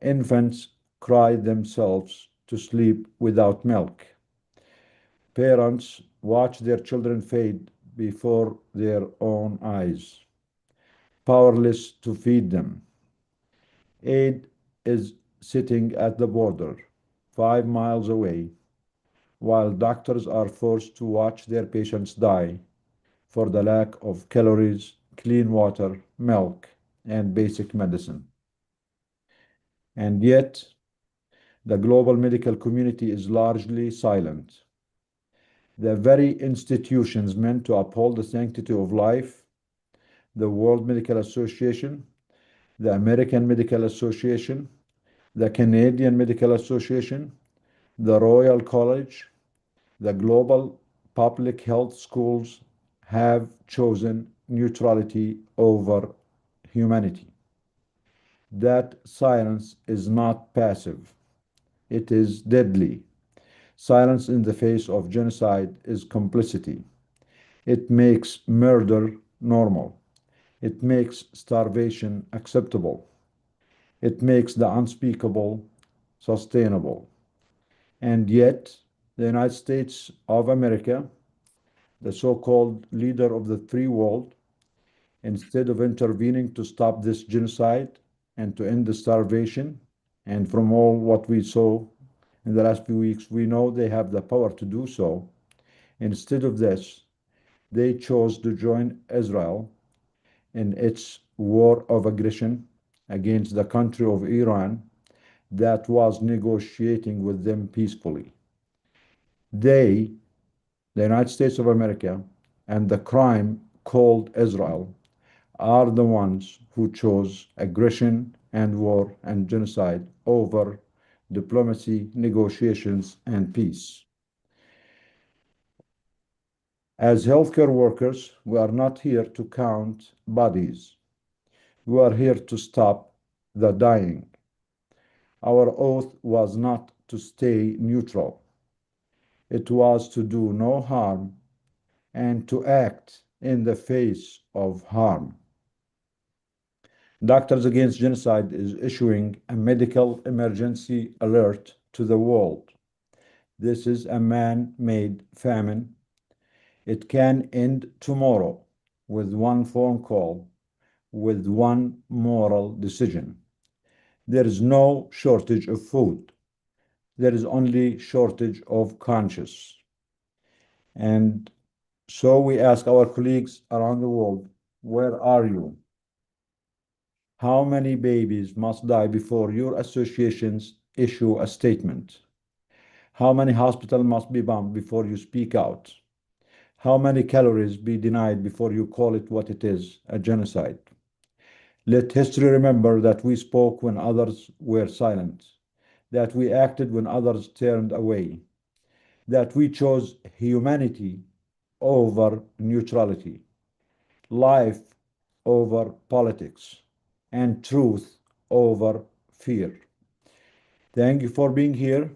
Infants cry themselves to sleep without milk. Parents watch their children fade before their own eyes, powerless to feed them. Aid is sitting at the border, 5 miles away, while doctors are forced to watch their patients die for the lack of calories, clean water, milk, and basic medicine. And yet, the global medical community is largely silent. The very institutions meant to uphold the sanctity of life, the World Medical Association, the American Medical Association, the Canadian Medical Association, the Royal College, the global public health schools have chosen neutrality over humanity. That silence is not passive, it is deadly. Silence in the face of genocide is complicity. It makes murder normal. It makes starvation acceptable. It makes the unspeakable sustainable. And yet, the United States of America, the so-called leader of the free world, instead of intervening to stop this genocide and to end the starvation, and from all what we saw in the last few weeks, we know they have the power to do so. Instead of this, they chose to join Israel in its war of aggression against the country of Iran that was negotiating with them peacefully. They, the United States of America, and the crime called Israel are the ones who chose aggression and war and genocide over diplomacy, negotiations, and peace. As healthcare workers, we are not here to count bodies. We are here to stop the dying. Our oath was not to stay neutral. It was to do no harm and to act in the face of harm. Doctors Against Genocide is issuing a medical emergency alert to the world. This is a man-made famine. It can end tomorrow with one phone call, with one moral decision. There is no shortage of food. There is only shortage of conscience. And so we ask our colleagues around the world, where are you? How many babies must die before your associations issue a statement? How many hospitals must be bombed before you speak out? How many calories be denied before you call it what it is, a genocide? Let history remember that we spoke when others were silent, that we acted when others turned away, that we chose humanity over neutrality, life over politics, and truth over fear. Thank you for being here,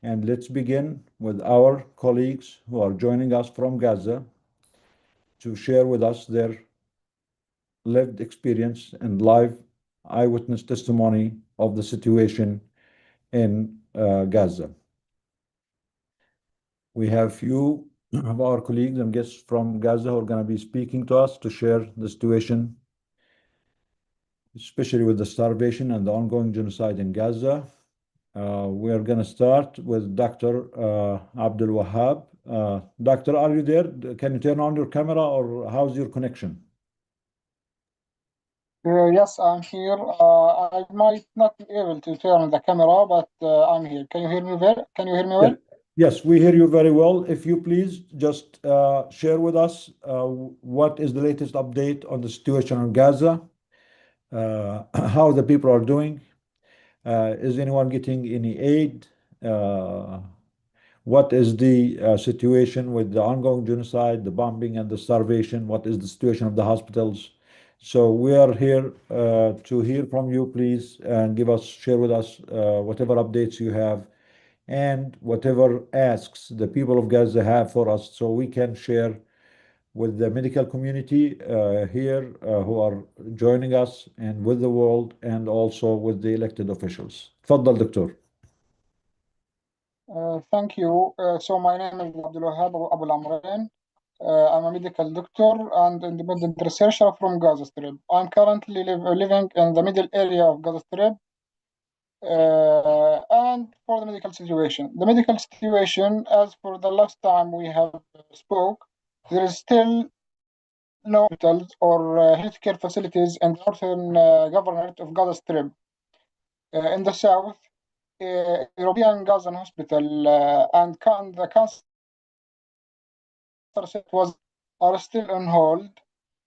and let's begin with our colleagues who are joining us from Gaza to share with us their lived experience and live eyewitness testimony of the situation in Gaza. We have few of our colleagues and guests from Gaza who are going to be speaking to us to share the situation, especially with the starvation and the ongoing genocide in Gaza. We are going to start with Dr. Abdul Wahab. Doctor, are you there? Can you turn on your camera, or how's your connection? Yes, I'm here. I might not be able to turn on the camera, but I'm here. Can you hear me well? Can you hear me well? Yes, we hear you very well. If you please just share with us what is the latest update on the situation in Gaza, how the people are doing, is anyone getting any aid? What is the situation with the ongoing genocide, the bombing, and the starvation? What is the situation of the hospitals? So we are here to hear from you, please, and share with us whatever updates you have and whatever asks the people of Gaza have for us, so we can share with the medical community here who are joining us, and with the world, and also with the elected officials. تفضل دكتور. Thank you. So my name is Abdul Wahab Abu Lamrain. I'm a medical doctor and independent researcher from Gaza Strip. I'm currently living in the middle area of Gaza Strip. And for the medical situation, as for the last time we have spoke, there is still no hospitals or healthcare facilities in the northern governorate of Gaza Strip. In the south, European Gaza Hospital and the cancer was are still on hold,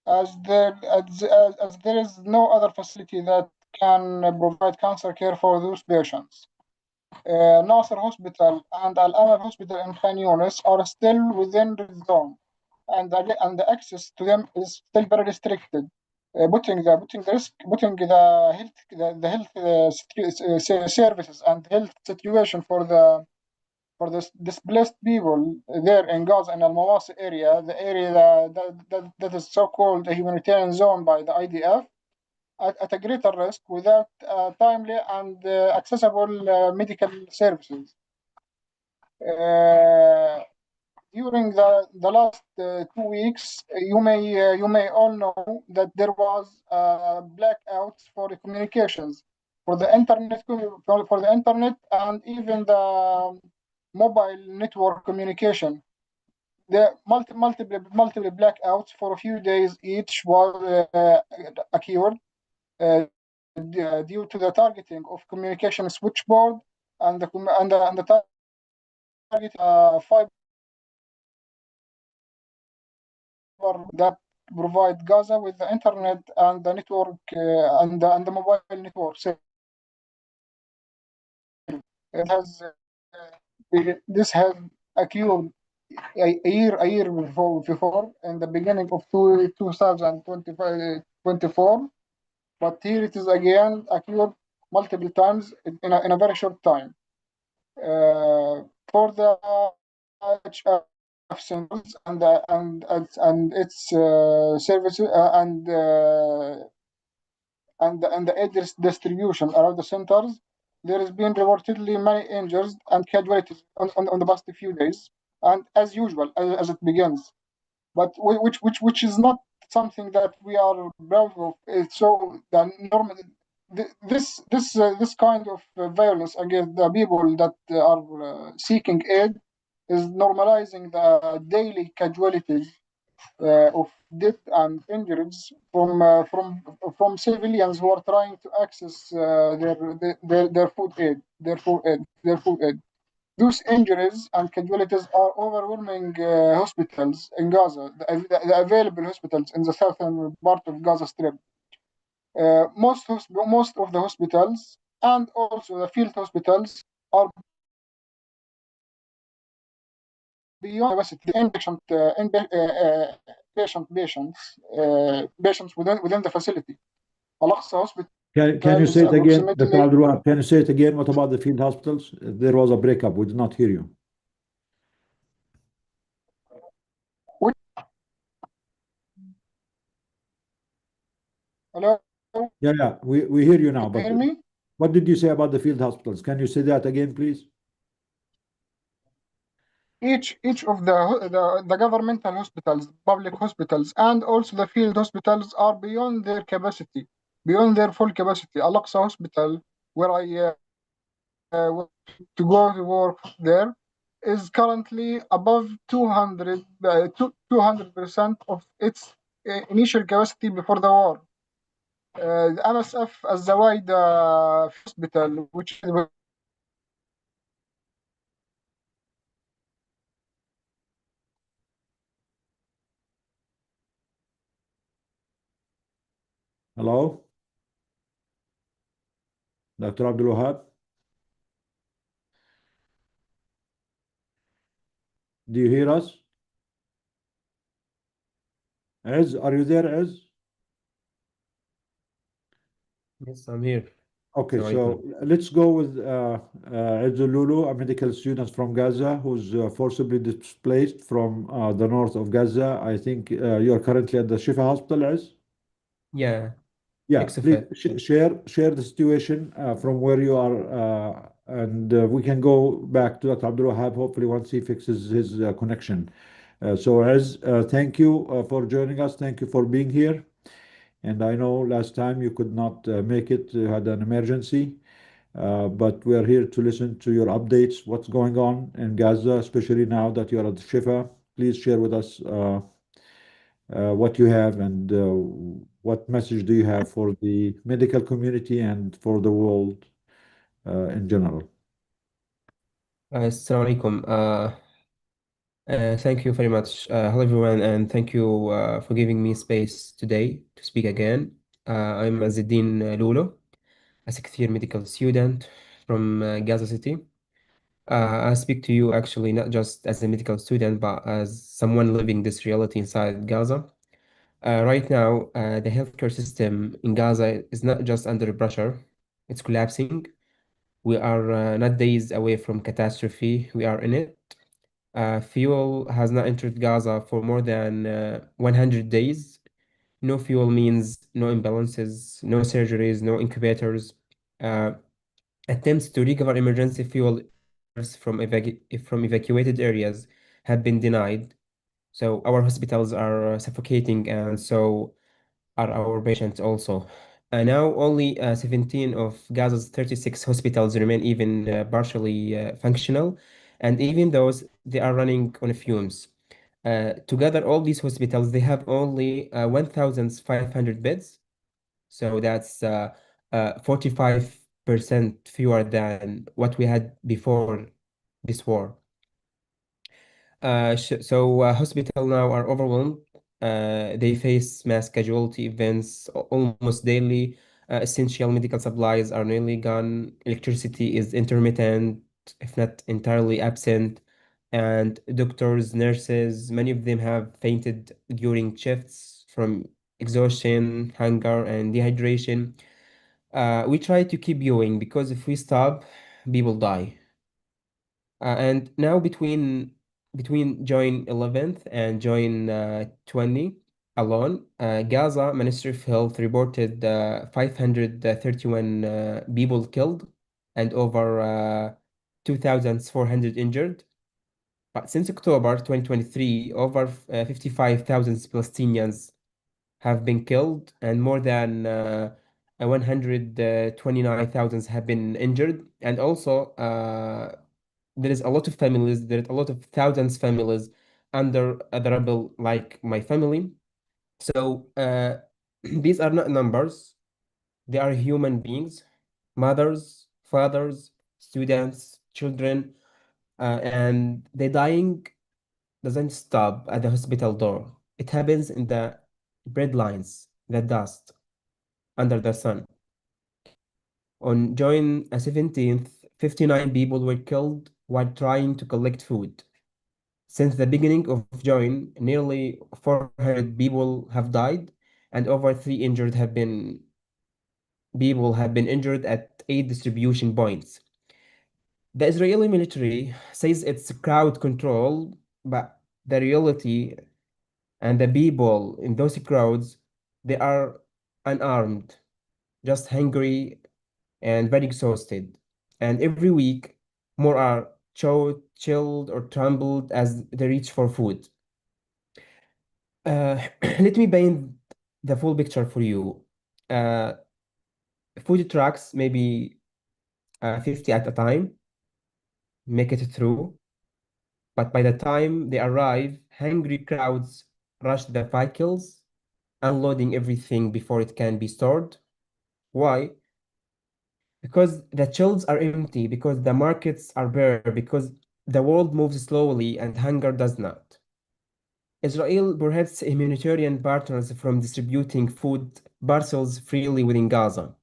as there is no other facility that can provide cancer care for those patients. Nasser Hospital and Al Amal Hospital in Khan Yunis are still within the zone, and the access to them is still very restricted, putting the health services and health situation for the displaced people there in Gaza and Al Mawasi area, the area that is so called a humanitarian zone by the IDF, at a greater risk without timely and accessible medical services. During the last 2 weeks, you may all know that there was blackouts for the communications, for the internet and even the mobile network communication. The multiple blackouts for a few days each was occurred due to the targeting of communication switchboard and the targeting fiber that provide Gaza with the internet and the network and the mobile network. So it has this has occurred a year before in the beginning of 2024, but here it is again occurred multiple times in a very short time. For the HF centers and its services and the aid distribution around the centers, there has been reportedly many injuries and casualties on the past few days, and as usual as it begins, but which is not something that we are proud of. So the normal this kind of violence against the people that are seeking aid is normalizing the daily casualties of death and injuries from civilians who are trying to access their food aid. Those injuries and casualties are overwhelming hospitals in Gaza, the available hospitals in the southern part of Gaza Strip. Most of the hospitals and also the field hospitals are beyond capacity. Patients within the facility. Al-Aqsa Hospital Can you is say it again, Dr. approximately. Abdul Wahab? Can you say it again? What about the field hospitals? There was a breakup. We did not hear you. Hello, Yeah, we hear you now. can you But hear me? what did you say about the field hospitals? Can you say that again, please? Each of the governmental hospitals, public hospitals, and also the field hospitals are beyond their capacity, beyond their full capacity. Al-Aqsa Hospital, where I went to go to work there, is currently above 200% of its initial capacity before the war. The MSF Al-Zawaida Hospital, which is Hello? Dr. Abdul Wahab? Do you hear us? Ez, are you there, Ez? Yes, I'm here. Okay, Assalamu alaikum. so let's go with Lulu, a medical student from Gaza who's forcibly displaced from the north of Gaza. I think you're currently at the Shifa Hospital, Ez? Yeah, Yeah, please exofet. share the situation from where you are, and we can go back to Dr. Abdul Wahab, hopefully once he fixes his connection. So, Ez, thank you for joining us. Thank you for being here. And I know last time you could not make it, you had an emergency. But we are here to listen to your updates, what's going on in Gaza, especially now that you're at Shifa. Please share with us what you have and what message do you have for the medical community and for the world in general. Assalamu alaikum. Thank you very much. Hello, everyone, and thank you for giving me space today to speak again. I'm Azedin Lulo, a sixth year medical student from Gaza City. I speak to you actually not just as a medical student, but as someone living this reality inside Gaza. Right now, the healthcare system in Gaza is not just under pressure, it's collapsing. We are not days away from catastrophe, we are in it. Fuel has not entered Gaza for more than 100 days. No fuel means no imbalances, no surgeries, no incubators. Uh, Attempts to recover emergency fuel from evacuated areas have been denied. So our hospitals are suffocating, and so are our patients also. Now, only 17 of Gaza's 36 hospitals remain even partially functional, and even those, they are running on fumes. Together, all these hospitals, they have only 1,500 beds, so that's 45% fewer than what we had before this war. Hospital now are overwhelmed. They face mass casualty events almost daily. Essential medical supplies are nearly gone. Electricity is intermittent, if not entirely absent. And doctors, nurses, many of them have fainted during shifts from exhaustion, hunger, and dehydration. We try to keep going because if we stop, people die. And now between join 11th and join 20 alone, Gaza Ministry of Health reported 531 people killed and over 2,400 injured. But since October 2023, over 55,000 Palestinians have been killed and more than 129,000 have been injured. And also, there is a lot of families, there is a lot of thousands families under the rubble, like my family. So these are not numbers, they are human beings, mothers, fathers, students, children, and the dying doesn't stop at the hospital door. It happens in the bread lines, the dust under the sun. On June 17th, 59 people were killed while trying to collect food. Since the beginning of June, nearly 400 people have died and over three injured have been people have been injured at aid distribution points. The Israeli military says it's crowd control, but the reality and the people in those crowds, they are unarmed, just hungry and very exhausted. And every week, more are chilled or trampled as they reach for food. Let me paint the full picture for you. Uh, Food trucks, maybe 50 at a time, make it through. But by the time they arrive, hungry crowds rush the vehicles, unloading everything before it can be stored. Why? Because the shelves are empty, because the markets are bare, because the world moves slowly and hunger does not. Israel prohibits humanitarian partners from distributing food parcels freely within Gaza.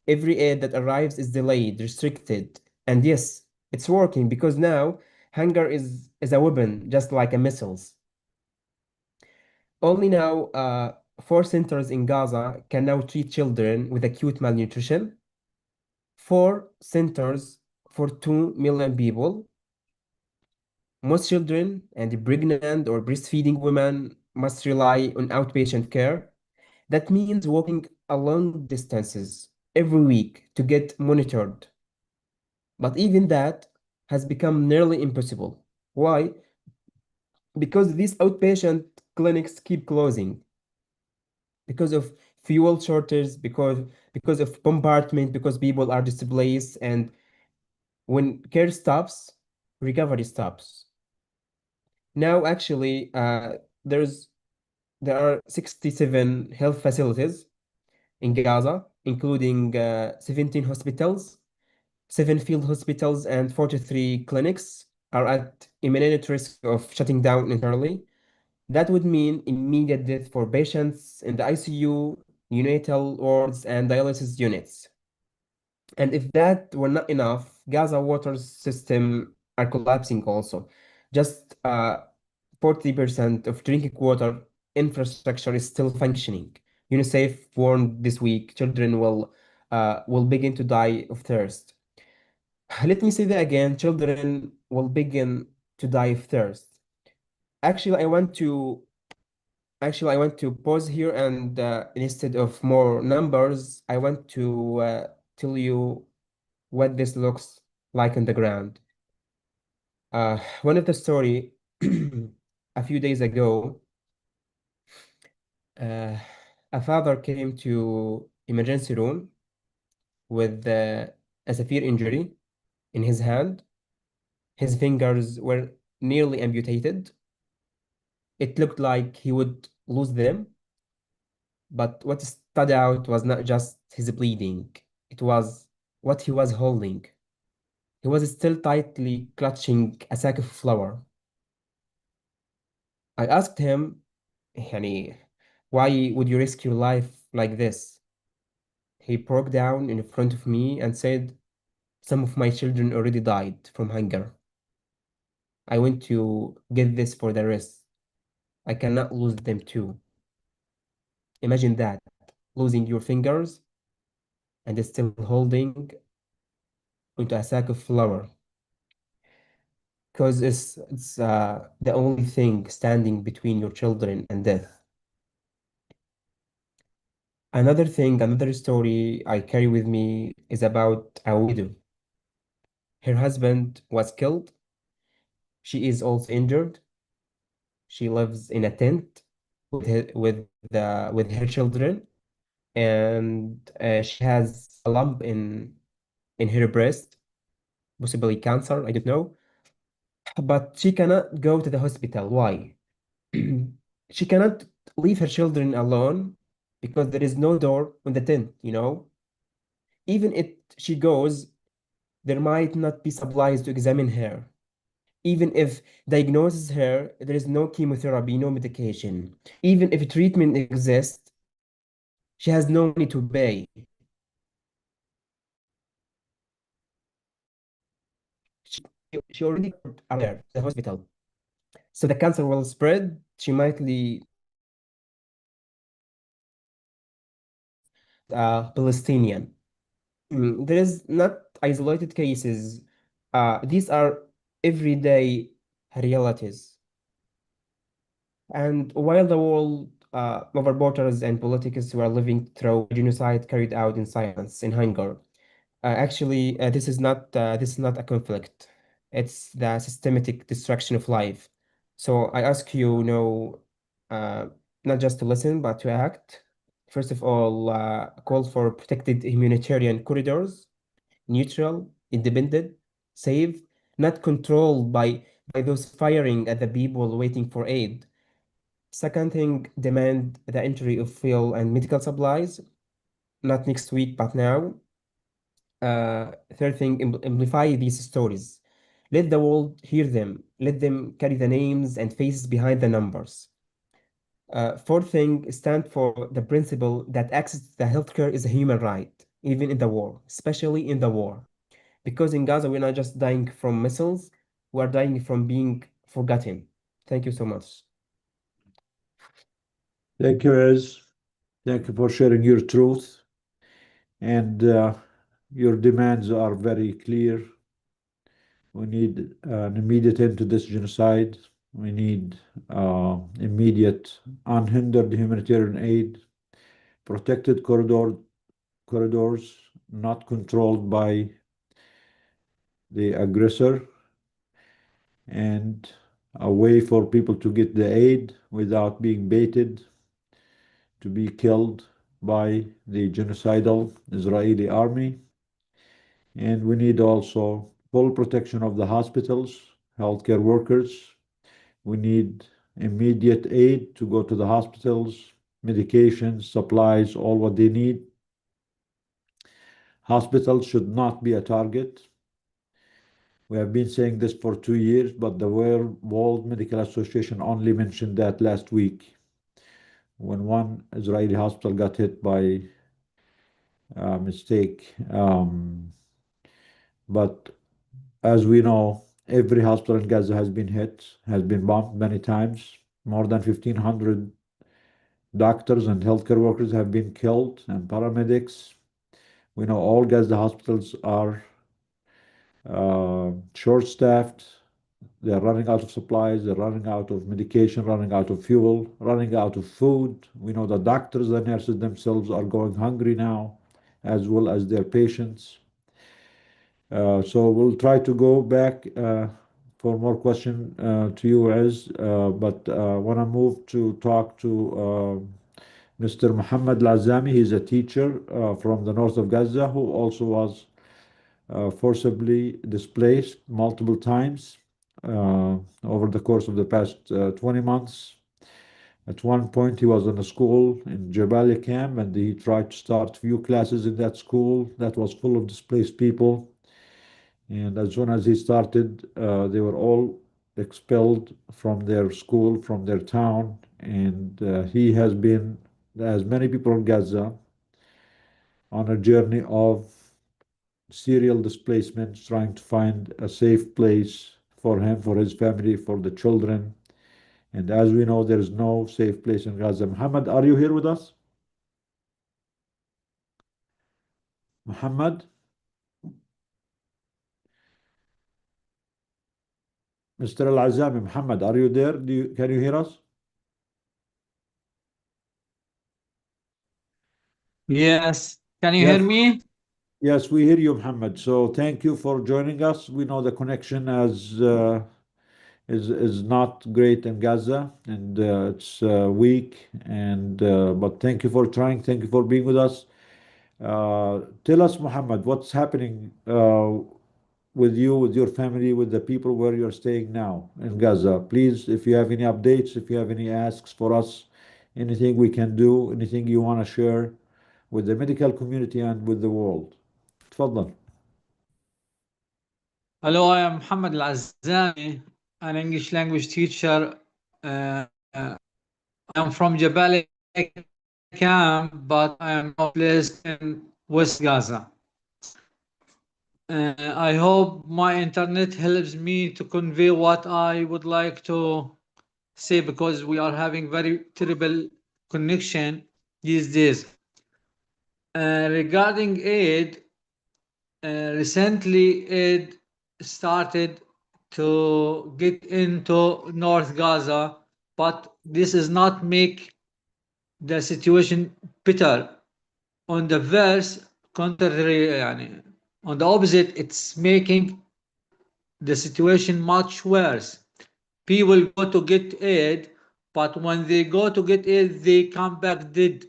Every aid that arrives is delayed, restricted, and yes, it's working because now hunger is a weapon, just like a missiles. Only now, four centers in Gaza can now treat children with acute malnutrition. 4 centers for 2 million people. Most children and pregnant or breastfeeding women must rely on outpatient care. That means walking a long distances every week to get monitored. But even that has become nearly impossible. Why? Because these outpatient clinics keep closing because of fuel shortages, because of bombardment, because people are displaced, and when care stops, recovery stops. Now, actually, there are 67 health facilities in Gaza, including 17 hospitals, 7 field hospitals, and 43 clinics are at imminent risk of shutting down entirely. That would mean immediate death for patients in the ICU, neonatal wards, and dialysis units. And if that were not enough, Gaza water system are collapsing also. Just 40% of drinking water infrastructure is still functioning. UNICEF warned this week children will begin to die of thirst. Let me say that again, children will begin to die of thirst. Actually, I want to I want to pause here and instead of more numbers, I want to tell you what this looks like on the ground. One of the story a few days ago, uh, a father came to emergency room with a severe injury in his hand. His fingers were nearly amputated. It looked like he would lose them, but what stood out was not just his bleeding, it was what he was holding. He was still tightly clutching a sack of flour. I asked him, يعني, why would you risk your life like this? He broke down in front of me and said, some of my children already died from hunger. I want to get this for the rest. I cannot lose them too. Imagine that, losing your fingers and still holding onto a sack of flour. Because it's the only thing standing between your children and death. Another story I carry with me is about a widow. Her husband was killed. She is also injured. She lives in a tent with her children, and she has a lump in her breast, possibly cancer. I don't know, but she cannot go to the hospital. Why? She cannot leave her children alone because there is no door on the tent. Even if she goes, there might not be supplies to examine her. Even if diagnoses her, there is no chemotherapy, no medication. Even if treatment exists, she has no money to pay. She already got aware the hospital. So the cancer will spread. She might Palestinian. There is not isolated cases. These are everyday realities. And while the world over borders and politics were living through genocide carried out in silence, in hunger, this is not a conflict. It's the systematic destruction of life. So I ask you, uh, not just to listen, but to act. First of all, call for protected humanitarian corridors, neutral, independent, safe, not controlled by those firing at the people waiting for aid. Second thing, demand the entry of fuel and medical supplies, not next week, but now. Third thing, amplify these stories. Let the world hear them. Let them carry the names and faces behind the numbers. Fourth thing, stand for the principle that access to the healthcare is a human right, even in the war, especially in the war. Because in Gaza, we're not just dying from missiles, we're dying from being forgotten. Thank you so much. Thank you, Ez. Thank you for sharing your truth. And Your demands are very clear. We need an immediate end to this genocide. We need immediate, unhindered humanitarian aid, protected corridors, not controlled by the aggressor, and a way for people to get the aid without being baited to be killed by the genocidal Israeli army. And we need also full protection of the hospitals, healthcare workers. We need immediate aid to go to the hospitals, medications, supplies, all what they need. Hospitals should not be a target. We have been saying this for 2 years, but the World Medical Association only mentioned that last week when one Israeli hospital got hit by mistake. But as we know, every hospital in Gaza has been hit, has been bombed many times. More than 1,500 doctors and healthcare workers have been killed, and paramedics. We know all Gaza hospitals are short-staffed. They're running out of supplies, they're running out of medication, running out of fuel, running out of food. We know the doctors, the nurses themselves are going hungry now, as well as their patients. So we'll try to go back for more question to you, Ez, but I want to move to talk to Mr. Muhammad Al-Azami. He's a teacher from the north of Gaza who also was forcibly displaced multiple times over the course of the past 20 months. At one point, he was in a school in Jabalia camp, and he tried to start few classes in that school that was full of displaced people. And as soon as he started, they were all expelled from their school, from their town. And he has been, as many people in Gaza, on a journey of serial displacement, trying to find a safe place for him, for his family, for the children. And as we know, there is no safe place in Gaza. Muhammad, are you here with us? Muhammad? Mr. Al-Azami, Muhammad, are you there? Can you hear us? Yes. Can you Yes. hear me? Yes, we hear you, Muhammad. So thank you for joining us. We know the connection is not great in Gaza, and it's weak. And but thank you for trying. Thank you for being with us. Tell us, Muhammad, what's happening with you, with your family, with the people where you're staying now in Gaza. Please, if you have any updates, if you have any asks for us, anything we can do, anything you want to share with the medical community and with the world. تفضل. Hello, I am Muhammad Al-Azami, an English language teacher. I am from Jabalia camp, but I am now placed in West Gaza. I hope my internet helps me to convey what I would like to say, because we are having very terrible connection these days. Regarding aid, recently aid started to get into North Gaza, but this is not make the situation better. On the verse contrary, يعني, on the opposite, it's making the situation much worse. People go to get aid, but when they go to get aid, they come back dead.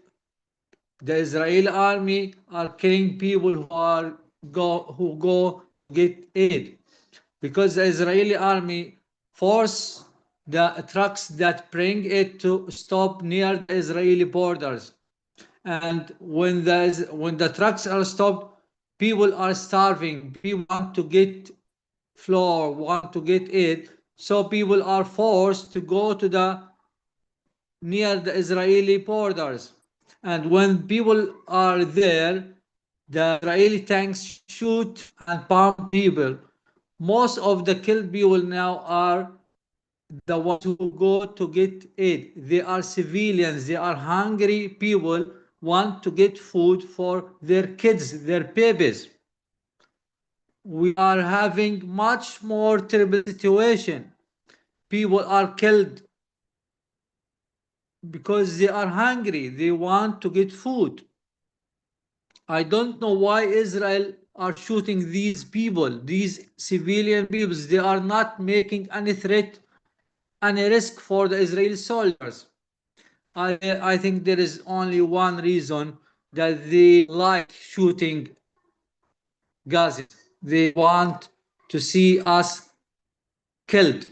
The Israeli army are killing people who go get aid, because the Israeli army force the trucks that bring it to stop near the Israeli borders. And when the trucks are stopped, people are starving. People want to get flour, want to get it, so people are forced to go to the near the Israeli borders. And when people are there, the Israeli tanks shoot and bomb people. Most of the killed people now are the ones who go to get aid. They are civilians, they are hungry people, want to get food for their kids, their babies. we are having much more terrible situation. People are killed because they are hungry. They want to get food. I don't know why Israel are shooting these people, these civilian people. They are not making any threat, any risk for the Israeli soldiers. I think there is only one reason that they like shooting Gaza. They want to see us killed.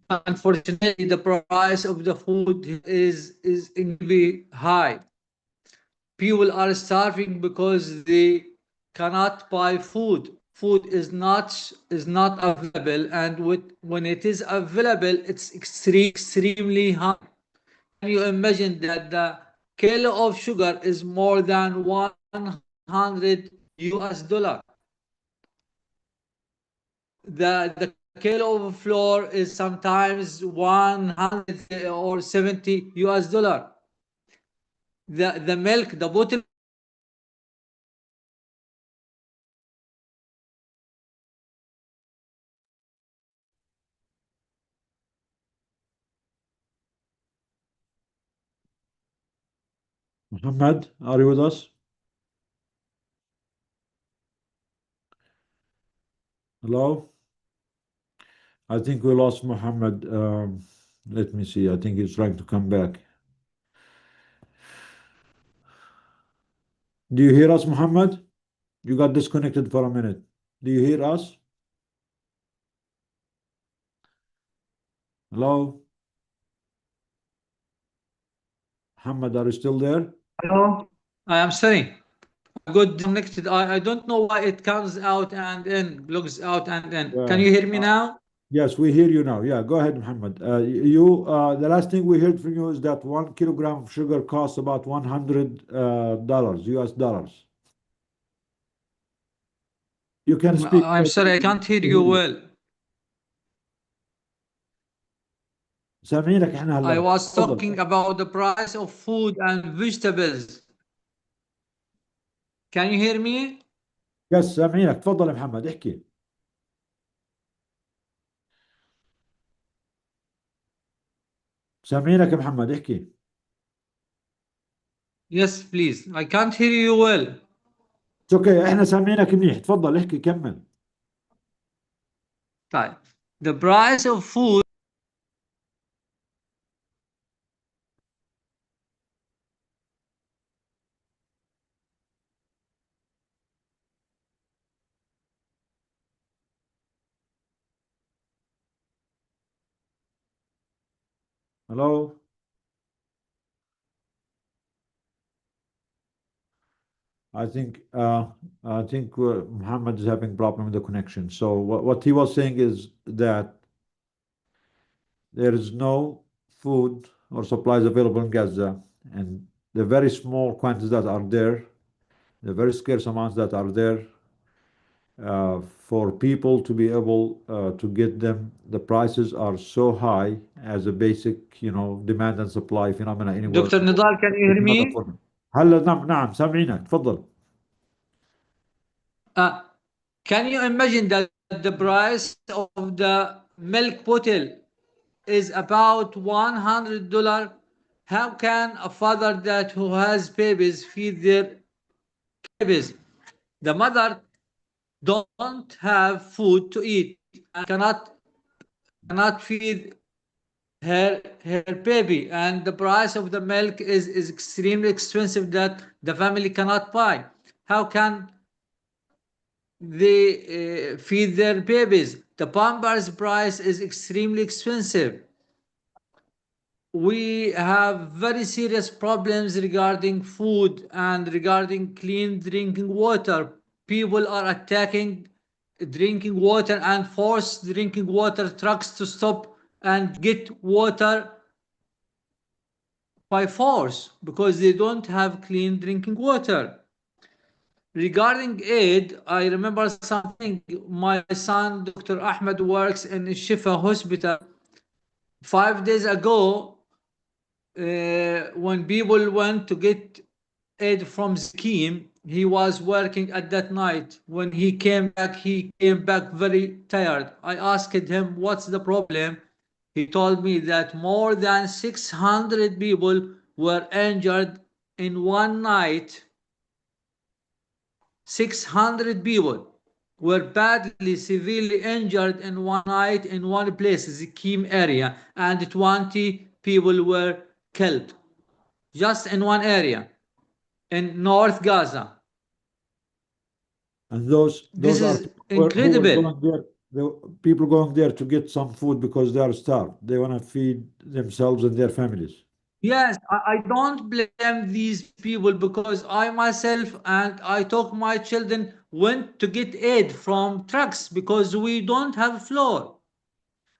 Unfortunately, the price of the food is incredibly high. People are starving because they cannot buy food. Food is not available, and when it is available, it's extremely high. Can you imagine that the kilo of sugar is more than 100 US dollar? The kilo of flour is sometimes 100 or 70 US dollar. The milk, the bottle Muhammad, are you with us? Hello? I think we lost Muhammad. Let me see. I think he's trying to come back. Do you hear us, Muhammad? You got disconnected for a minute. Do you hear us? Hello? Muhammad, are you still there? Hello? I am sorry. I got disconnected. I don't know why it comes out and in, logs out and in. Can Yeah. you hear me now? Yes, we hear you now. Yeah, go ahead, Muhammad. The last thing we heard from you is that 1 kilogram of sugar costs about $100 US dollars. You can speak. I'm sorry, I can't hear you well. سامعينك احنا I هلا. was تفضل. talking about the price of food and vegetables. Can you hear me? يس سامعينك. تفضل يا محمد احكي. سامعينك يا محمد احكي. Yes, please. I can't hear you well. اوكي احنا سامعينك منيح. تفضل احكي كمل. طيب. The price of food Hello. I think Muhammad is having problem with the connection. So what he was saying is that there is no food or supplies available in Gaza, and the very small quantities that are there, the very scarce amounts that are there, for people to be able to get them, the prices are so high as a basic, demand and supply phenomena anywhere. Dr. Nidal, can you It's hear not me? affordable. هلا نعم سامعينك تفضل. Can you imagine that the price of the milk bottle is about $100? How can a father that who has babies feed their babies? The mother don't have food to eat and cannot feed her baby, and the price of the milk is extremely expensive that the family cannot buy. How can they feed their babies? The pampers price is extremely expensive. We have very serious problems regarding food and regarding clean drinking water. People are attacking drinking water and force drinking water trucks to stop and get water by force because they don't have clean drinking water. Regarding aid, I remember something. My son, Dr. Ahmed, works in Shifa Hospital. 5 days ago, when people went to get aid from scheme, he was working at that night. When he came back very tired. I asked him, what's the problem? He told me that more than 600 people were injured in one night. 600 people were badly, severely injured in one night in one place, the Kim area, and 20 people were killed just in one area in North Gaza. And those This are is people who were incredible. going there, the people going there to get some food because they are starved. They want to feed themselves and their families. Yes, I don't blame these people because I myself and I took my children went to get aid from trucks because we don't have floor.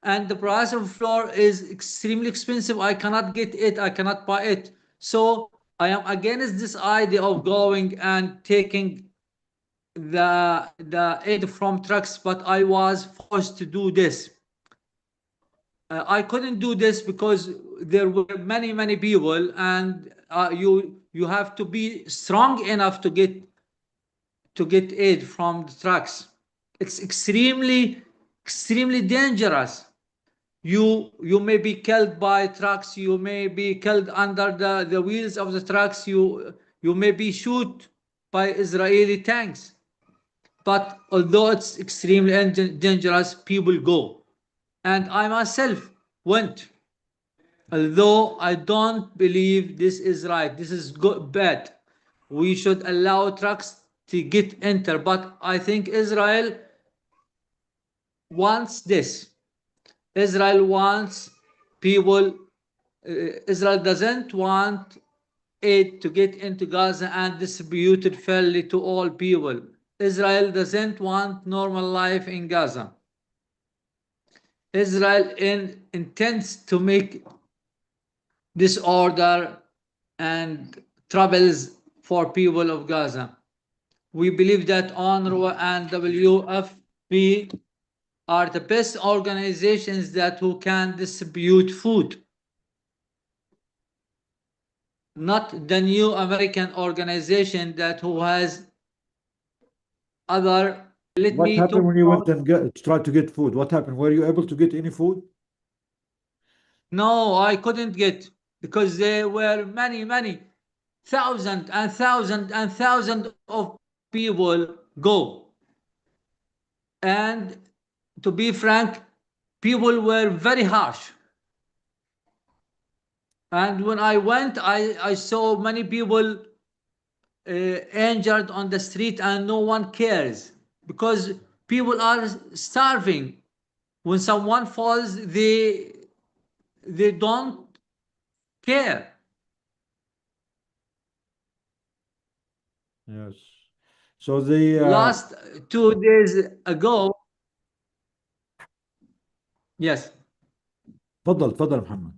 And the price of floor is extremely expensive. I cannot get it, I cannot buy it. So I am against this idea of going and taking the aid from trucks, but I was forced to do this. I couldn't do this because there were many people, and you have to be strong enough to get aid from the trucks. It's extremely dangerous. You may be killed by trucks. You may be killed under the wheels of the trucks. You may be shot by Israeli tanks. But although it's extremely dangerous, people go. And I myself went. Although I don't believe this is right, this is good, bad. We should allow trucks to get enter. But I think Israel wants this. Israel wants people. Israel doesn't want aid to get into Gaza and distribute it fairly to all people. Israel doesn't want normal life in Gaza. Israel intends to make disorder and troubles for people of Gaza. We believe that UNRWA and WFP are the best organizations that who can distribute food, not the new American organization that who has other. Let What me to happened when you went and tried to get food? What happened? Were you able to get any food? No, I couldn't get because there were many thousand and thousand and thousand of people go. And to be frank, people were very harsh. And when I went, I saw many people injured on the street and no one cares because people are starving. When someone falls, they don't care. Yes. So the Last 2 days ago, yes. تفضل محمد.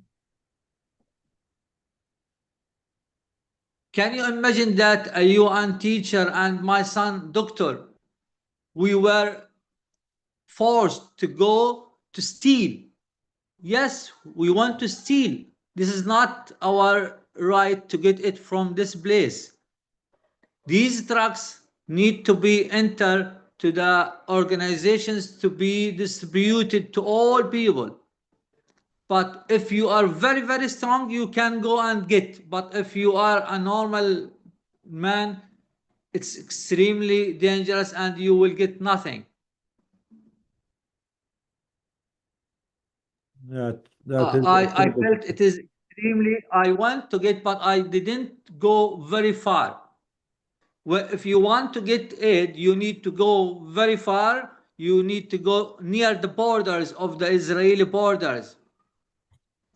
Can you imagine that a UN teacher and my son doctor, we were forced to go to steal? Yes, we want to steal. This is not our right to get it from this place. These trucks need to be entered to the organizations to be distributed to all people. But if you are very strong, you can go and get. But if you are a normal man, it's extremely dangerous and you will get nothing. That is I felt it is extremely, I want to get, but I didn't go very far. Well, if you want to get aid, you need to go very far. You need to go near the borders of the Israeli borders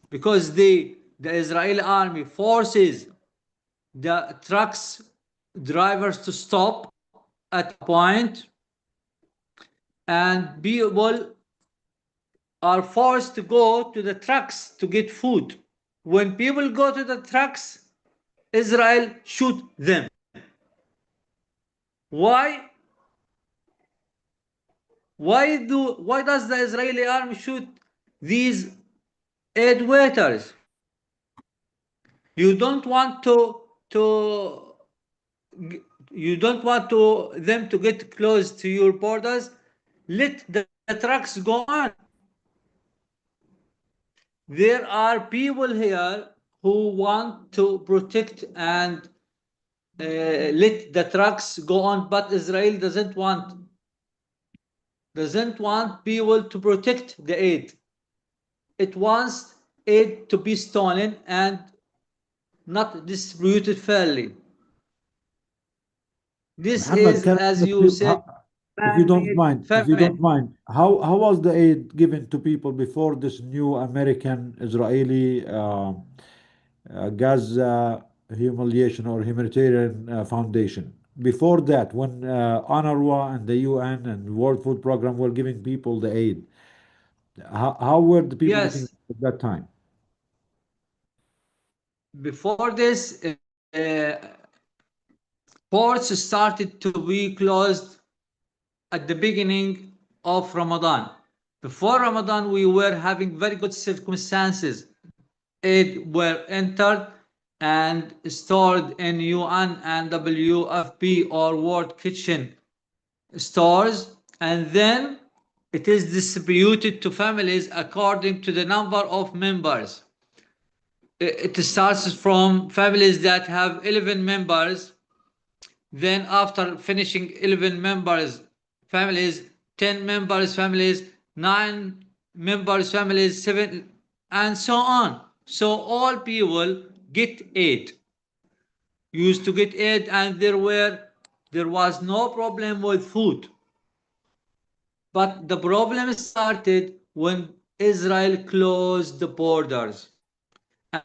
because the Israeli army forces the trucks drivers to stop at a point, and people are forced to go to the trucks to get food. When people go to the trucks, Israel shoot them. Why? Why does the Israeli army shoot these aid waiters? You don't want to You don't want them to get close to your borders. Let the trucks go on. There are people here who want to protect and let the trucks go on, but Israel doesn't want people to protect the aid. It wants aid to be stolen and not distributed fairly. This Muhammad, is, can as I ask you you, said, if you don't man-made mind, famine. how was the aid given to people before this new American Israeli Gaza humiliation or humanitarian foundation? Before that, when UNRWA and the UN and World Food Program were giving people the aid, how were the people getting Yes, at that time? before this, ports started to be closed at the beginning of Ramadan. Before Ramadan, we were having very good circumstances. Aid were entered and stored in UN and WFP or World Kitchen stores, and then it is distributed to families according to the number of members. It starts from families that have 11 members. Then after finishing 11 members families, 10 members families, 9 members families, 7, and so on. So all people get aid, used to get aid, and there was no problem with food. But the problem started when Israel closed the borders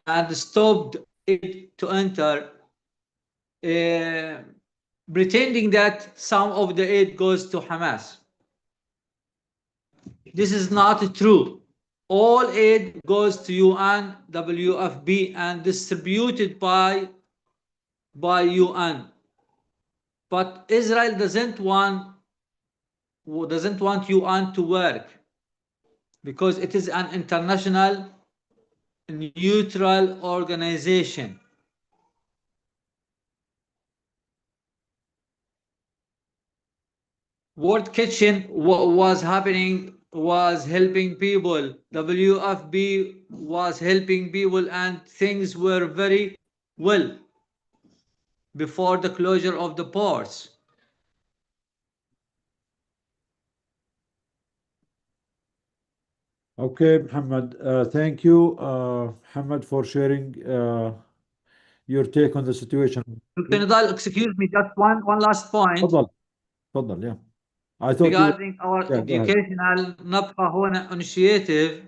and stopped aid to enter, uh, pretending that some of the aid goes to Hamas. This is not true. All aid goes to UN, WFP, and distributed by UN. But Israel doesn't want UN to work because it is an international neutral organization. World Kitchen was helping people. WFB was helping people, and things were very well before the closure of the ports. Okay, Muhammad. Thank you, Muhammad, for sharing your take on the situation. Excuse me, just one last point تفضل تفضل, yeah. I thought you were, regarding our yeah, go ahead. educational نبقى هنا initiative.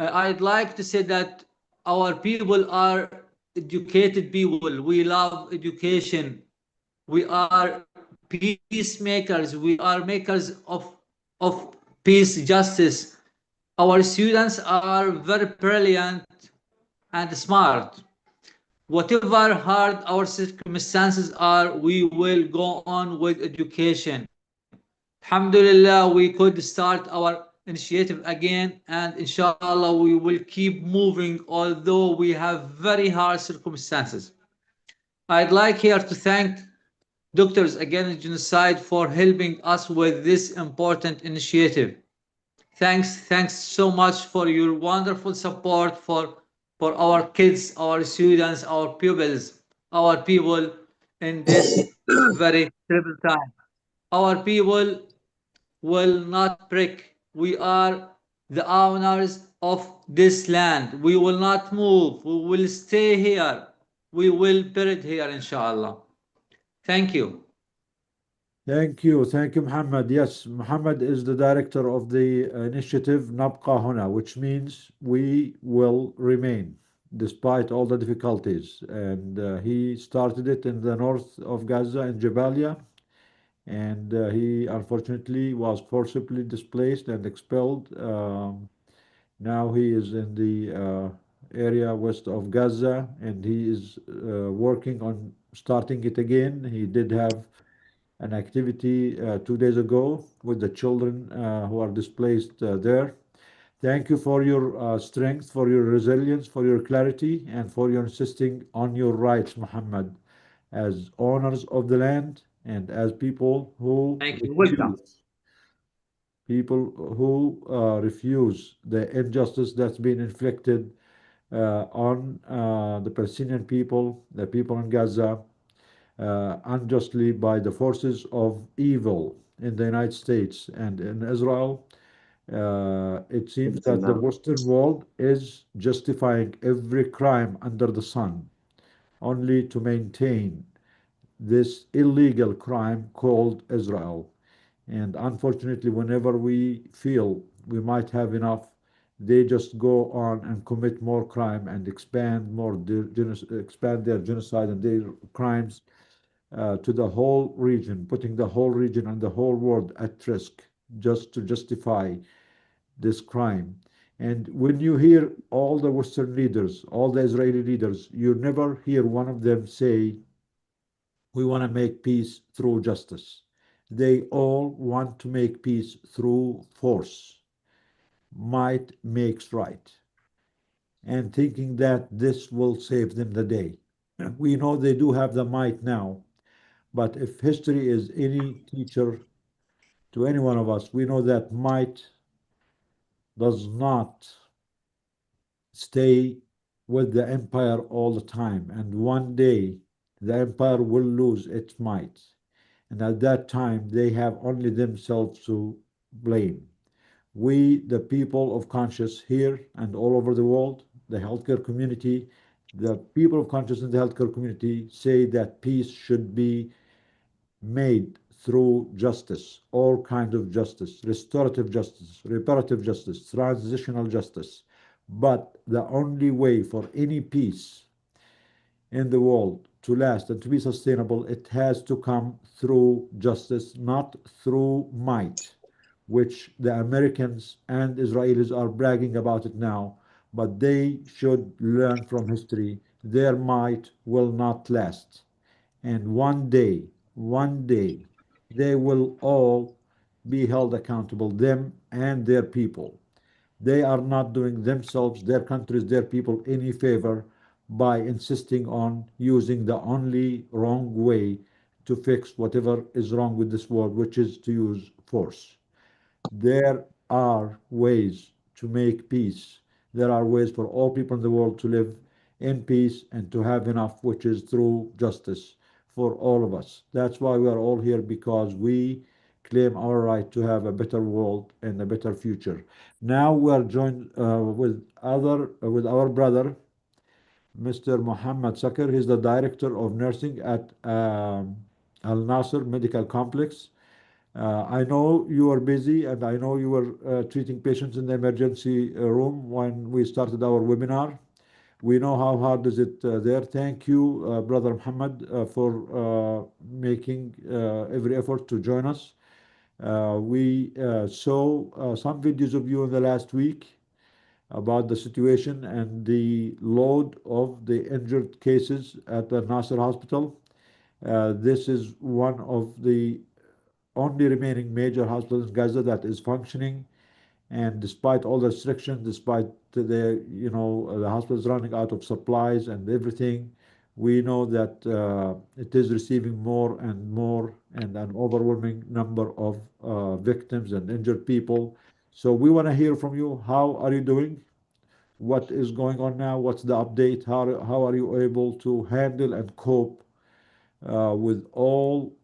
I'd like to say that our people are educated people. We love education. We are peacemakers. We are makers of peace, justice. Our students are very brilliant and smart. Whatever hard our circumstances are, we will go on with education. Alhamdulillah, we could start our initiative again, and inshallah, we will keep moving, although we have very hard circumstances. I'd like here to thank Doctors Against Genocide for helping us with this important initiative. Thanks so much for your wonderful support for our kids, our students, our pupils, our people in this very terrible time. Our people will not break. We are the owners of this land. We will not move. We will stay here. We will build here, inshallah. Thank you. Thank you, Muhammad. Yes, Muhammad is the director of the initiative نبقى هنا, which means we will remain despite all the difficulties. And he started it in the north of Gaza in Jabalia, and he unfortunately was forcibly displaced and expelled. Now he is in the area west of Gaza, and he is working on starting it again. He did have an activity 2 days ago with the children who are displaced there. Thank you for your strength, for your resilience, for your clarity, and for your insisting on your rights, Muhammad. as owners of the land, and as people who Thank you. Welcome. refuse the injustice that's been inflicted on the Palestinian people, the people in Gaza, unjustly by the forces of evil in the United States and in Israel. It seems that the Western world is justifying every crime under the sun only to maintain this illegal crime called Israel. And unfortunately, whenever we feel we might have enough, they just go on and commit more crime and expand their genocide and their crimes to the whole region, putting the whole region and the whole world at risk just to justify this crime. And when you hear all the Western leaders, all the Israeli leaders, you never hear one of them say, we want to make peace through justice. They all want to make peace through force. Might makes right. And thinking that this will save them the day. We know they do have the might now, but if history is any teacher to any one of us, we know that might does not stay with the empire all the time. And one day the empire will lose its might. And at that time, they have only themselves to blame. We, the people of conscience here and all over the world, the healthcare community, the people of conscience in the healthcare community say that peace should be made through justice, all kinds of justice, restorative justice, reparative justice, transitional justice. But the only way for any peace in the world to last and to be sustainable, it has to come through justice, not through might, which the Americans and Israelis are bragging about it now. But they should learn from history. Their might will not last. And one day, they will all be held accountable, them and their people. They are not doing themselves, their countries, their people any favor by insisting on using the only wrong way to fix whatever is wrong with this world, which is to use force. There are ways to make peace. There are ways for all people in the world to live in peace and to have enough, which is through justice for all of us. That's why we are all here, because we claim our right to have a better world and a better future. Now we are joined with our brother, Mr. Mohammed Sakir. He's the director of nursing at Al Nasser Medical Complex. I know you are busy, and I know you were treating patients in the emergency room when we started our webinar. We know how hard is it there. Thank you, Brother Muhammad, for making every effort to join us. We saw some videos of you in the last week about the situation and the load of the injured cases at the Nasser Hospital. This is one of the only remaining major hospitals in Gaza that is functioning. And despite all the restrictions, despite the hospitals running out of supplies and everything, we know that it is receiving more and more and an overwhelming number of victims and injured people. So we want to hear from you. How are you doing? What is going on now? What's the update? How are you able to handle and cope with all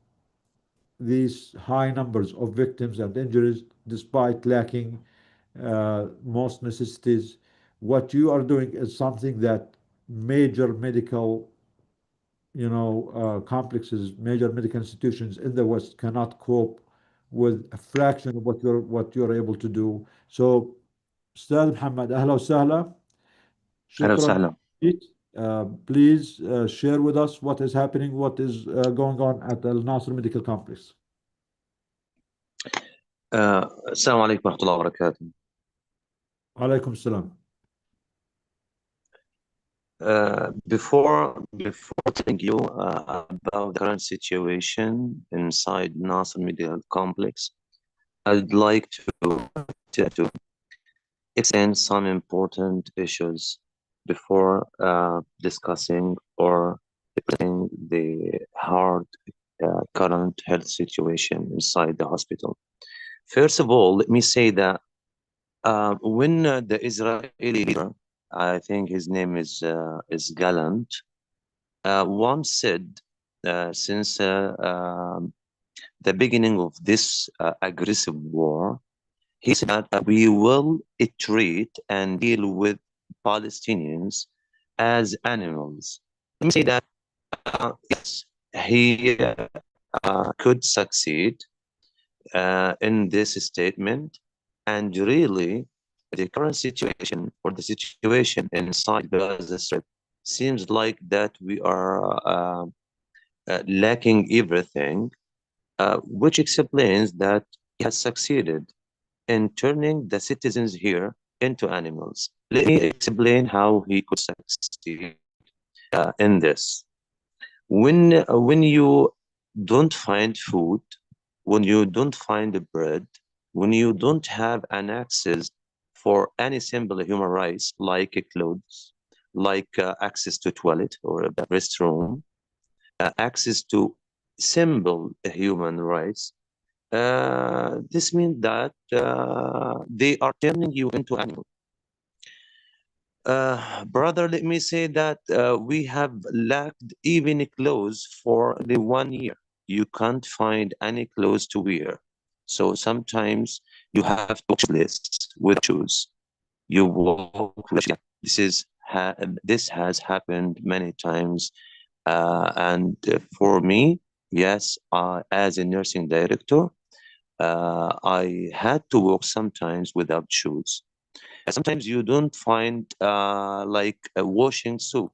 these high numbers of victims and injuries despite lacking most necessities? What you are doing is something that major medical, complexes, major medical institutions in the West cannot cope with a fraction of what you're able to do. So, Ustad Muhammad, ahla wa sahla. أهلا Shukran. وسهلا. Please share with us what is happening, what is going on at Al Nasr Medical Complex. السلام عليكم ورحمة الله وبركاته. Alaikum salam. Before telling you about the current situation inside Nasser Medical Complex, I'd like to extend some important issues before discussing or representing the hard current health situation inside the hospital. First of all, let me say that when the Israeli leader, I think his name is Gallant, once said since the beginning of this aggressive war, he said that we will treat and deal with Palestinians as animals. Let me say that yes, he could succeed in this statement, and really, the current situation or the situation inside Gaza Strip seems like that we are lacking everything, which explains that he has succeeded in turning the citizens here into animals. Let me explain how he could succeed in this. When you don't find food, when you don't find the bread, when you don't have an access for any simple human rights like clothes, like access to toilet or a restroom, access to simple human rights, this means that they are turning you into animal. Brother, let me say that we have lacked even clothes for the 1 year. You can't find any clothes to wear. So sometimes you have to walk shoeless with shoes. You walk with this has happened many times. And for me, yes, as a nursing director, I had to walk sometimes without shoes. Sometimes you don't find like a washing soap,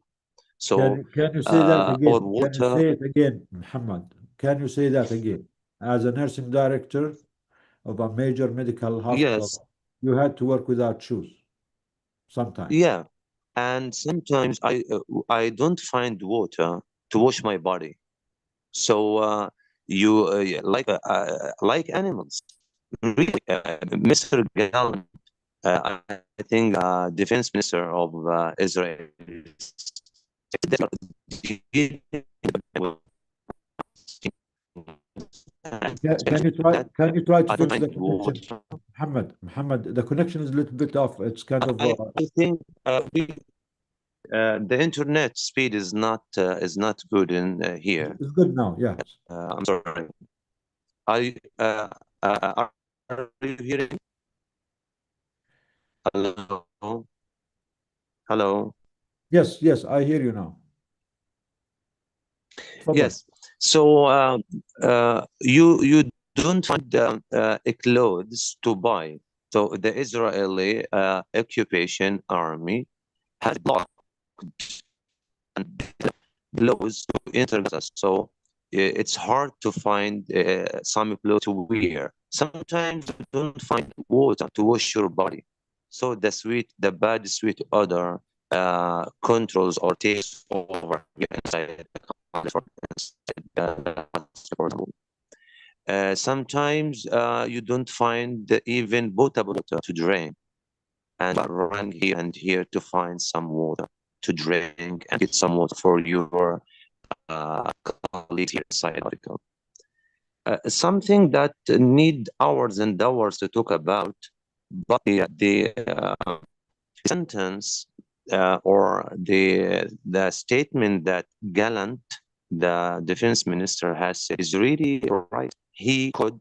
so Can you say that or again? Can you water. say it again, Muhammad? Can you say that again? As a nursing director of a major medical Yes, hospital, you had to work without shoes sometimes. yeah, and sometimes I don't find water to wash my body. So you like animals, really. Mr. Gallant, I think defense minister of Israel, said that Can you try to I don't fix the find connection? water. Muhammad, the connection is a little bit off. It's kind of I think the internet speed is not good in here. it's good now. Yes. I'm sorry. I are you hearing? Hello, hello. Yes, yes, I hear you now. Fadal. Yes. So you don't find clothes to buy. So the Israeli occupation army has blocked clothes to enter Gaza. So it's hard to find some clothes to wear. Sometimes you don't find water to wash your body. So the bad sweet odor controls or takes over inside the hospital. Sometimes you don't find even potable water to drink, and run here and here to find some water to drink and get some water for your colleagues here inside the article. Something that need hours and hours to talk about, but the sentence or the statement that Gallant, the defense minister, has said is really right. He could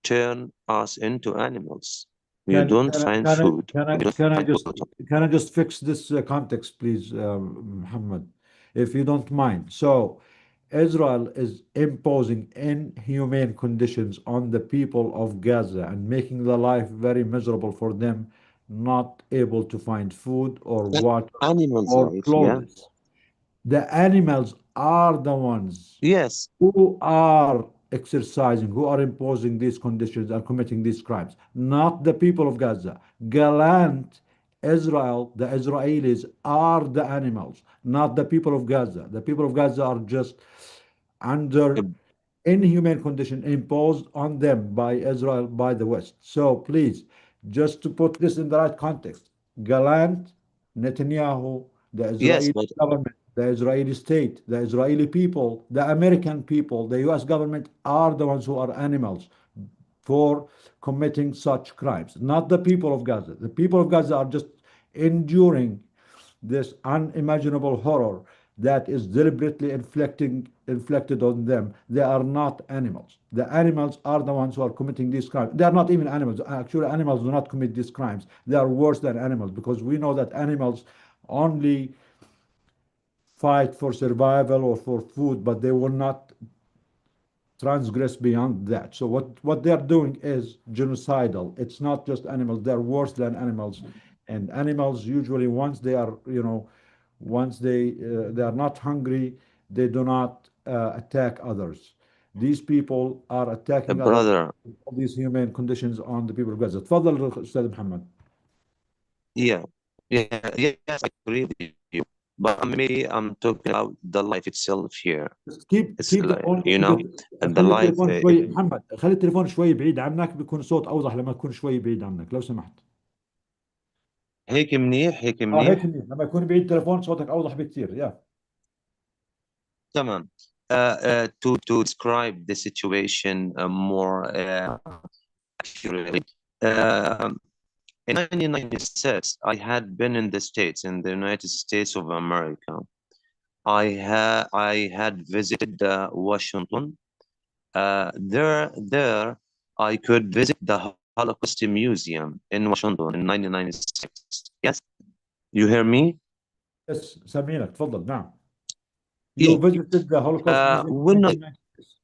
turn us into animals. You don't find food. You don't find water. Can I just fix this context, please, Muhammad, if you don't mind? So, Israel is imposing inhumane conditions on the people of Gaza and making the life very miserable for them, not able to find food or water Animals' or life, yeah. clothes. The animals are the ones Yes, who are exercising, who are imposing these conditions and committing these crimes, not the people of Gaza. Gallant Israel, the Israelis are the animals, not the people of Gaza. The people of Gaza are just under inhumane condition imposed on them by Israel, by the West. So please, just to put this in the right context, Gallant, Netanyahu, the yes, Israeli but government the Israeli state, the Israeli people, the American people, the US government are the ones who are animals for committing such crimes, not the people of Gaza. The people of Gaza are just enduring this unimaginable horror that is deliberately inflicted on them. They are not animals. The animals are the ones who are committing these crimes. They are not even animals. Actually, animals do not commit these crimes. They are worse than animals because we know that animals only fight for survival or for food, but they will not transgress beyond that. So what they're doing is genocidal. It's not just animals. They're worse than animals. And animals usually once they are, once they are not hungry, they do not attack others. These people are attacking others. Brother, These human conditions on the people of Gaza. تفضل أستاذ محمد. yeah, yes, I agree with you. But maybe I'm talking about the life itself here. It's keep the like, phone a you little know, bit. and the خلي life. التليفون شوي محمد، خلي التليفون شوي بعيد عنك بيكون صوت اوضح لما يكون شوي بعيد عنك لو سمحت. هيك منيح، هيك هيك منيح. منيح، لما يكون بعيد التليفون صوتك اوضح بكثير. يا تمام. To describe the situation more accurately. In 1996, I had been in the States, in the United States of America. I had visited Washington. There I could visit the Holocaust Museum in Washington in 1996. Yes, you hear me? بس سامعينك تفضل. نعم. Yeah. You visited the Holocaust Museum in When 1996.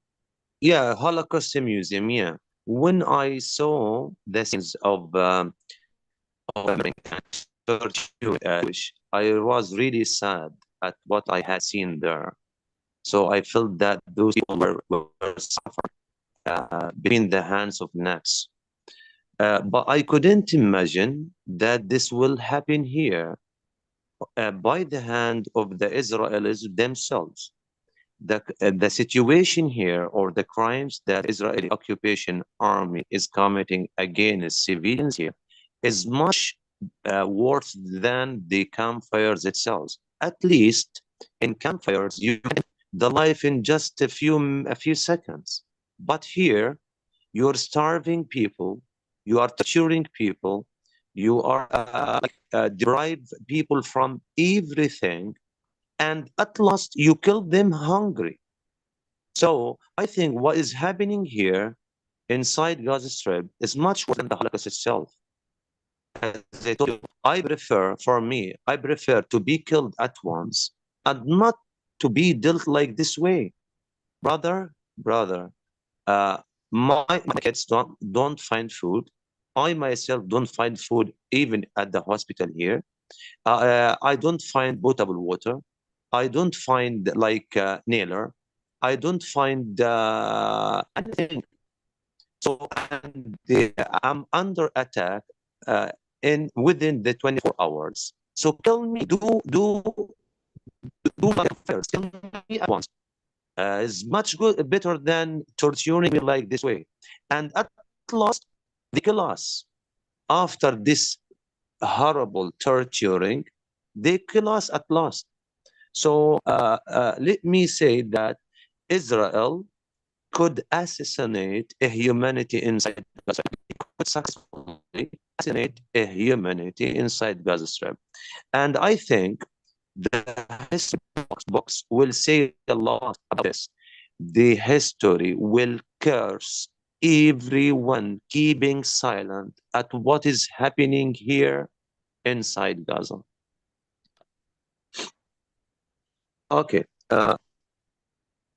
Yeah, Holocaust Museum. Yeah, when I saw the scenes of American torture, I was really sad at what I had seen there. So I felt that those people were suffering between the hands of Nazis. But I couldn't imagine that this will happen here by the hand of the Israelis themselves. The situation here, or the crimes that Israeli occupation army is committing against civilians here, is much worse than the campfires itself. At least in campfires, you get the life in just a few seconds. But here, you're starving people, you are torturing people, you are deprive people from everything, and at last you kill them hungry. So I think what is happening here inside Gaza Strip is much worse than the Holocaust itself. As I told you, I prefer to be killed at once and not to be dealt like this way. Brother, uh, my kids don't find food. I myself don't find food even at the hospital here. I don't find potable water. I don't find like nailer. I don't find anything. So I'm under attack in within the 24 hours. So kill me, do my affairs, kill me at once. Is much better than torturing me like this way. And at last, they kill us. After this horrible torturing, they kill us at last. So let me say that Israel could assassinate a humanity inside Gaza. It could successfully assassinate a humanity inside Gaza Strip. And I think the history books will say a lot about this. The history will curse everyone keeping silent at what is happening here inside Gaza. Okay.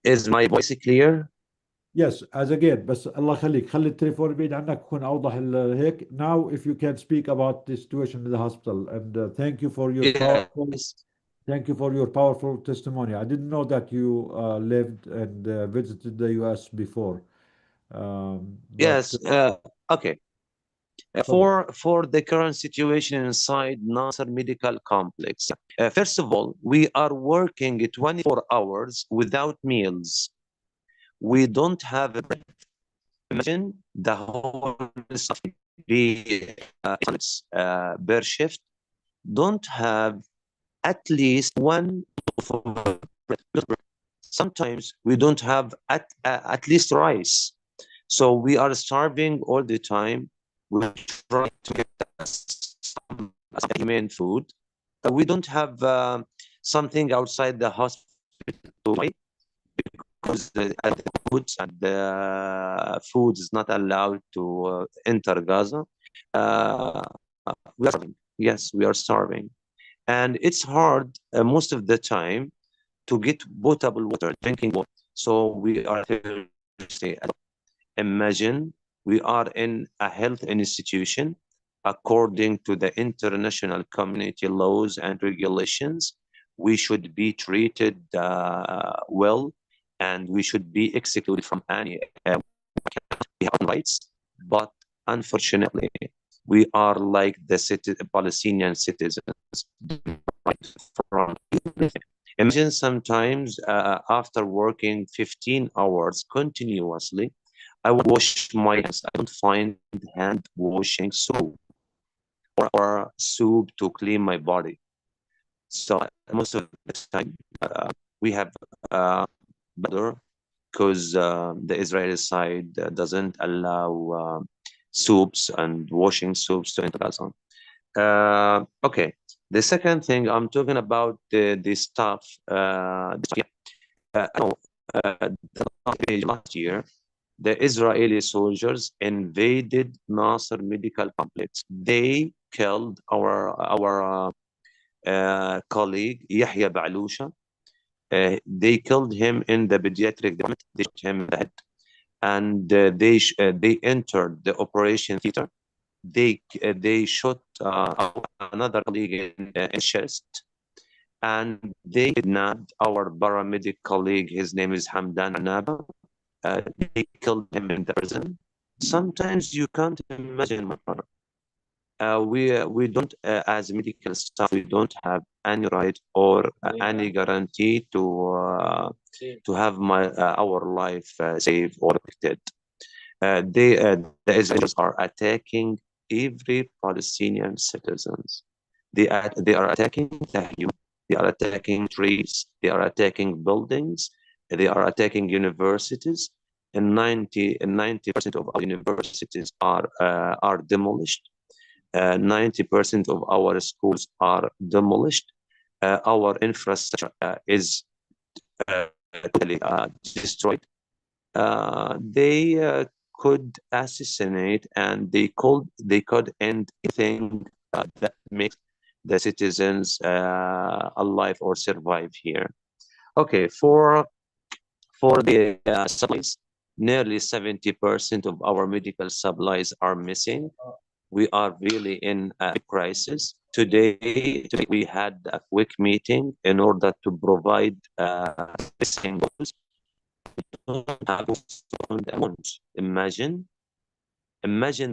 Is my voice clear? Yes, as again, بس الله يخليك خلي التليفون بعيد عنك يكون اوضح هيك. Now if you can speak about the situation in the hospital, and thank you for your powerful Yes. thank you for your powerful testimony. I didn't know that you lived and visited the US before. But Yes. Okay. تفضل. For the current situation inside Nasser Medical Complex, first of all, we are working 24 hours without meals. We don't have a break. Imagine the whole staff be per shift, don't have at least one loaf of bread. Sometimes we don't have at least rice. So we are starving all the time. We try to get some humane food. We don't have something outside the hospital to buy because the goods and the food is not allowed to enter Gaza. We are starving. Yes, we are starving. And it's hard most of the time to get potable water, drinking water. So we are thirsty. Imagine we are in a health institution according to the international community laws and regulations. We should be treated well, and we should be excluded from any rights. But unfortunately, we are like the Palestinian citizens right from everything. Imagine sometimes after working 15 hours continuously, I would wash my hands. I don't find hand washing soap or soup to clean my body. So most of the time we have better because the Israeli side doesn't allow soups and washing soups to enter Gaza. Okay, the second thing I'm talking about the stuff. No, last year, the Israeli soldiers invaded Nasser Medical Complex. They killed our colleague Yahya Balusha. They killed him in the pediatric department. They shot him in the head, and they entered the operation theater. They shot another colleague in chest, and they kidnapped our paramedic colleague. His name is Hamdan Naba. They killed him in the prison. Sometimes you can't imagine, my brother. We don't, as medical staff, we don't have any right or any guarantee to have our life safe or protected. The Israelis are attacking every Palestinian citizens. They are attacking the human. They are attacking trees. They are attacking buildings. They are attacking universities. And 90% of our universities are demolished. 90% of our schools are demolished. Our infrastructure is totally destroyed. They could assassinate, and they could end anything that makes the citizens alive or survive here. Okay, for the supplies, nearly 70% of our medical supplies are missing. We are really in a crisis. Today we had a quick meeting in order to provide missing goods. Imagine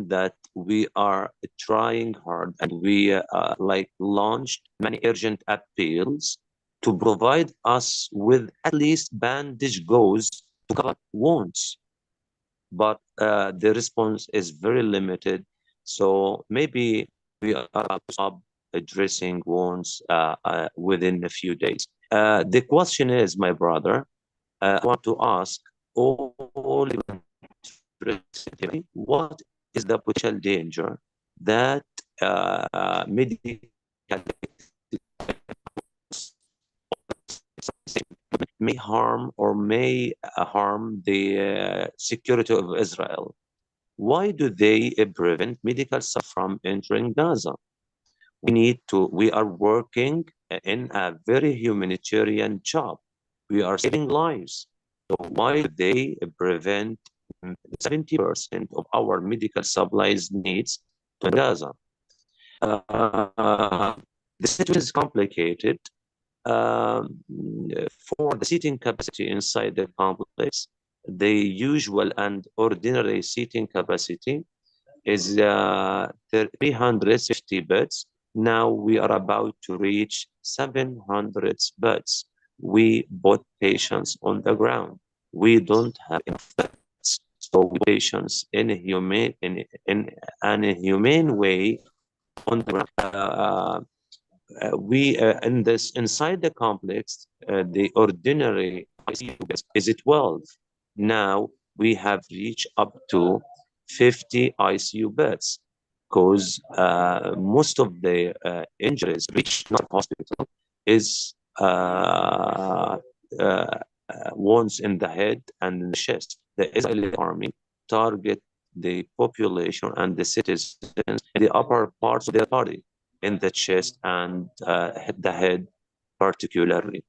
that we are trying hard, and we like launched many urgent appeals to provide us with at least bandage gauze to cover wounds. But the response is very limited. So maybe we are addressing wounds within a few days. The question is, my brother, I want to ask all what is the potential danger that medical may harm or may harm the security of Israel? Why do they prevent medical staff from entering Gaza? We are working in a very humanitarian job. We are saving lives. So why do they prevent 70% of our medical supplies needs to Gaza? The situation is complicated. For the seating capacity inside the complex, the usual and ordinary seating capacity is 350 beds. Now we are about to reach 700 beds. We put patients on the ground. We don't have enough beds. So patients in a humane way on the ground. we in this inside the complex, the ordinary ICU beds is 12. Now we have reached up to 50 ICU beds because most of the injuries reached Nasser Hospital is wounds in the head and in the chest. The Israeli army target the population and the citizens in the upper parts of their body, in the chest and the head particularly.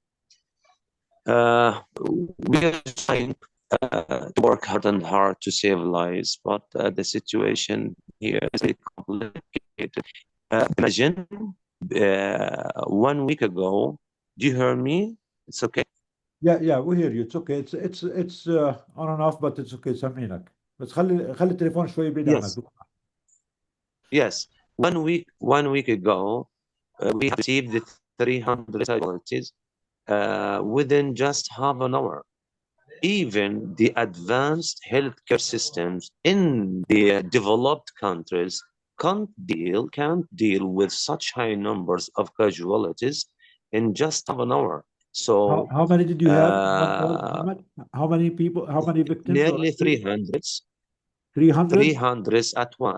We are trying to work hard and hard to save lives, but the situation here is very complicated. Imagine 1 week ago, do you hear me? It's okay. Yeah, we hear you. It's okay. It's on and off, but it's okay. سامعينك. بس خلي التليفون شوي بعيد عنك. Yes. Yes. 1 week ago, we received the 300 casualties within just half an hour. Even the advanced healthcare systems in the developed countries can't deal with such high numbers of casualties in just half an hour. So How many did you have? Muhammad? How many people? How many victims? nearly 300. 300? 300 at one.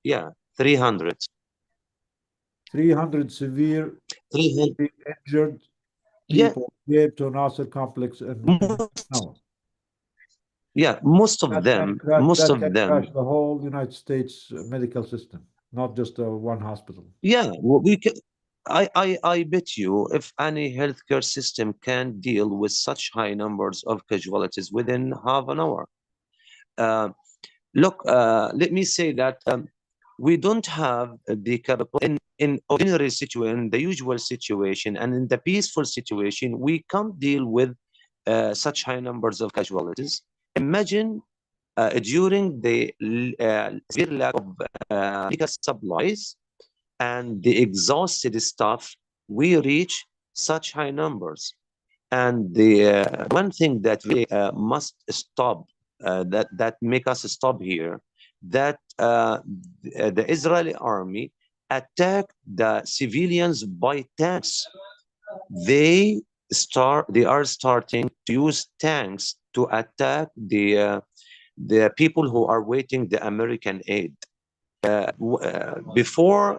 Yeah, 300. 300 severe 300. injured Yeah, people gave to Nasser complex in no. most of them, most That of can them. crash the whole United States medical system, not just one hospital. Yeah, we can. I bet you if any healthcare system can deal with such high numbers of casualties within half an hour. Uh, Look, let me say that we don't have the capability in ordinary situation, in the usual situation, and in the peaceful situation, we can't deal with such high numbers of casualties. Imagine during the severe lack of medical supplies and the exhausted staff, we reach such high numbers. And the one thing that really must stop, that make us stop here, that the Israeli army attacked the civilians by tanks. They are starting to use tanks to attack the people who are waiting the American aid. Before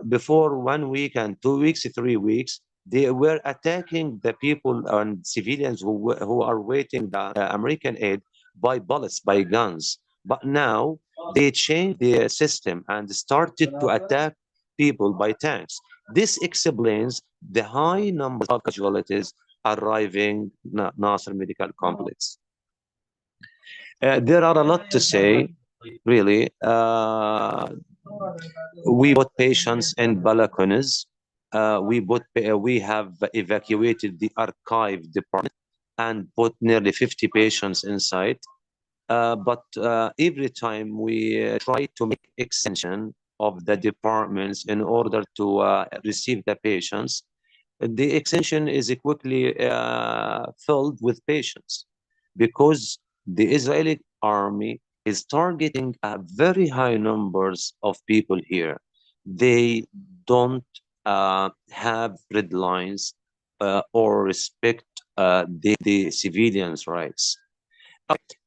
1 week and 2 weeks, 3 weeks, they were attacking the people and civilians who are waiting the American aid by bullets, by guns. But now they changed the system and started to attack people by tanks. This explains the high numbers of casualties arriving Nasser Medical Complex. There are a lot to say, really. We put patients in balconies. We have evacuated the archive department and put nearly 50 patients inside. But every time we try to make extension of the departments in order to receive the patients, the extension is quickly filled with patients because the Israeli army is targeting very high numbers of people here. They don't have red lines or respect the civilians' rights.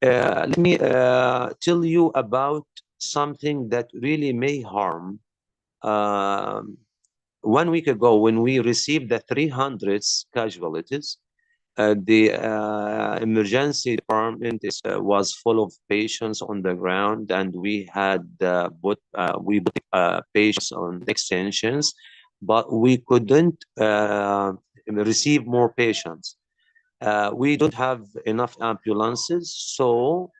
Let me tell you about something that really may harm. 1 week ago, when we received the 300 casualties, the emergency department was full of patients on the ground, and we had put patients on extensions, but we couldn't receive more patients. We don't have enough ambulances, so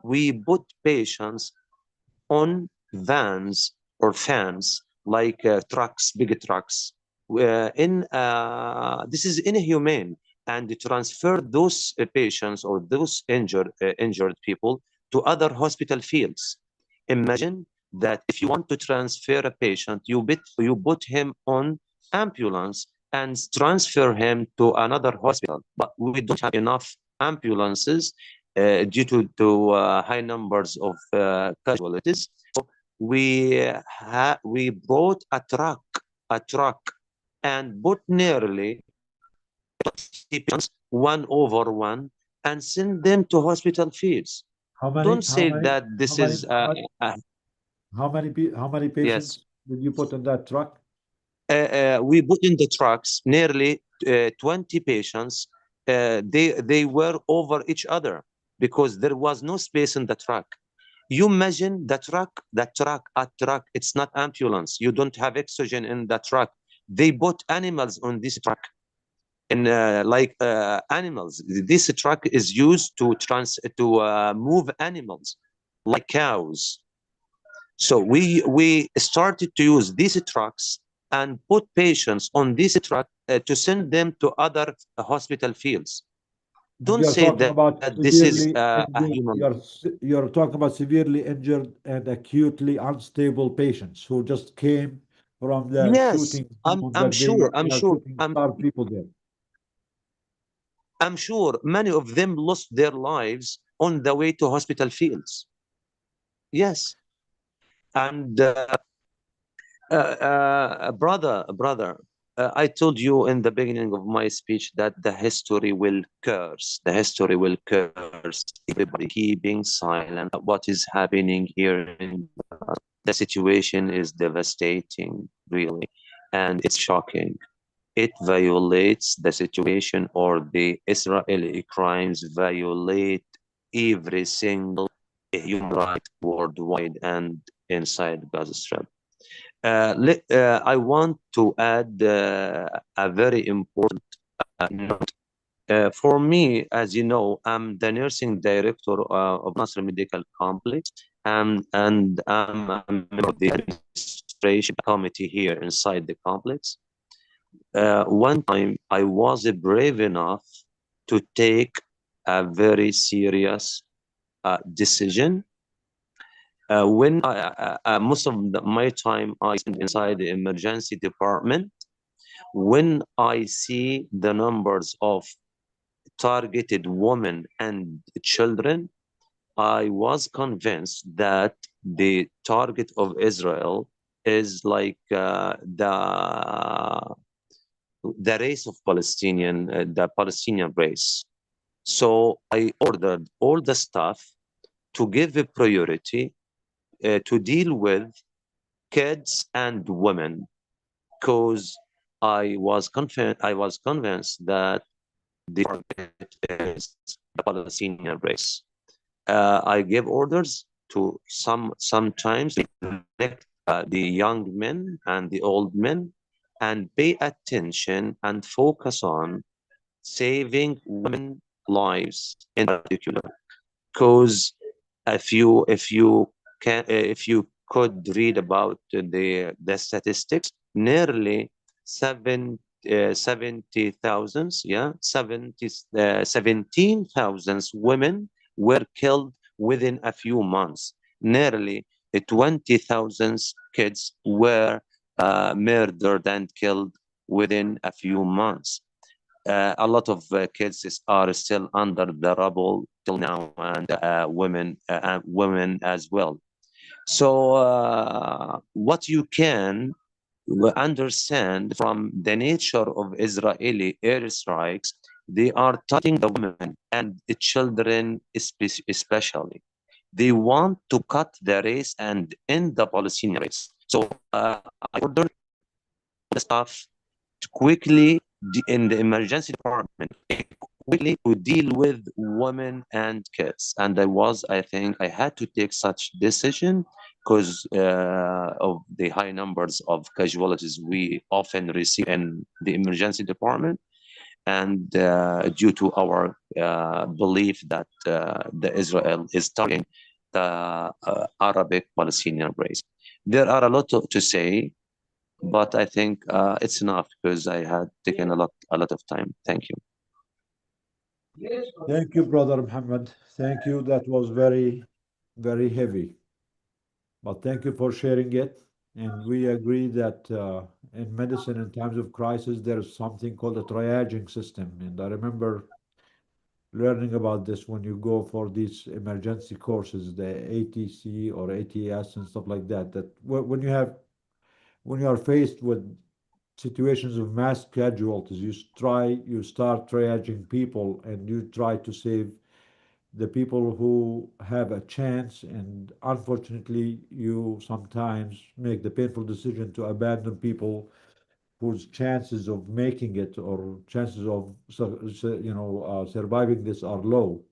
we put patients on vans or fans like trucks, big trucks. This is inhumane, and transfer those patients or those injured people to other hospital fields. Imagine that if you want to transfer a patient, you put him on ambulance and transfer him to another hospital. But we don't have enough ambulances due to high numbers of casualties. So we brought a truck and put nearly 20 patients 1 over 1 and send them to hospital fields. How many? Don't How say many? that How this many? is How many yes. patients did you put in that truck? We put in the trucks nearly 20 patients. They were over each other because there was no space in the truck. You imagine a truck, it's not ambulance. You don't have oxygen in the truck. They put animals on this truck and like animals. This truck is used to move animals like cows. So we started to use these trucks and put patients on this truck to send them to other hospital fields. And Don't you're say talking that about this is severely a injured. human. You're talking about severely injured and acutely unstable patients who just came from the Yes, shooting I'm zone I'm that sure. I'm they are sure. shooting I'm starved people there. I'm sure many of them lost their lives on the way to hospital fields. Yes, and brother, I told you in the beginning of my speech that the history will curse. The history will curse everybody keeping silent. What is happening here in the situation is devastating, really, and it's shocking. It violates the situation, or the Israeli crimes violate every single human right worldwide and inside Gaza Strip. I want to add a very important note. For me, as you know, I'm the nursing director of Nasser Medical Complex, and I'm a member of the administration committee here inside the complex. One time, I was brave enough to take a very serious decision when most of my time I spend inside the emergency department, when I see the numbers of targeted women and children, I was convinced that the target of Israel is like the race of the Palestinian race. So I ordered all the staff to give a priority to deal with kids and women, because I was convinced that the target is the Palestinian race. I gave orders to sometimes neglect the young men and the old men, and pay attention and focus on saving women lives in particular, because if you could read about the statistics, nearly 70,000, yeah, 17,000 women were killed within a few months. Nearly 20,000 kids were murdered and killed within a few months. A lot of kids are still under the rubble till now, and women as well. So what you can understand from the nature of Israeli airstrikes, they are targeting the women and the children especially. They want to cut the race and end the Palestinian race. So I ordered the staff to quickly in the emergency department quickly to deal with women and kids. And I think I had to take such decision because of the high numbers of casualties we often receive in the emergency department, and due to our belief that the Israel is targeting the Arabic Palestinian race. There are a lot to say, but I think it's enough because I had taken a lot of time. Thank you. Thank you, Brother Muhammad. Thank you. That was very, very heavy. But thank you for sharing it. And we agree that in medicine, in times of crisis, there is something called a triaging system. And I remember learning about this when you go for these emergency courses, the ATC or ATS and stuff like that. That when you are faced with situations of mass casualties. You start triaging people and you try to save the people who have a chance, and unfortunately, you sometimes make the painful decision to abandon people whose chances of making it or chances of surviving this are low.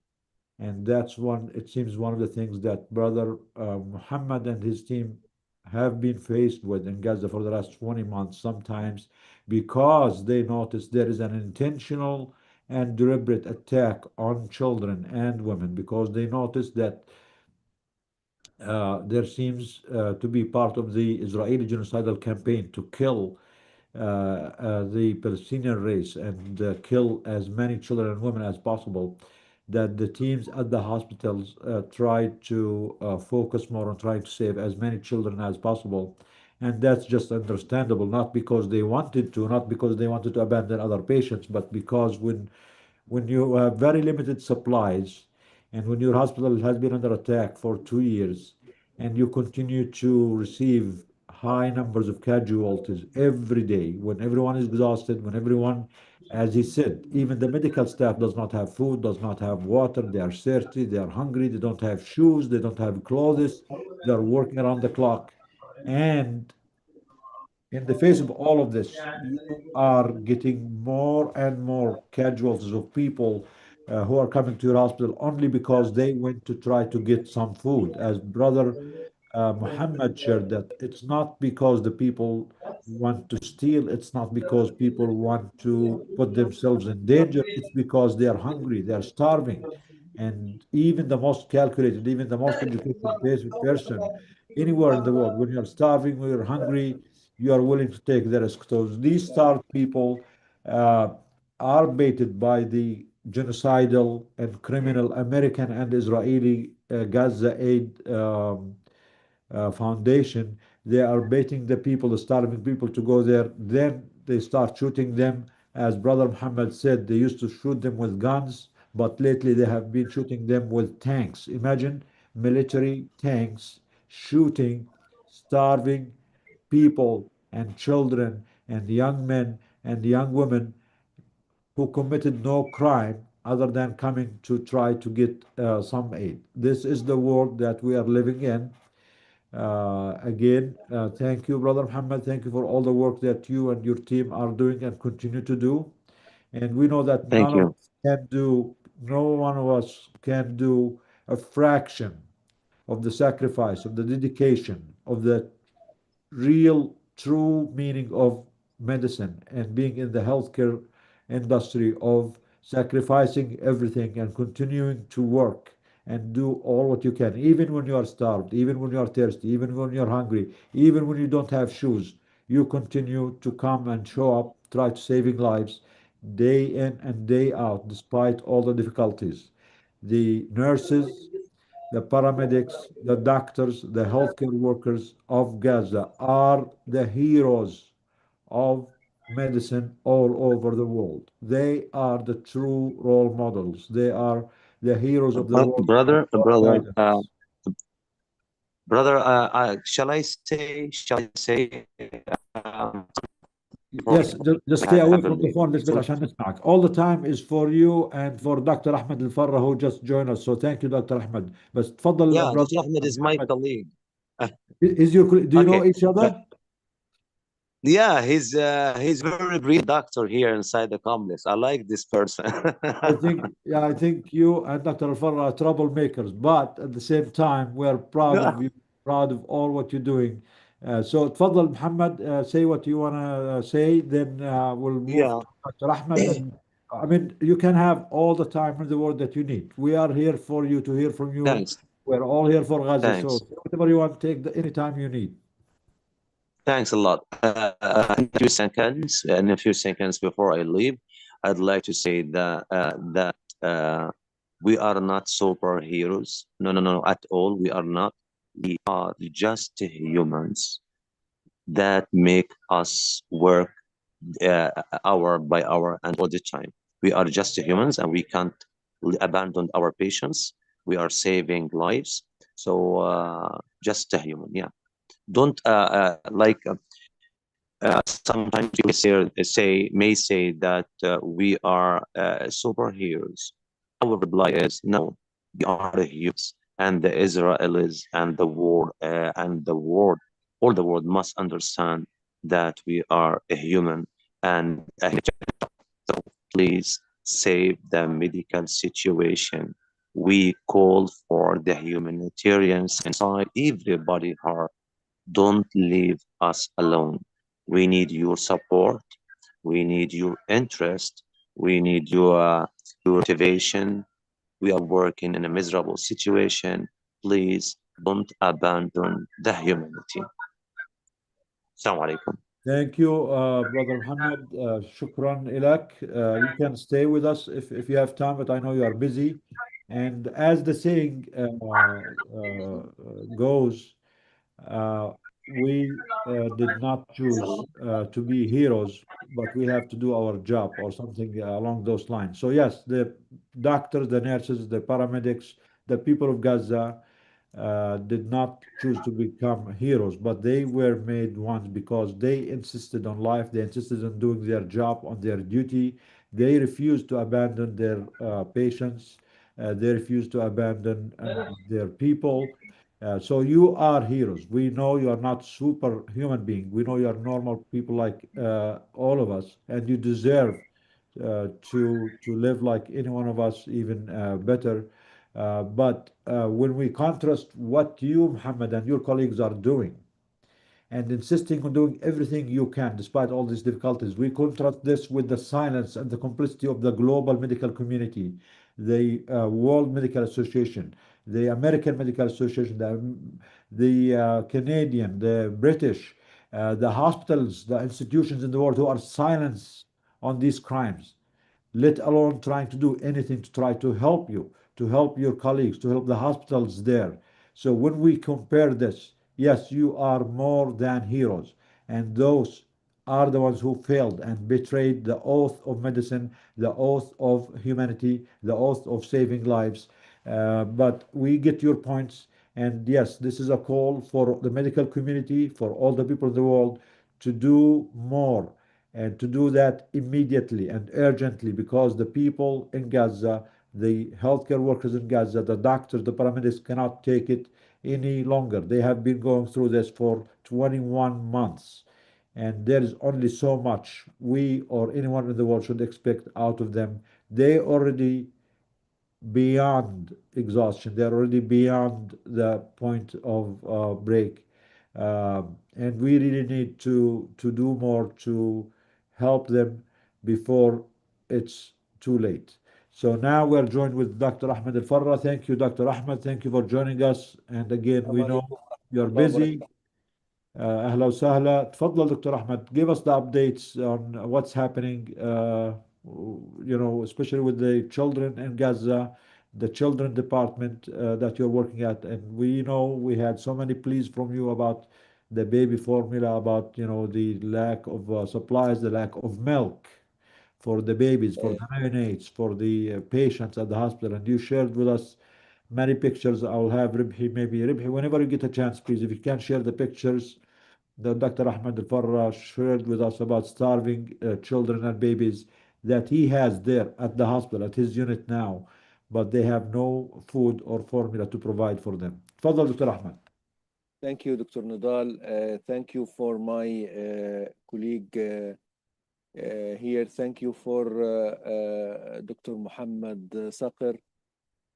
And that's one, it seems, one of the things that Brother Muhammad and his team have been faced with in Gaza for the last 20 months, sometimes because they notice there is an intentional and deliberate attack on children and women, because they notice that there seems to be part of the Israeli genocidal campaign to kill the Palestinian race and kill as many children and women as possible, that the teams at the hospitals tried to focus more on trying to save as many children as possible. And that's just understandable, not because they wanted to, not because they wanted to abandon other patients, but because when you have very limited supplies and when your hospital has been under attack for 2 years and you continue to receive high numbers of casualties every day, when everyone is exhausted, when everyone, as he said, even the medical staff does not have food, does not have water, they are thirsty, they are hungry, they don't have shoes, they don't have clothes, they are working around the clock. And in the face of all of this, you are getting more and more casualties of people who are coming to your hospital only because they went to try to get some food. As Brother Muhammad shared, that it's not because the people want to steal, it's not because people want to put themselves in danger, it's because they are hungry, they are starving. And even the most calculated, even the most educated person anywhere in the world, when you're starving, when you're hungry, you are willing to take the risk. So these starved people uh, are baited by the genocidal and criminal American and Israeli Gaza Aid Foundation. They are baiting the people, the starving people, to go there. Then they start shooting them. As Brother Muhammad said, they used to shoot them with guns, but lately they have been shooting them with tanks. Imagine military tanks shooting starving people and children and young men and young women who committed no crime other than coming to try to get some aid. This is the world that we are living in. Again, thank you, Brother Muhammad. Thank you for all the work that you and your team are doing and continue to do. And we know that Thank none of you. us can do, no one of us can do a fraction of the sacrifice, of the dedication, of the real, true meaning of medicine and being in the healthcare industry, of sacrificing everything and continuing to work and do all what you can, even when you are starved, even when you are thirsty, even when you're hungry, even when you don't have shoes. You continue to come and show up, try to saving lives day in and day out, despite all the difficulties. The nurses, the paramedics, the doctors, the healthcare workers of Gaza are the heroes of medicine all over the world. They are the true role models. They are the heroes of the world of guidance. Brother, shall I say, Yes, just stay away from the phone a little bit so, عشان نسمعك. All the time is for you and for Dr. Ahmed Al-Farra who just joined us. So thank you, Dr. Ahmed. بس تفضل yeah, brother Dr. Ahmed is my Muhammad. colleague. Do you know Okay. each But other? yeah, he's very brilliant doctor here inside the complex. I like this person. I think you and Dr. Al-Farra are troublemakers, but at the same time, we're proud of you, proud of all what you're doing. So, تفضل Muhammad, say what you want to say, then we'll move Yeah. to Dr. Ahmed. And I mean, you can have all the time in the world that you need. We are here for you to hear from you. Thanks. We're all here for Gaza. So, Thanks. whatever you want, take any time you need. Thanks a lot. In a few seconds before I leave, I'd like to say that we are not superheroes. No, no, no, at all. We are not. We are just humans that make us work uh, hour by hour and all the time. We are just humans and we can't abandon our patients. We are saving lives. So just a human, yeah. Don't like Sometimes you may say that we are superheroes. Our reply is no, we are humans, and the Israelis and the world, all the world must understand that we are a human and a so please save the medical situation. We call for the humanitarians inside everybody heart. Don't leave us alone. We need your support. We need your interest. We need your motivation. We are working in a miserable situation. Please don't abandon the humanity. Assalamu alaikum. Thank you, Brother Muhammad. Shukran ilak. You can stay with us if you have time, but I know you are busy. And as the saying goes, uh, we did not choose to be heroes, but we have to do our job or something along those lines. So yes, the doctors, the nurses, the paramedics, the people of Gaza did not choose to become heroes, but they were made ones because they insisted on life, they insisted on doing their job, on their duty. They refused to abandon their patients, they refused to abandon their people. So you are heroes. We know you are not superhuman being. We know you are normal people like all of us, and you deserve to live like any one of us, even better. But when we contrast what you, Muhammad, and your colleagues are doing, and insisting on doing everything you can despite all these difficulties, we contrast this with the silence and the complicity of the global medical community, the World Medical Association, the American Medical Association, the Canadian, the British, the hospitals, the institutions in the world who are silent on these crimes, let alone trying to do anything to try to help you, to help your colleagues, to help the hospitals there. So when we compare this, yes, you are more than heroes. And those are the ones who failed and betrayed the oath of medicine, the oath of humanity, the oath of saving lives. But we get your points. And yes, this is a call for the medical community, for all the people in the world to do more and to do that immediately and urgently because the people in Gaza, the healthcare workers in Gaza, the doctors, the paramedics cannot take it any longer. They have been going through this for 21 months. And there is only so much we or anyone in the world should expect out of them. They already beyond exhaustion. They're already beyond the point of break. And we really need to do more to help them before it's too late. So now we're joined with Dr. Ahmed Al Farra. Thank you, Dr. Ahmed. Thank you for joining us. And again, we know you're busy. أهلا وسهلا. تفضل دكتور أحمد. Give us the updates on what's happening, especially with the children in Gaza, the children department that you're working at. And we know we had so many pleas from you about the baby formula, about, the lack of supplies, the lack of milk for the babies, for the neonates, for the patients at the hospital. And you shared with us many pictures. I'll have Ribhi, whenever you get a chance, please, if you can share the pictures that Dr. Ahmed Al Farra shared with us about starving children and babies that he has there at the hospital, at his unit now, but they have no food or formula to provide for them. تفضل Dr. Ahmed. Thank you, Dr. Nidal. Thank you for my colleague here. Thank you for Dr. Muhammad Saqir,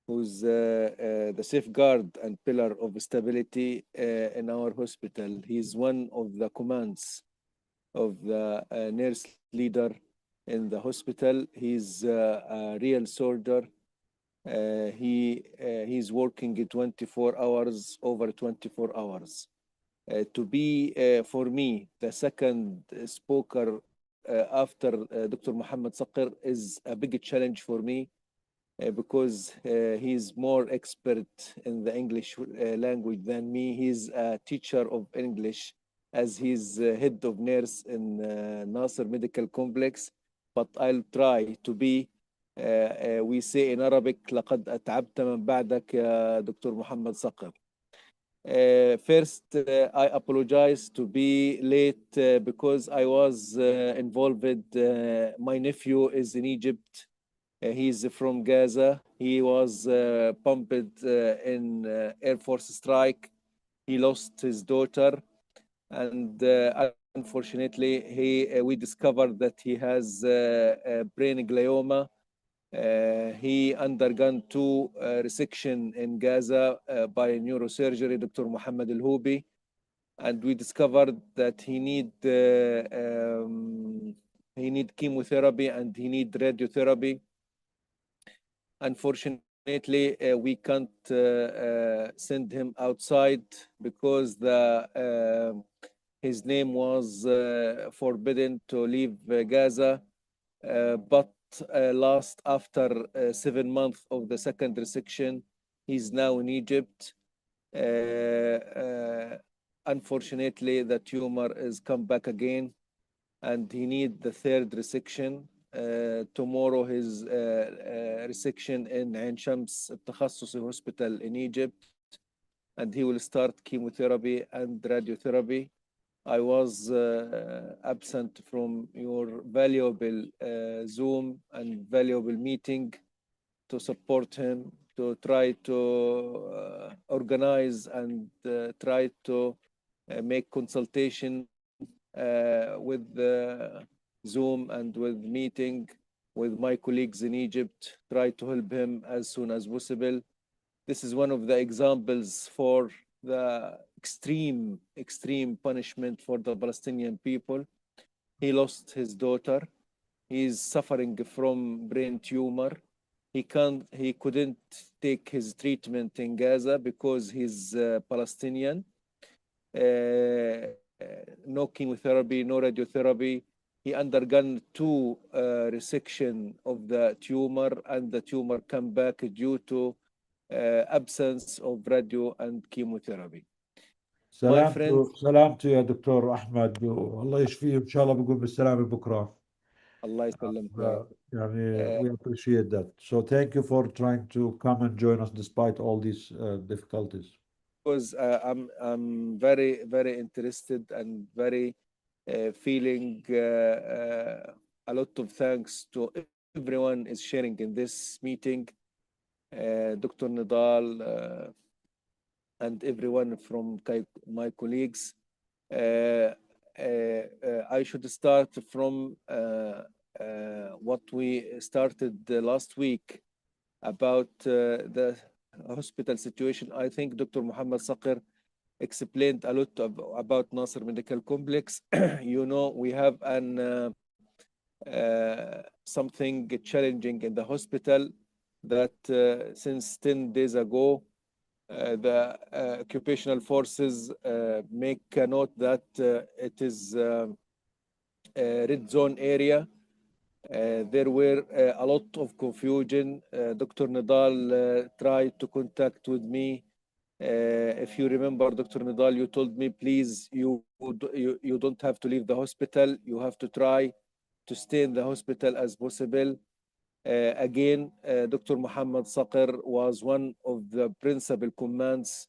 who's the safeguard and pillar of stability in our hospital. He's one of the commands of the nurse leader in the hospital. He's a real soldier. He's working 24 hours, over 24 hours. To be, for me, the second speaker after Dr. Muhammad Saqir is a big challenge for me because he's more expert in the English language than me. He's a teacher of English as he's head of nurse in Nasser Medical Complex, but I'll try to be we say in Arabic لقد أتعبت من بعدك يا دكتور محمد صقر. First, I apologize to be late because I was involved. My nephew is in Egypt. He's from Gaza. He was pumped in Air Force strike. He lost his daughter, and unfortunately, we discovered that he has a brain glioma. He undergone two resection in Gaza by neurosurgery, Dr. Muhammad Al-Houbi, and we discovered that he need chemotherapy and he need radiotherapy. Unfortunately, we can't send him outside because his name was forbidden to leave Gaza. But last after 7 months of the second resection, he's now in Egypt. Unfortunately, the tumor is come back again, and he need the third resection. Tomorrow his resection in Ain Shams Advocacy Hospital in Egypt, and he will start chemotherapy and radiotherapy. I was absent from your valuable Zoom and valuable meeting to support him, to try to organize and try to make consultation with Zoom and with meeting with my colleagues in Egypt, try to help him as soon as possible. This is one of the examples for the extreme punishment for the Palestinian people. He lost his daughter. He is suffering from brain tumor. He couldn't take his treatment in Gaza because he's Palestinian. No chemotherapy, no radiotherapy. He undergone two resection of the tumor, and the tumor come back due to absence of radio and chemotherapy. My friend, سلامته يا دكتور أحمد والله يشفيه إن شاء الله بيقوم بالسلامة بكرة. Allah يسلمك يا رب. يعني we appreciate that. So thank you for trying to come and join us despite all these difficulties. Because I'm very interested and very feeling a lot of thanks to everyone is sharing in this meeting, Dr. Nidal and everyone from my colleagues. I should start from what we started last week about the hospital situation. I think Dr. Muhammad Saqir explained a lot about Nasser Medical Complex. You know, we have something challenging in the hospital that since 10 days ago, the occupational forces make a note that it is a red zone area. There were a lot of confusion. Dr. Nidal tried to contact with me. If you remember, Dr. Nidal, you told me, please, you don't have to leave the hospital. You have to try to stay in the hospital as possible. Again, Dr. Muhammad Saqir was one of the principal commands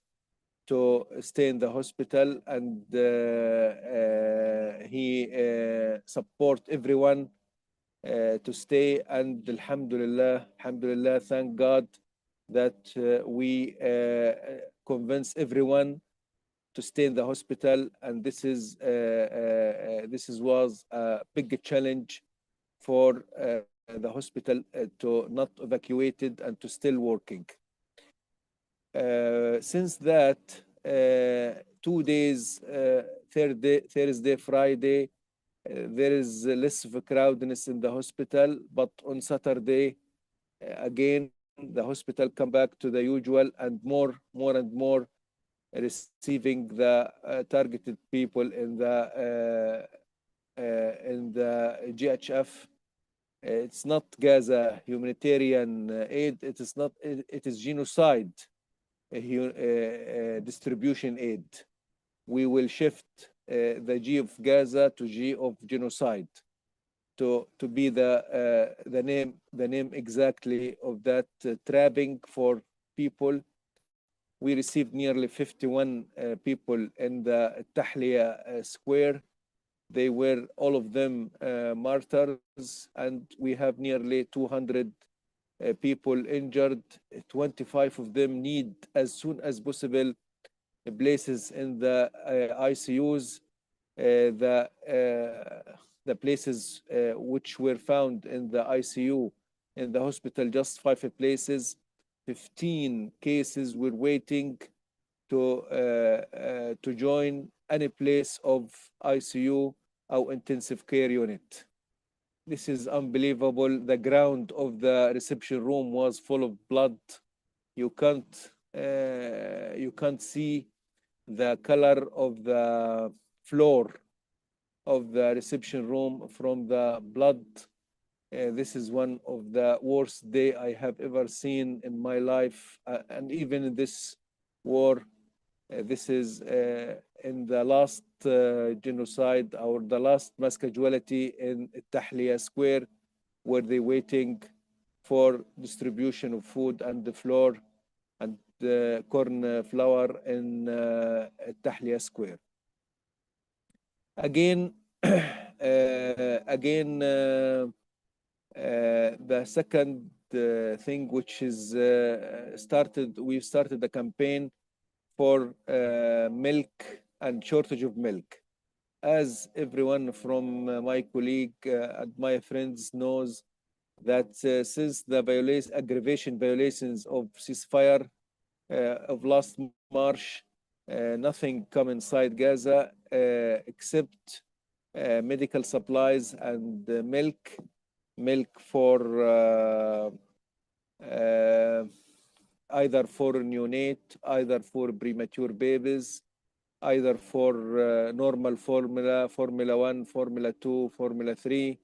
to stay in the hospital, and he support everyone to stay. And alhamdulillah, thank God that we convince everyone to stay in the hospital. And this was a big challenge for the hospital to not evacuated and to still working. Since that, 2 days, Thursday, Friday, there is less of a crowdness in the hospital, but on Saturday, again, the hospital come back to the usual, and more and more receiving the targeted people in the GHF. It's not Gaza humanitarian aid. It is not. It is genocide distribution aid. We will shift the G of Gaza to G of genocide to be the name exactly of that trapping for people we received nearly 51 people in the Tahliya Square. They were all of them martyrs, and we have nearly 200 people injured. 25 of them need, as soon as possible, places in the ICUs. The places which were found in the ICU in the hospital, just 5 places. 15 cases were waiting to join any place of ICU or intensive care unit. This is unbelievable. The ground of the reception room was full of blood. You can't see the color of the floor of the reception room from the blood. This is one of the worst day I have ever seen in my life, and even in this war. This is in the last genocide, or the last mass casualty in Tahliya Square, where they waiting for distribution of food and the flour and corn flour in Tahliya Square. Again, the second thing which is we've started the campaign for milk and shortage of milk. As everyone from my colleague and my friends knows, that since the aggravation violations of ceasefire of last March, nothing come inside Gaza except medical supplies and milk for either for neonate, either for premature babies, either for normal formula, Formula 1, Formula 2, Formula 3,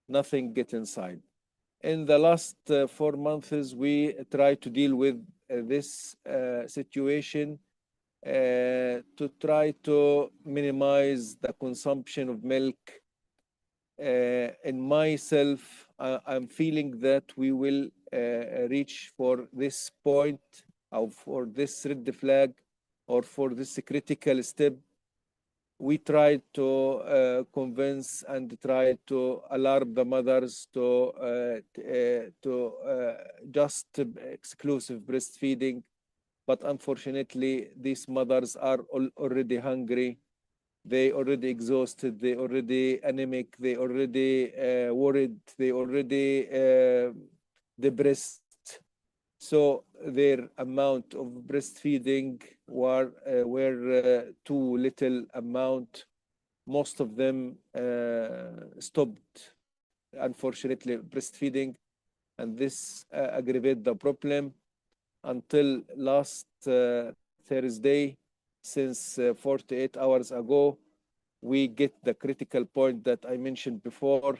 nothing get inside. In the last 4 months, we try to deal with this situation to try to minimize the consumption of milk. In myself, I'm feeling that we will reach for this point, or for this red flag, or for this critical step. We try to convince and try to alarm the mothers to just exclusive breastfeeding. But unfortunately, these mothers are already hungry. They already exhausted, they already anemic, they already worried, they already depressed. So their amount of breastfeeding were too little amount. Most of them stopped, unfortunately, breastfeeding, and this aggravated the problem until last Thursday. Since 48 hours ago, we get the critical point that I mentioned before.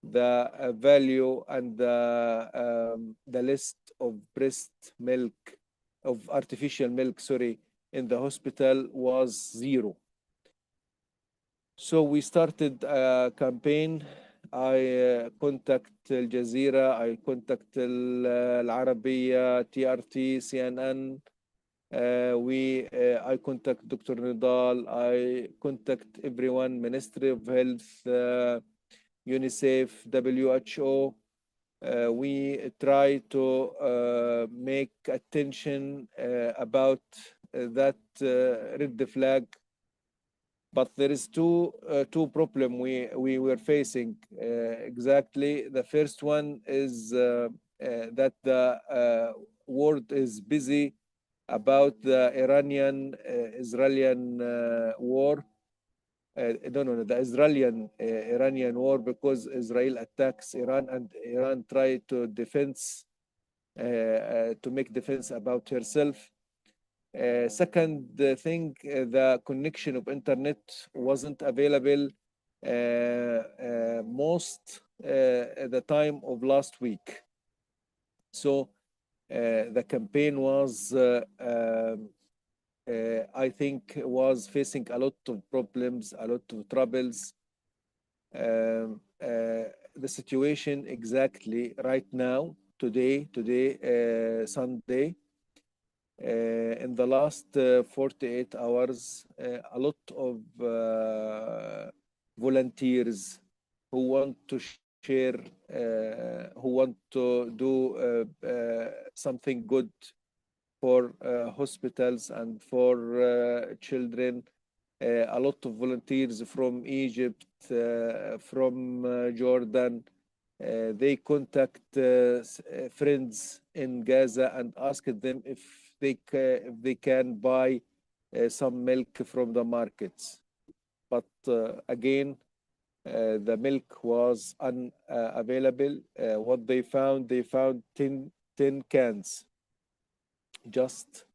The value and the list of breast milk, of artificial milk, sorry, in the hospital was 0. So we started a campaign. I contact Al Jazeera, I contact Al Arabiya, TRT, CNN. I contact Dr. Nidal, I contact everyone, Ministry of Health, UNICEF, WHO. We try to make attention about that red flag. But there is two problems we were facing exactly. The first one is that the world is busy about the Iranian-Israeli war. The Israeli-Iranian war, because Israel attacks Iran and Iran try to make defense about herself. Second thing, the connection of internet wasn't available most the time of last week. So the campaign was, I think, was facing a lot of problems, a lot of troubles. The situation exactly right now, today, Sunday, In the last 48 hours, a lot of volunteers who want to share, who want to do something good for hospitals and for children. A lot of volunteers from Egypt, from Jordan, they contact friends in Gaza and ask them if they can buy some milk from the markets. But again, the milk was unavailable. What they found 10 cans, just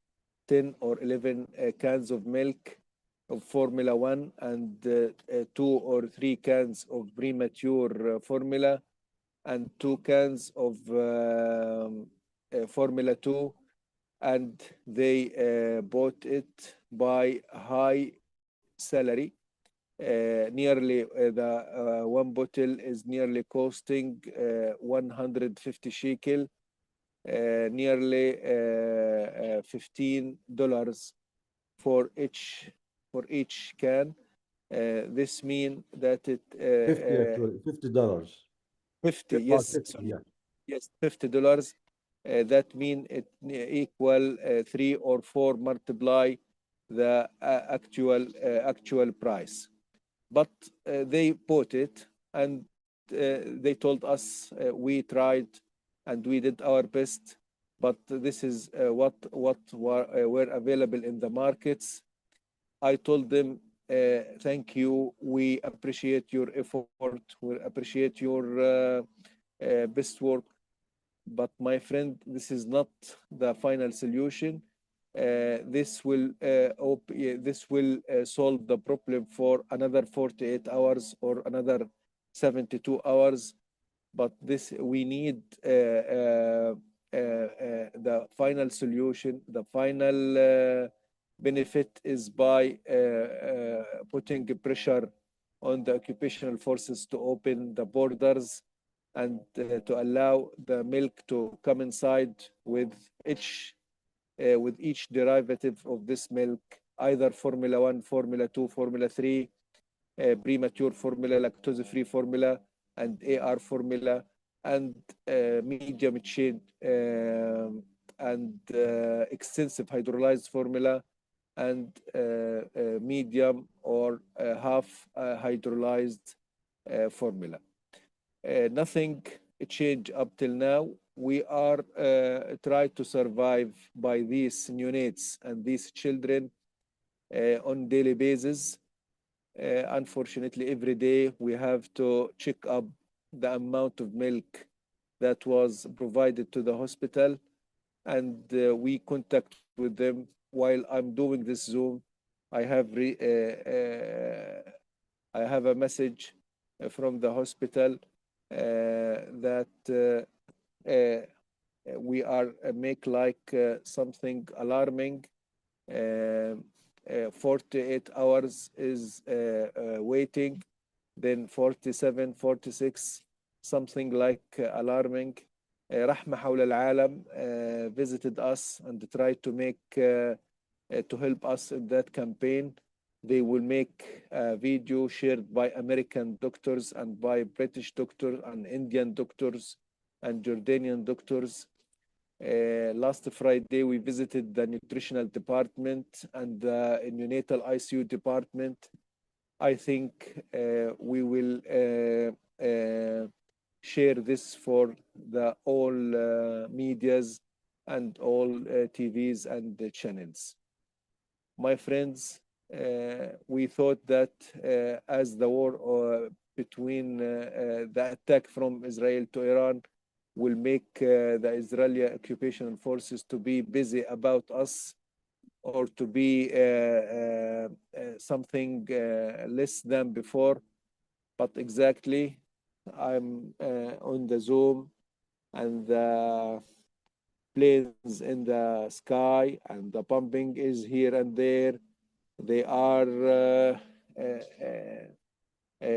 10 or 11 cans of milk of Formula One and 2 or 3 cans of premature formula and 2 cans of Formula 2, and they bought it by high salary. Nearly the one bottle is nearly costing 150 shekel, nearly $15 for each can. This means that it 50 actually, $50. 50, About yes, 50, sorry. yeah. Yes, $50. That means it equal 3 or 4 multiply the actual price. But they bought it and they told us we tried and we did our best, but this is what were available in the markets. I told them, thank you, we appreciate your effort, we appreciate your best work, but my friend, this is not the final solution. This will solve the problem for another 48 hours or another 72 hours, but this we need the final solution. The final benefit is by putting pressure on the occupational forces to open the borders and to allow the milk to come inside with each derivative of this milk, either Formula 1, Formula 2, Formula 3, premature formula, lactose-free formula, and AR formula, and medium chain and extensive hydrolyzed formula, and medium or half hydrolyzed formula. Nothing changed up till now. We are trying to survive by these neonates and these children on daily basis. Unfortunately, every day we have to check up the amount of milk that was provided to the hospital, and we contact with them while I'm doing this Zoom. I have a message from the hospital that we are make like something alarming. 48 hours is waiting, then 47, 46, something like alarming. Rahma Hawla al-Alam visited us and tried to make to help us in that campaign. They will make a video shared by American doctors and by British doctors and Indian doctors and Jordanian doctors. Last Friday, we visited the nutritional department and the neonatal ICU department. I think we will share this for the all medias and all TVs and the channels. My friends, we thought that as the war between the attack from Israel to Iran will make the Israeli occupation forces to be busy about us or to be something less than before. But exactly, I'm on the Zoom and the planes in the sky and the bombing is here and there. They are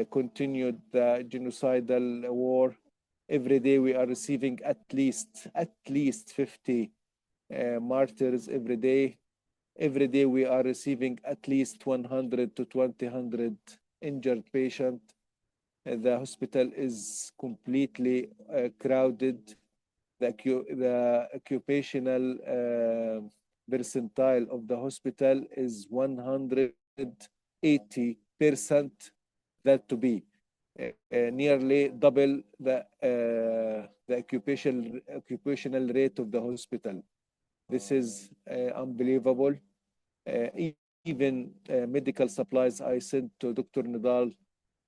continued the genocidal war. Every day we are receiving at least 50 martyrs every day. Every day we are receiving at least 100 to 200 injured patients. The hospital is completely crowded. The occupational percentile of the hospital is 180% that to be nearly double the occupational rate of the hospital. This is unbelievable. Even medical supplies, I sent to Dr. Nidal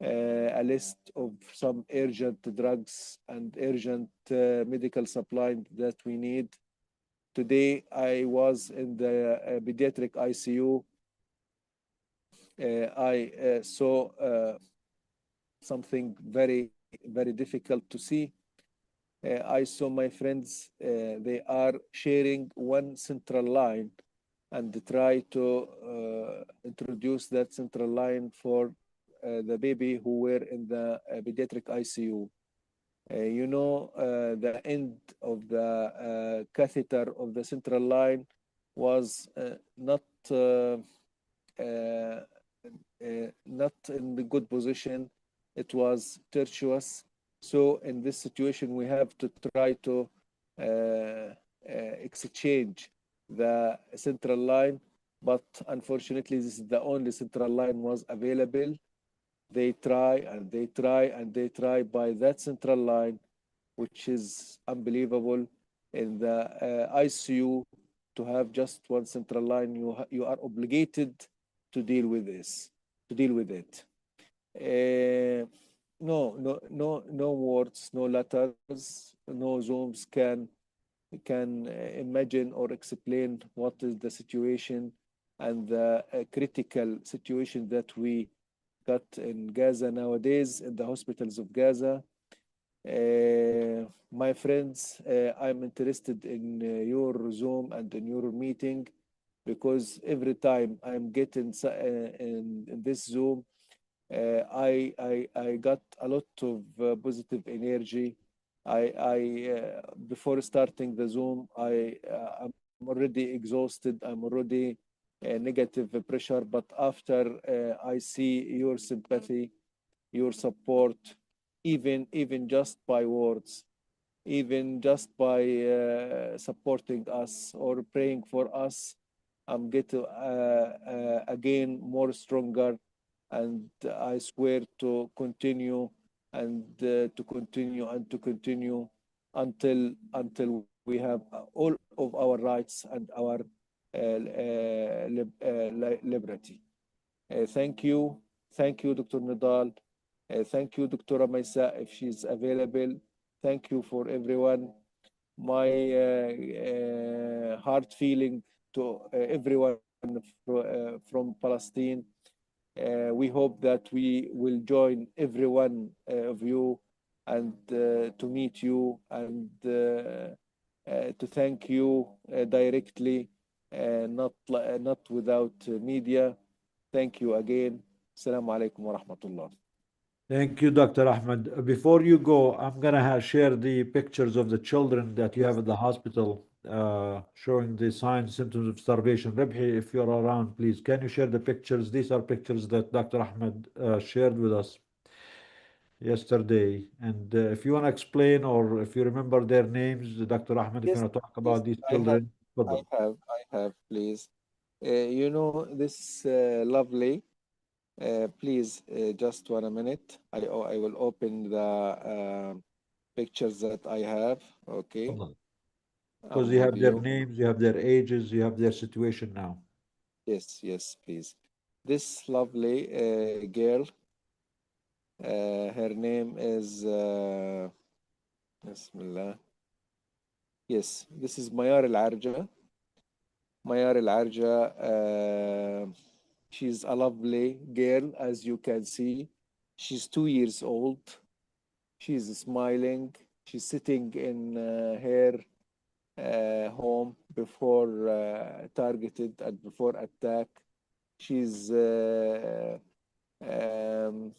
a list of some urgent drugs and urgent medical supply that we need. Today, I was in the pediatric ICU. I saw something very, very difficult to see. I saw my friends, they are sharing one central line and try to introduce that central line for the baby who were in the pediatric ICU. You know, the end of the catheter of the central line was not in the good position. It was tortuous. So in this situation, we have to try to exchange the central line, but unfortunately, this is the only central line was available. They try and they try and they try by that central line, which is unbelievable. In the ICU, to have just one central line, you are obligated to deal with this, to deal with it. No words, no letters, no Zooms can imagine or explain what is the situation and the critical situation that we got in Gaza nowadays in the hospitals of Gaza. My friends, I'm interested in your Zoom and in your meeting because every time I'm getting in this Zoom, I got a lot of positive energy. Before starting the Zoom, I'm already exhausted. I'm already negative pressure. But after I see your sympathy, your support, even just by words, even just by supporting us or praying for us, I'm getting again more stronger, and I swear to continue and to continue and to continue until we have all of our rights and our liberty. Thank you, Dr. Nidal. Thank you, Dr. Maisa, if she's available. Thank you for everyone. My heart feeling to everyone from Palestine. We hope that we will join every one of you and to meet you and to thank you directly, not without media. Thank you again. Assalamu alaikum wa rahmatullah. Thank you, Dr. Ahmed. Before you go, I'm gonna share the pictures of the children that you have at the hospital, showing the signs, symptoms of starvation. Rebhi, if you're around, please, can you share the pictures? These are pictures that Dr. Ahmed shared with us yesterday. And if you want to explain or if you remember their names, Dr. Ahmed, if you Yes, want to talk yes, about these children, I have, please. You know, this lovely. Please, just 1 minute. I will open the pictures that I have. Okay, because I'm you with have their you. names, you have their ages, you have their situation now. Yes, please. This lovely girl, her name is Bismillah. Yes, this is Mayar Al-Arja. Mayar Al-Arja, she's a lovely girl, as you can see. She's 2 years old. She's smiling. She's sitting in her home before targeted and before attack. She's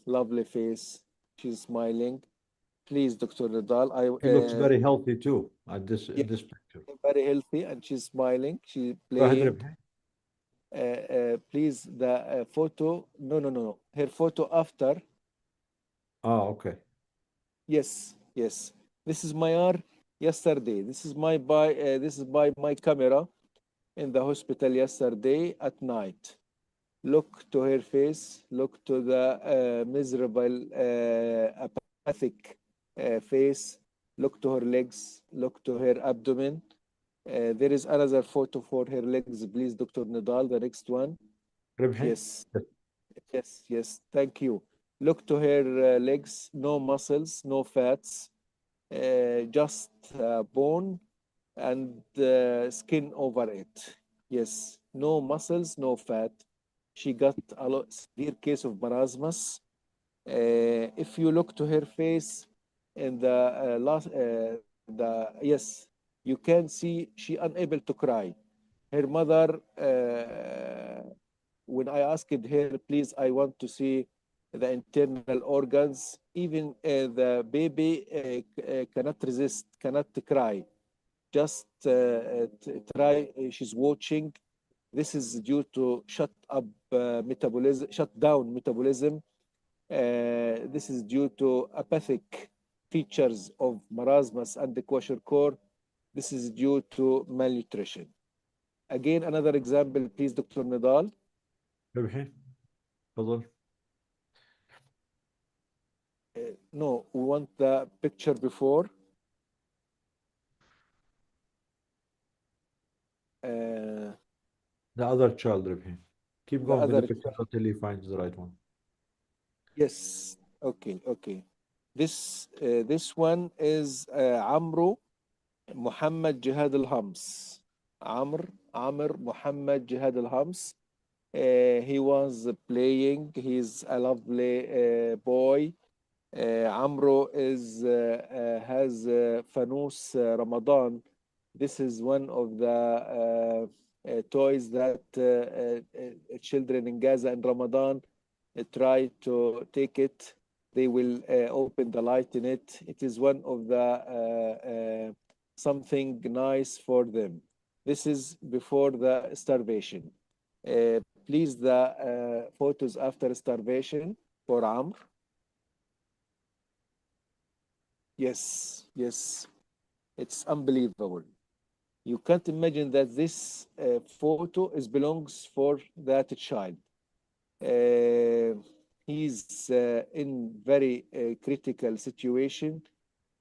lovely face. She's smiling. please, Dr. Nidal. He looks very healthy too at this Yeah. in this picture. Very healthy, and she's smiling. She's Go ahead, playing. Rebbe. Please, the photo. No. Her photo after. Okay. Yes. This is my hour yesterday. This is by my camera in the hospital yesterday at night. Look to her face. Look to the miserable, apathic face. Look to her legs. Look to her abdomen. There is another photo for her legs, please, Dr. Nidal, the next one. Rebbe. Yes. Thank you. Look to her legs, no muscles, no fats, just bone and skin over it. Yes, no muscles, no fat. She got a severe case of marasmus. If you look to her face in yes, you can see she unable to cry. Her mother, when I asked her, please, I want to see the internal organs, even the baby cannot resist, cannot cry. Just try, she's watching. This is due to shut down metabolism. This is due to apathic features of marasmus and the kwashiorkor. This is due to malnutrition. Again, another example, please, Dr. Nidal. Rebbe. تفضل. No, we want the picture before. The other child, Rebbe. Keep going with the other picture until he finds the right one. Yes. Okay. This one is Amro Muhammad Jihad al-Hams. Amr Muhammad Jihad al-Hams. He was playing. He's a lovely boy. Amro has Fanus Ramadan. This is one of the toys that children in Gaza in Ramadan try to take it. They will open the light in it. It is one of the something nice for them. This is before the starvation. Please, the photos after starvation for Amr. Yes, it's unbelievable. You can't imagine that this photo belongs for that child. He's in very critical situation.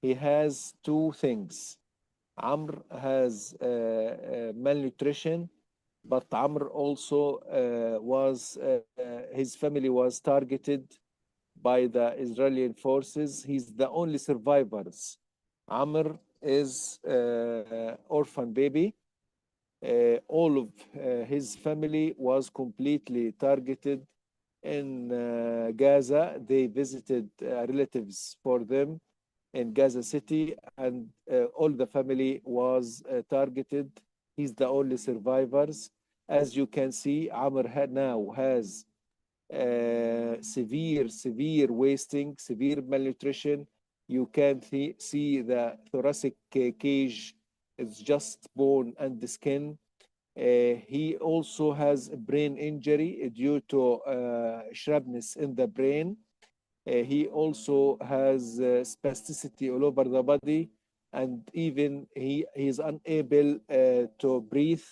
He has two things. Amr has malnutrition, but Amr also his family was targeted by the Israeli forces. He's the only survivors. Amr is orphan baby. All of his family was completely targeted in Gaza. They visited relatives for them in Gaza City, and all the family was targeted. He's the only survivors. As you can see, Amr now has severe wasting, severe malnutrition. You can see the thoracic cage. It's just bone and the skin. He also has a brain injury due to shrapnels in the brain. He also has spasticity all over the body, and even he is unable to breathe.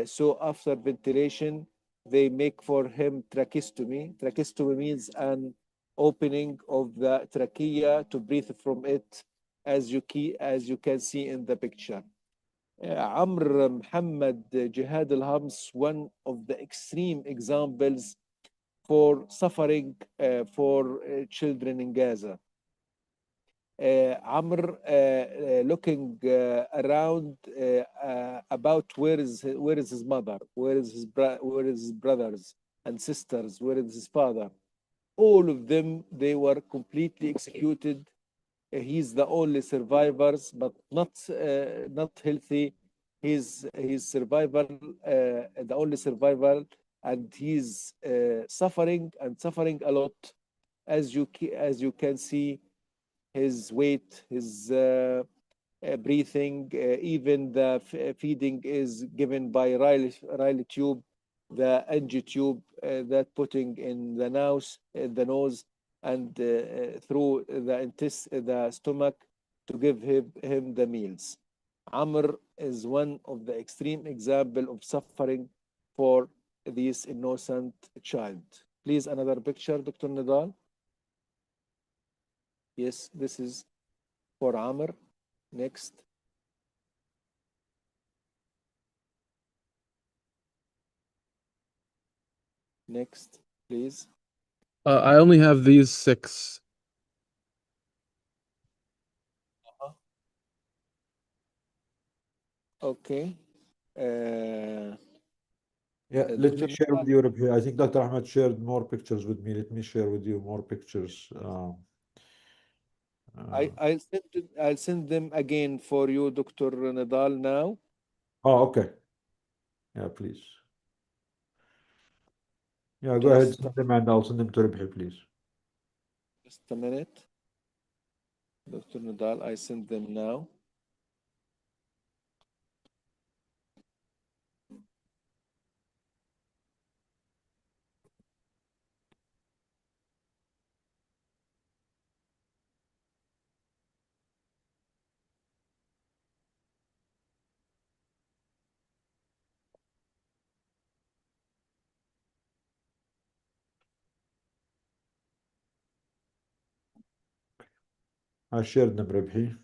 So after ventilation, they make for him tracheostomy. Tracheostomy means an opening of the trachea to breathe from it, as you can see in the picture. Amr Muhammad Jihad al-Hams, one of the extreme examples for suffering for children in Gaza. Amr looking around about where is his mother, where is his brothers and sisters, where is his father. All of them, they were completely executed. He's the only survivors, but not healthy. He's survival, the only survival, and he's suffering a lot. As you can see, his weight, his breathing, even the feeding is given by Riley tube, the NG tube that putting in the nose and through the stomach to give him the meals. Amr is one of the extreme example of suffering for this innocent child. Please, another picture, Dr. Nidal. Yes, this is for Amr. Next. Next, please. I only have these 6. Okay. Yeah, let me Dr. share with you, Rabhi. I think Dr. Ahmed shared more pictures with me. Let me share with you more pictures. I'll send them again for you, Dr. Nadal, now. Oh, okay. Yeah, please. Yeah, go ahead, Just, send them and I'll send them to Rabhi, please. just a minute. Dr. Nadal, I send them now. I shared them, Rabhi.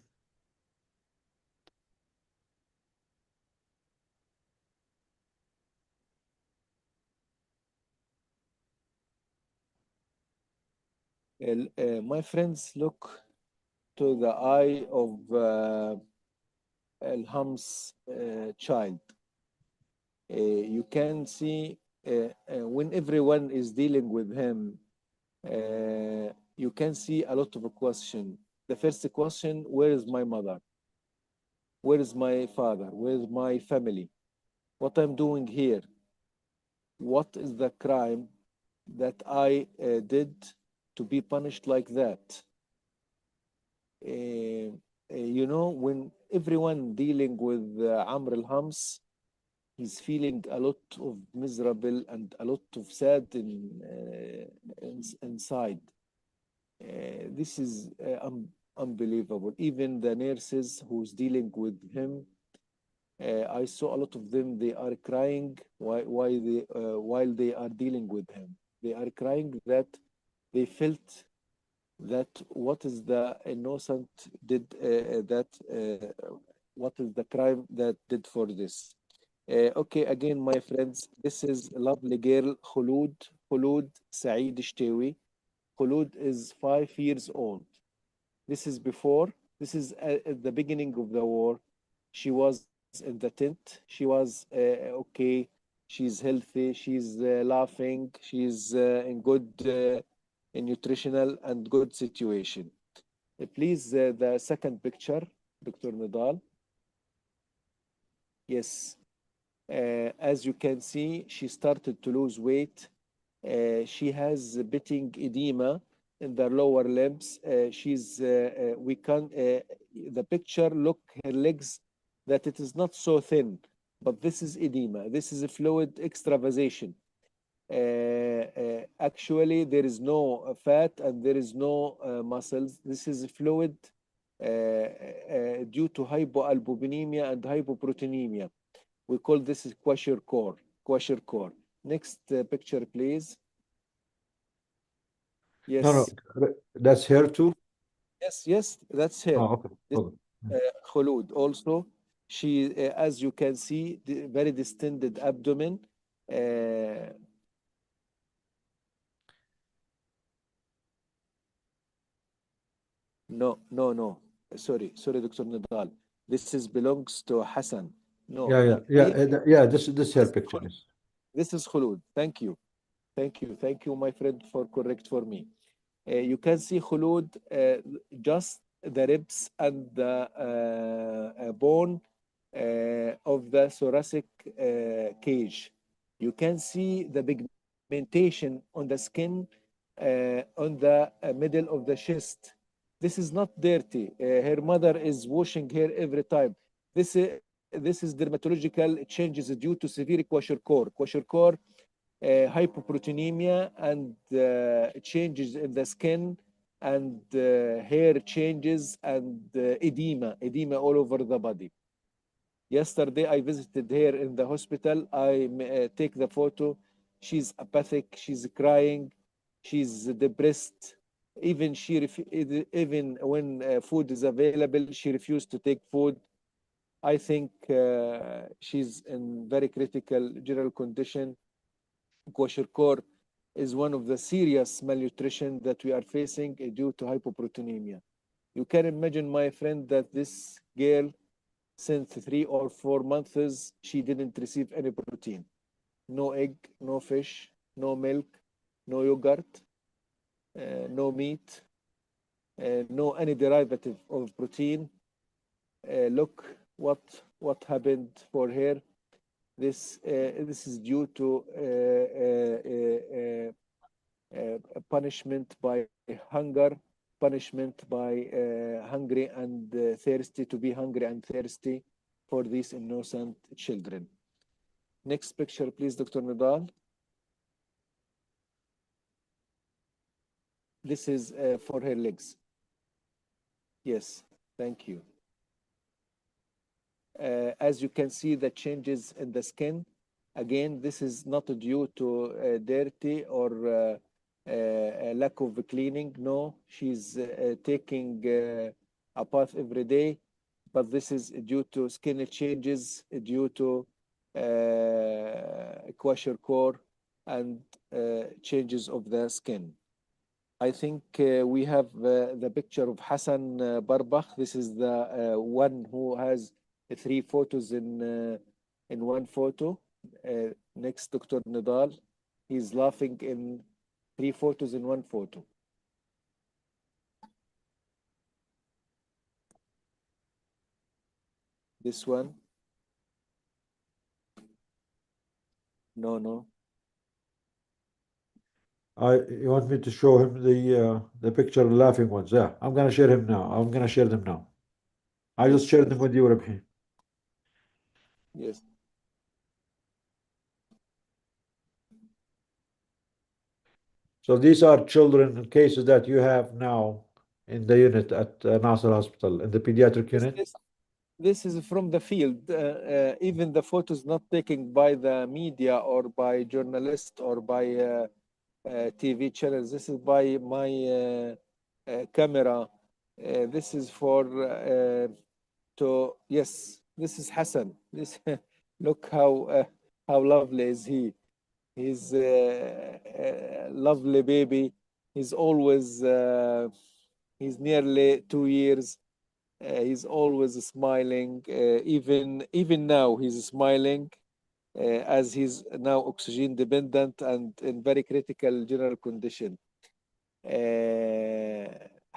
My friends, look to the eye of Elham's child. You can see when everyone is dealing with him, you can see a lot of a question. The first question, where is my mother? Where is my father? Where is my family? What I'm doing here? What is the crime that I did to be punished like that? You know, when everyone dealing with Amr al-Hams, he's feeling a lot of miserable and a lot of sad inside. This is unbelievable. Even the nurses who's dealing with him, I saw a lot of them. They are crying while they are dealing with him. They are crying that they felt that what is the innocent did what is the crime that did for this. Okay, again, my friends, this is a lovely girl, Khulud Saeed Shtewi. Khulud is 5 years old. This is before, this is at the beginning of the war. She was in the tent. She was okay. She's healthy. She's laughing. She's in good nutritional and good situation. Please, the second picture, Dr. Nidal. Yes. As you can see, she started to lose weight. She has pitting edema in the lower limbs. We can, the picture, look, her legs, that it is not so thin, but this is edema. This is a fluid extravasation. Actually, there is no fat and there is no muscles. This is fluid due to hypoalbuminemia and hypoproteinemia. We call this kwashiorkor. Next picture, please. Yes. No, that's her too? Yes, that's her. Oh, okay. This, Okay. Khulud also. She, as you can see, very distended abdomen. No. Sorry, Dr. Nadal. This is belongs to Hassan. No. Yeah. This is her picture. Yes. This is Khulud. Thank you, my friend, for correct for me. You can see Khulud, just the ribs and the bone of the thoracic cage. You can see the pigmentation on the skin on the middle of the chest. This is not dirty. Her mother is washing her every time. This is dermatological changes due to severe kwashiorkor. Kwashiorkor, hypoproteinemia, and changes in the skin, and hair changes, and edema all over the body. Yesterday, I visited her in the hospital. I take the photo. She's apathic. She's crying. She's depressed. Even even when food is available, she refused to take food. I think she's in very critical general condition. Kwashiorkor is one of the serious malnutrition that we are facing due to hypoproteinemia. You can imagine, my friend, that this girl, since 3 or 4 months, she didn't receive any protein. No egg, no fish, no milk, no yogurt, no meat, no any derivative of protein. Look what happened for her. This is due to punishment by hunger, punishment by hungry and thirsty, to be hungry and thirsty for these innocent children. Next picture, please, Dr. Nidal. This is for her legs. Yes, thank you. As you can see, the changes in the skin. Again, this is not due to dirty or lack of cleaning. No, she's taking a bath every day, but this is due to skin changes, due to kwashiorkor and changes of the skin. I think we have the picture of Hassan Barbach. This is the one who has 3 photos in one photo. Next, Dr. Nidal. He's laughing in 3 photos in one photo. This one. No. You want me to show him the picture of laughing ones? Yeah, I'm gonna share him now. I'm gonna share them now. I just shared them with you, Rabhi. Yes. So these are children and cases that you have now in the unit at Nasser Hospital, in the pediatric unit. This is from the field. Even the photos not taken by the media or by journalists or by TV channels. This is by my camera. This is for yes. This is Hassan. This look how lovely is he. He's a lovely baby. He's always he's nearly 2 years. He's always smiling. Even now he's smiling. As he's now oxygen dependent and in very critical general condition.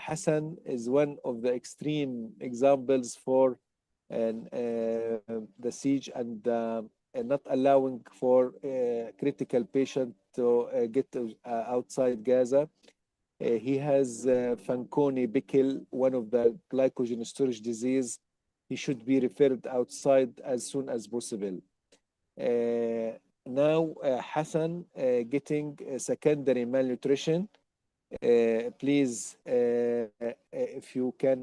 Hassan is one of the extreme examples for the siege and not allowing for critical patient to get outside Gaza. He has Fanconi Bickel, one of the glycogen storage disease. He should be referred outside as soon as possible. Now Hassan getting secondary malnutrition. Please, if you can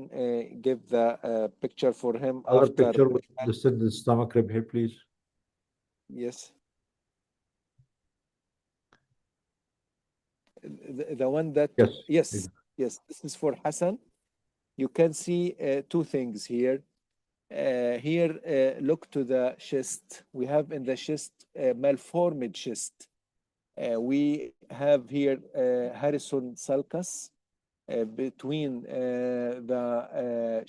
give the picture for him. Other after picture with distended stomach, Rabhi, please. Yes. The one that yes. This is for Hassan. You can see 2 things here. Here, look to the chest. We have in the chest malformed chest. We have here Harrison sulcus between the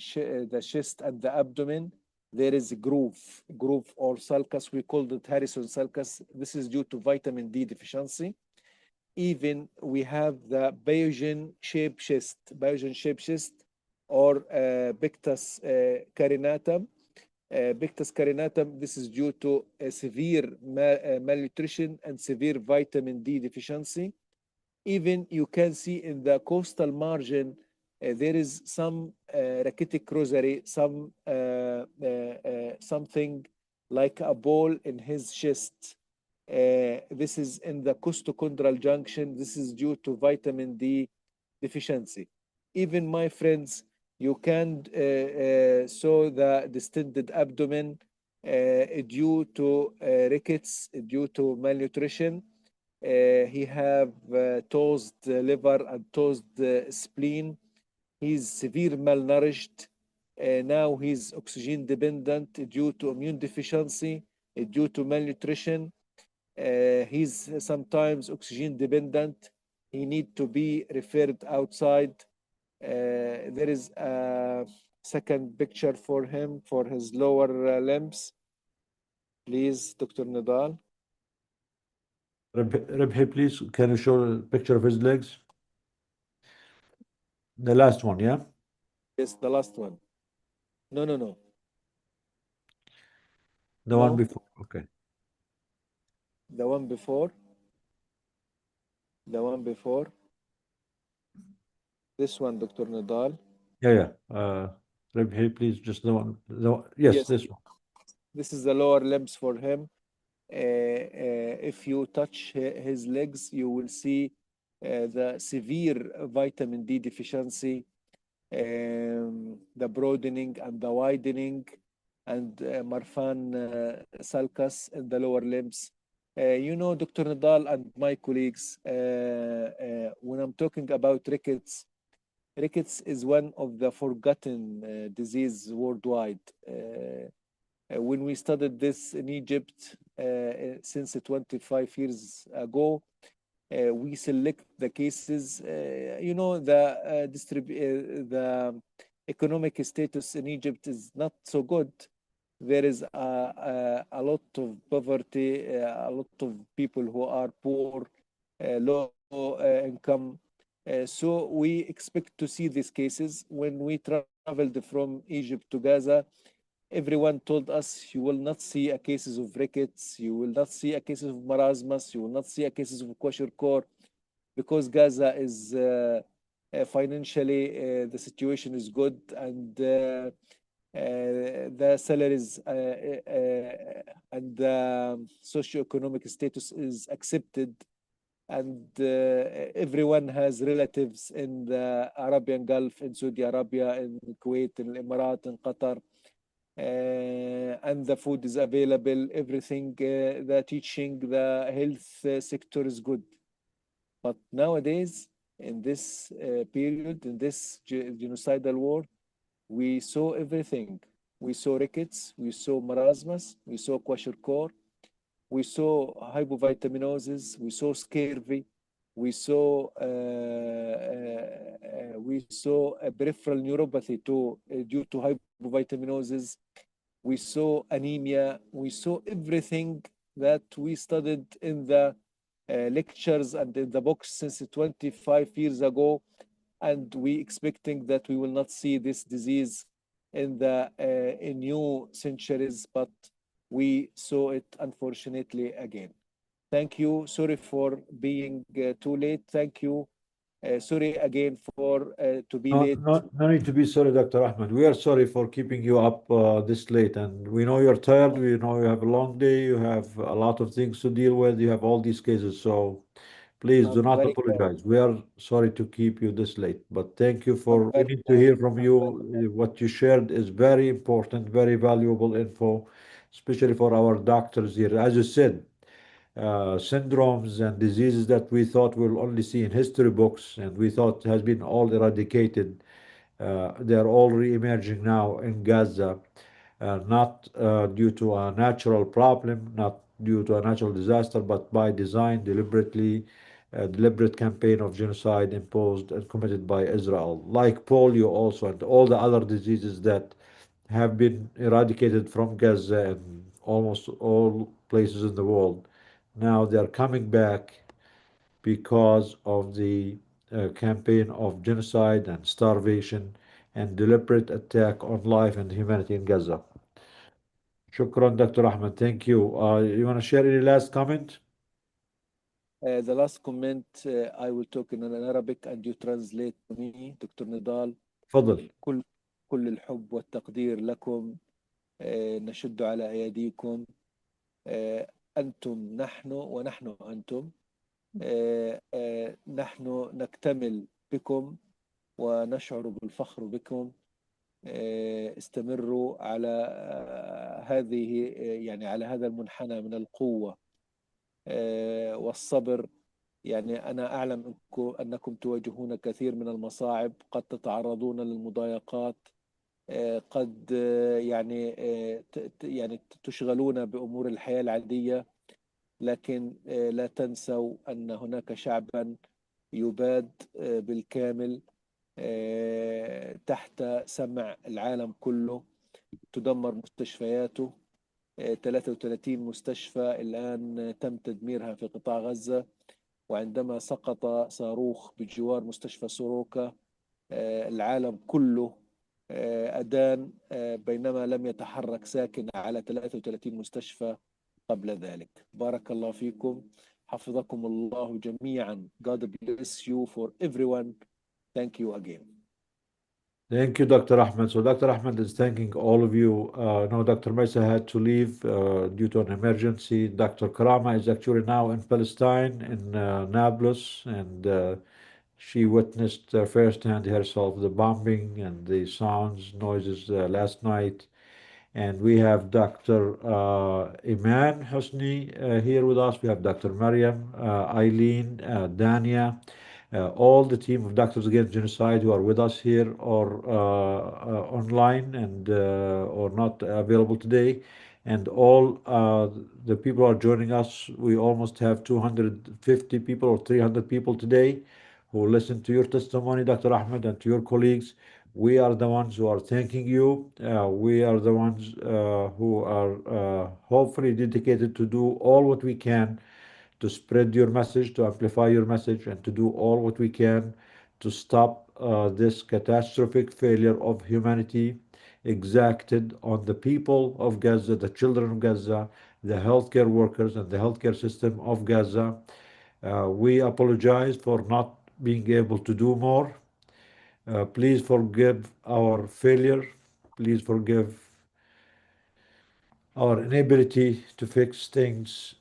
chest and the abdomen. There is a groove or sulcus. We called it Harrison sulcus. This is due to vitamin D deficiency. Even we have the Bayesian shaped chest or pectus carinatum. Pectus carinatum, this is due to a severe malnutrition and severe vitamin D deficiency. Even you can see in the costal margin there is some rachitic rosary, something like a ball in his chest. This is in the costochondral junction. This is due to vitamin D deficiency. Even my friends, you can saw the distended abdomen due to rickets, due to malnutrition. He have tossed liver and tossed spleen. He's severe malnourished. Now he's oxygen dependent due to immune deficiency, due to malnutrition. He's sometimes oxygen dependent. He need to be referred outside. There is a second picture for him for his lower limbs. Please, Dr. Nadal. Rebhi, please, can you show a picture of his legs? The last one, yeah? Yes, the last one. No. The one No, before, okay. the one before. The one before. This one, Dr. Nadal. Yeah. Rebhi, please, just yes, Yes, this one. this is the lower limbs for him. If you touch his legs, you will see the severe vitamin D deficiency, the broadening and the widening, and Marfan sulcus in the lower limbs. Dr. Nadal and my colleagues, when I'm talking about rickets, rickets is one of the forgotten disease worldwide. When we studied this in Egypt since 25 years ago, we select the cases. The economic status in Egypt is not so good. There is a lot of poverty, a lot of people who are poor, low income. So we expect to see these cases. When we traveled from Egypt to Gaza, everyone told us you will not see a cases of rickets, you will not see a cases of marasmus, you will not see a cases of kwashiorkor, because Gaza is financially the situation is good, and the salaries and the socioeconomic status is accepted, and everyone has relatives in the Arabian Gulf, in Saudi Arabia, in Kuwait, in Emirates, in Qatar. And the food is available, everything, the teaching, the health sector is good. But nowadays, in this period, in this genocidal war, we saw everything. We saw rickets, we saw marasmus, we saw kwashiorkor, we saw hypovitaminosis, we saw scurvy, we saw a peripheral neuropathy due to hypovitaminosis. We saw anemia. We saw everything that we studied in the lectures and in the books since 25 years ago, and we expecting that we will not see this disease in the in new centuries, but we saw it unfortunately again. Thank you. Sorry for being too late. Thank you. Sorry again for to be late. No need to be sorry, Dr. Ahmed. We are sorry for keeping you up this late, and we know you're tired. We know you have a long day. You have a lot of things to deal with. You have all these cases, so please do I'm not very glad. apologize. We are sorry to keep you this late, but thank you I'm for. We very need to glad. hear from I'm you. very glad. What you shared is very important, very valuable info, especially for our doctors here. As you said, syndromes and diseases that we thought we'll only see in history books and we thought has been all eradicated. They're all re-emerging now in Gaza, not due to a natural problem, not due to a natural disaster, but by design, deliberately, a deliberate campaign of genocide imposed and committed by Israel, like polio also, and all the other diseases that have been eradicated from Gaza and almost all places in the world. Now they're coming back because of the campaign of genocide and starvation and deliberate attack on life and humanity in Gaza. Shukran, Dr. Ahmed. Thank you. You want to share any last comment? The last comment, I will talk in Arabic and you translate to me, دكتور نضال. تفضل. كل الحب والتقدير لكم، نشد على أيديكم، أنتم نحن ونحن أنتم، نحن نكتمل بكم ونشعر بالفخر بكم. استمروا على هذه يعني على هذا المنحنى من القوة والصبر. يعني أنا أعلم أنكم تواجهون كثير من المصاعب، قد تتعرضون للمضايقات، قد يعني تشغلون بأمور الحياة العادية، لكن لا تنسوا أن هناك شعبا يباد بالكامل تحت سمع العالم كله، تدمر مستشفياته. 33 مستشفى الآن تم تدميرها في قطاع غزة، وعندما سقط صاروخ بجوار مستشفى سوروكا العالم كله أدان، بينما لم يتحرك ساكن على 33 مستشفى قبل ذلك. بارك الله فيكم، حفظكم الله جميعا. God bless you for everyone. Thank you again. Thank you, Dr. Ahmed. So Dr. Ahmed is thanking all of you. No, Dr. Mesa had to leave due to an emergency. Dr. Karama is actually now in Palestine, in Nablus, and she witnessed firsthand herself the bombing and the sounds, noises last night. And we have Dr. Iman Husni here with us. We have Dr. Mariam, Eileen, Dania, all the team of Doctors Against Genocide who are with us here or online and or not available today. And all the people who are joining us. We almost have 250 people or 300 people today who listen to your testimony, Dr. Ahmed, and to your colleagues. We are the ones who are thanking you. We are the ones who are hopefully dedicated to do all what we can to spread your message, to amplify your message, and to do all what we can to stop this catastrophic failure of humanity exacted on the people of Gaza, the children of Gaza, the healthcare workers, and the healthcare system of Gaza. We apologize for not being able to do more. Please forgive our failure. Please forgive our inability to fix things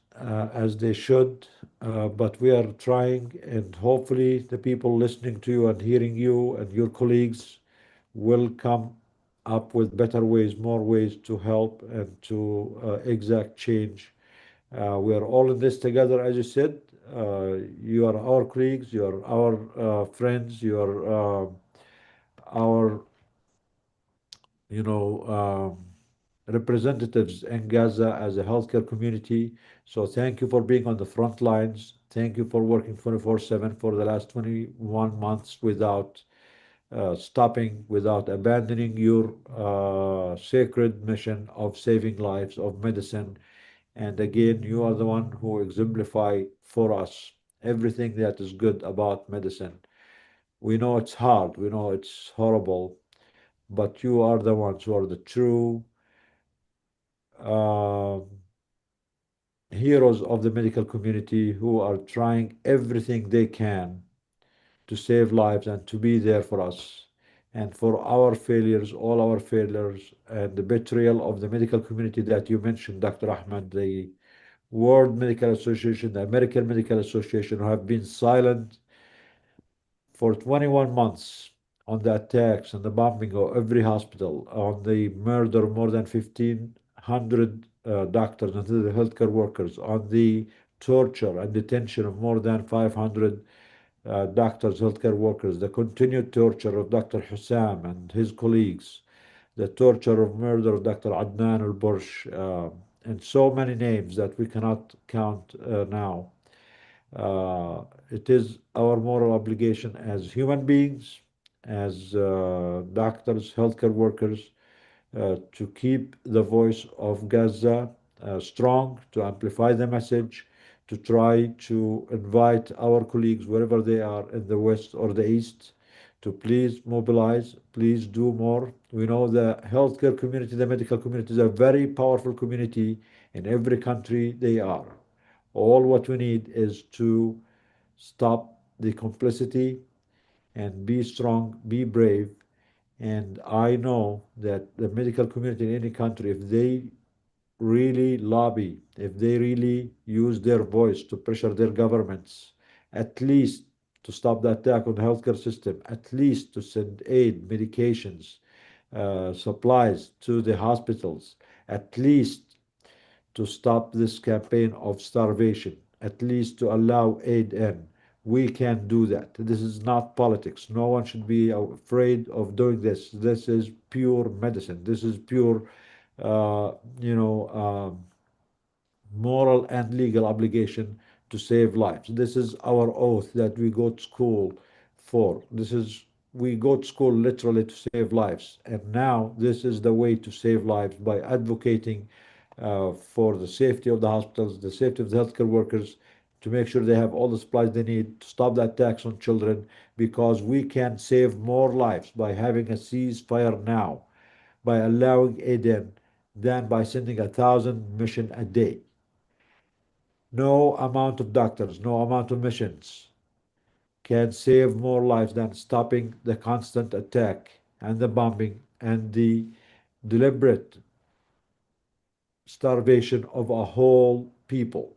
as they should. But we are trying, and hopefully the people listening to you and hearing you and your colleagues will come up with better ways, more ways to help and to exact change. We are all in this together, as you said. You are our colleagues, you are our friends, you are our, representatives in Gaza as a healthcare community. So thank you for being on the front lines. Thank you for working 24/7 for the last 21 months without stopping, without abandoning your sacred mission of saving lives, of medicine. And again, you are the one who exemplify for us everything that is good about medicine. We know it's hard, we know it's horrible, but you are the ones who are the true heroes of the medical community who are trying everything they can to save lives and to be there for us. And for our failures, all our failures, and the betrayal of the medical community that you mentioned, Dr. Ahmed, the World Medical Association, the American Medical Association, who have been silent for 21 months on the attacks and the bombing of every hospital, on the murder of more than 1,500 doctors and the healthcare workers, on the torture and detention of more than 500 doctors, healthcare workers, the continued torture of Dr. Hussam and his colleagues, the torture of murder of Dr. Adnan al-Bursh, and so many names that we cannot count now. It is our moral obligation as human beings, as doctors, healthcare workers, to keep the voice of Gaza strong, to amplify the message, to try to invite our colleagues wherever they are in the West or the East to please mobilize, please do more. We know the healthcare community, the medical community is a very powerful community in every country they are. All what we need is to stop the complicity and be strong, be brave. And I know that the medical community in any country, if they really lobby, if they really use their voice to pressure their governments, at least to stop the attack on the healthcare system, at least to send aid, medications, supplies to the hospitals, at least to stop this campaign of starvation, at least to allow aid in. We can do that. This is not politics. No one should be afraid of doing this. This is pure medicine. This is pure, uh, you know, moral and legal obligation to save lives. This is our oath that we go to school for. We go to school literally to save lives. And now this is the way to save lives by advocating for the safety of the hospitals, the safety of the healthcare workers, to make sure they have all the supplies they need to stop the attacks on children, because we can save more lives by having a ceasefire now, by allowing aid in, than by sending 1,000 mission a day. No amount of doctors, no amount of missions can save more lives than stopping the constant attack and the bombing and the deliberate starvation of a whole people.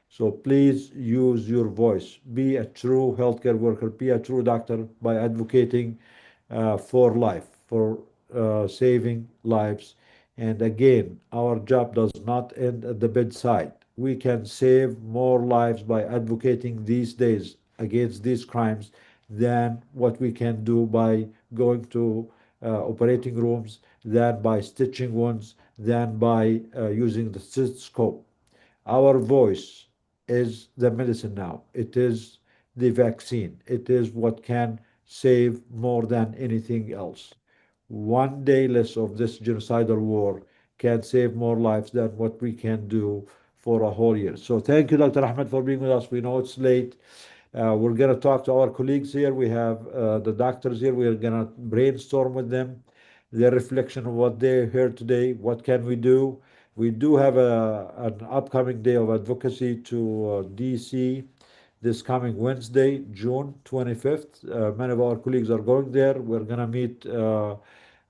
So please use your voice. Be a true healthcare worker, be a true doctor by advocating for life, for saving lives. And again, our job does not end at the bedside. We can save more lives by advocating these days against these crimes than what we can do by going to operating rooms, than by stitching wounds, than by using the stethoscope. Our voice is the medicine now. It is the vaccine. It is what can save more than anything else. One day less of this genocidal war can save more lives than what we can do for a whole year. So thank you, Dr. Ahmed, for being with us. We know it's late. We're going to talk to our colleagues here. We have the doctors here. We're going to brainstorm with them their reflection of what they heard today. What can we do? We do have an upcoming day of advocacy to DC this coming Wednesday, June 25th. Many of our colleagues are going there. We're going to meet our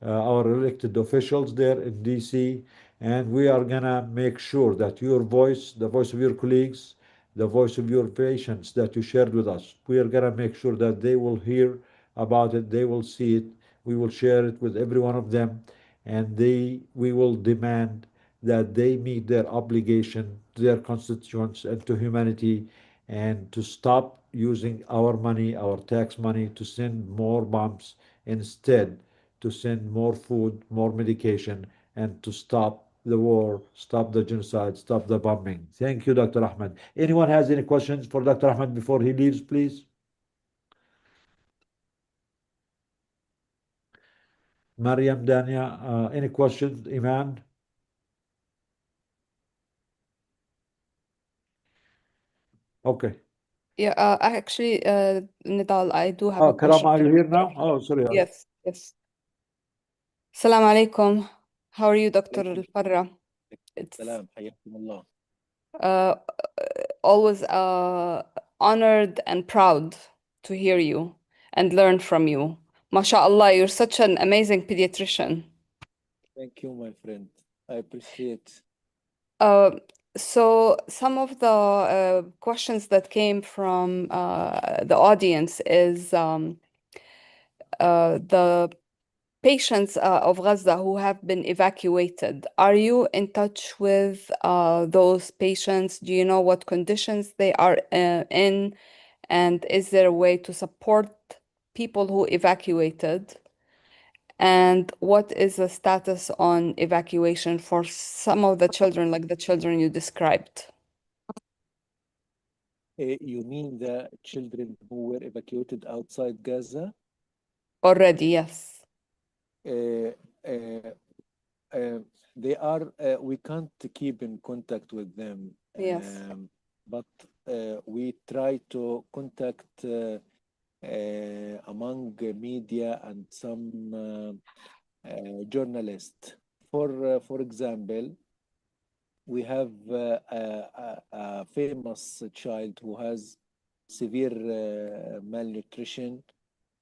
elected officials there in DC, and we are going to make sure that your voice, the voice of your colleagues, the voice of your patients that you shared with us, we are going to make sure that they will hear about it, they will see it, we will share it with every one of them, and we will demand that they meet their obligation to their constituents and to humanity, and to stop using our money, our tax money, to send more bombs, instead to send more food, more medication, and to stop the war, stop the genocide, stop the bombing. Thank you, Dr. Ahmed. Anyone has any questions for Dr. Ahmed before he leaves, please? Mariam, Dania, any questions? Iman? Okay. Yeah, actually, Nidal, I do have Oh, a question Karama, are for you here Dr. now? Oh, sorry. Yes, yes. Salam alaikum. How are you, Dr. عليكم Al-Farra? It's السلام حياكم الله. uh, always honored and proud to hear you and learn from you. MashaAllah, you're such an amazing pediatrician. Thank you, my friend. I appreciate. Uh, so some of the questions that came from the audience is the patients of Gaza who have been evacuated. Are you in touch with those patients? Do you know what conditions they are in? And is there a way to support people who evacuated? And what is the status on evacuation for some of the children, like the children you described? You mean the children who were evacuated outside Gaza? Already, yes. Uh, uh, they are, we can't keep in contact with them, Yes. but we try to contact among media and some journalists. For example, we have a famous child who has severe malnutrition.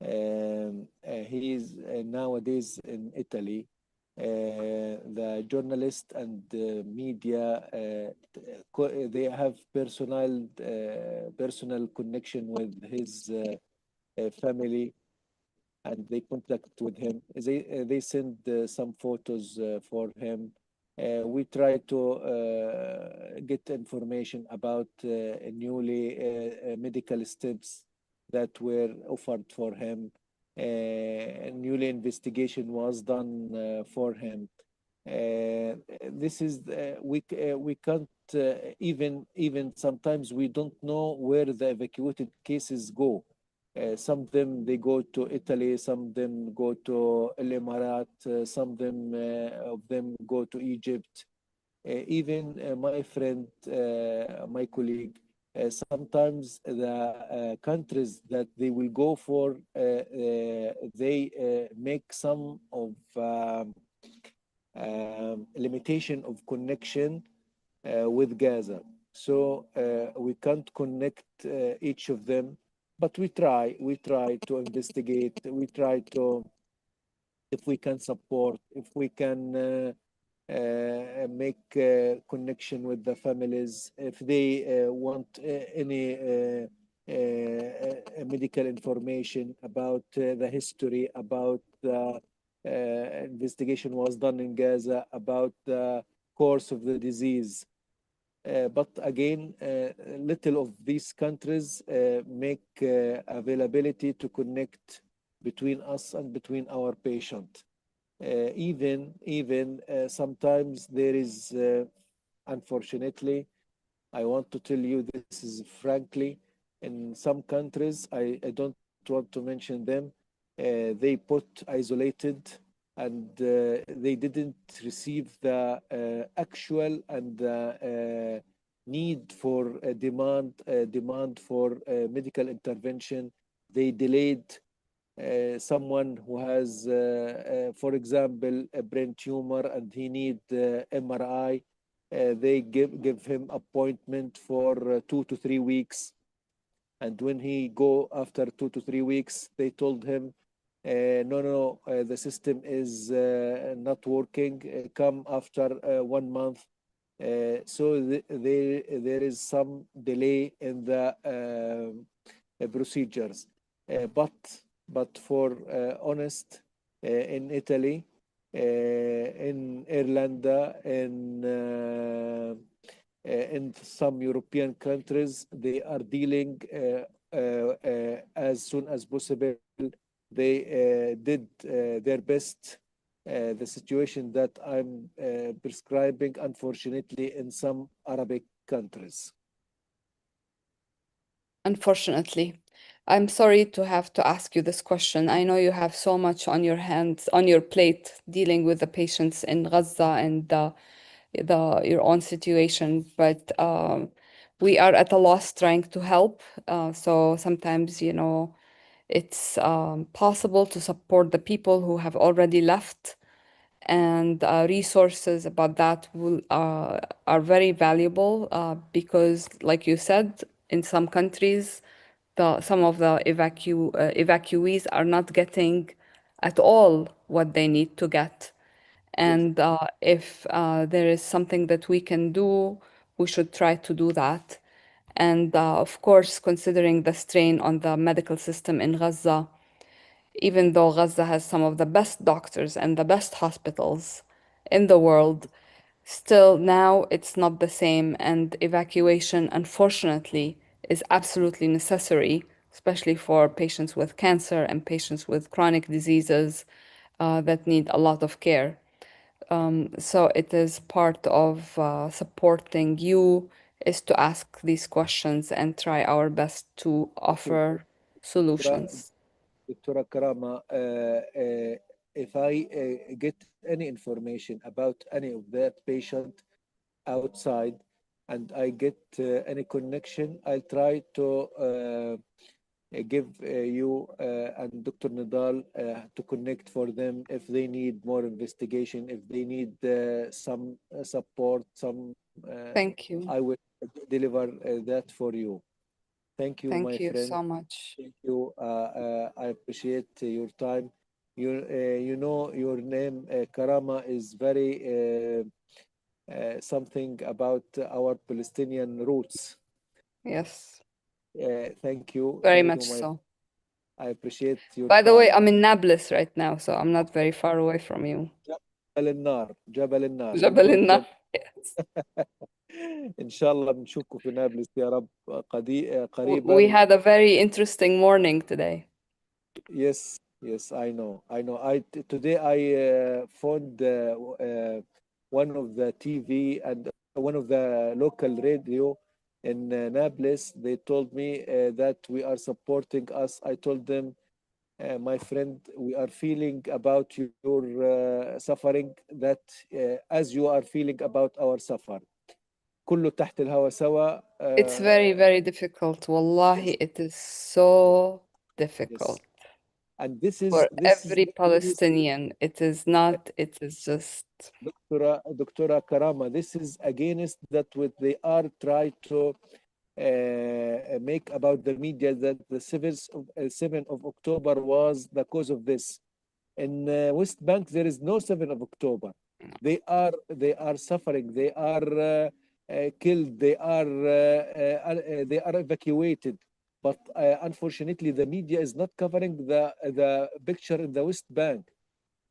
He is nowadays in Italy. The journalist and the media, they have personal connection with his family, and they contact with him. They send some photos for him. We try to get information about newly medical steps that were offered for him. Newly investigation was done for him. This is we can't even sometimes we don't know where the evacuated cases go. Some of them they go to Italy, some of them go to El Emirat, some of them go to Egypt. Even my friend, my colleague, sometimes the countries that they will go for, they make some of limitation of connection with Gaza. So we can't connect each of them, but we try to investigate, we try to, if we can support, if we can make connection with the families, if they want any medical information about the history, about the investigation was done in Gaza, about the course of the disease. But again, little of these countries make availability to connect between us and between our patient. Even sometimes there is, unfortunately, I want to tell you this is frankly, in some countries, I don't want to mention them, they put isolated and they didn't receive the actual and need for demand for medical intervention. They delayed someone who has, for example, a brain tumor and he need MRI. They give him appointment for 2 to 3 weeks, and when he go after 2 to 3 weeks, they told him, no, the system is not working. Come after 1 month. So there is some delay in the procedures. But for honest, in Italy, in Ireland, in some European countries, they are dealing as soon as possible. They did their best. The situation that I'm prescribing, unfortunately, in some Arabic countries. Unfortunately, I'm sorry to have to ask you this question. I know you have so much on your hands, on your plate, dealing with the patients in Gaza and your own situation, but we are at a lost strength to help. So sometimes, it's possible to support the people who have already left, and resources about that are very valuable because, like you said, in some countries, some of the evacuees are not getting at all what they need to get. And if there is something that we can do, we should try to do that. And of course, considering the strain on the medical system in Gaza, even though Gaza has some of the best doctors and the best hospitals in the world, still now it's not the same. And evacuation, unfortunately, is absolutely necessary, especially for patients with cancer and patients with chronic diseases that need a lot of care. So it is part of supporting you is to ask these questions and try our best to offer solutions. Dr. Karama, if I get any information about any of that patient outside and I get any connection, I'll try to give you and Dr. Nidal to connect for them if they need more investigation, if they need some support, some Thank you. I will deliver that for you. Thank you, my Thank you friend. so much. Thank you. I appreciate your time. You know, your name, Karama, is very something about our Palestinian roots. Yes, Thank you. very Thank much you, my. so. I appreciate your By the way, time. I'm in Nablus right now, so I'm not very far away from you. جبل النار جبل النار جبل نقول النار. Yes. إن شاء الله بنشوفكم في نابلس يا رب We قريبا. had a very interesting morning today. Yes, yes, I know. Today I phoned one of the TV and one of the local radio in Nablus. They told me that we are supporting us. I told them, my friend, we are feeling about your suffering that as you are feeling about our suffer. كله تحت الهوا سوا. It's very, very difficult. Wallahi, it is so difficult. And this For is every Palestinian. It is not, it is just. Doctora Karama, this is against that what they are trying to make about the media that the 7th of October was the cause of this. In West Bank, there is no 7th of October. They are suffering. They are killed. They are evacuated. But unfortunately, the media is not covering the picture in the West Bank.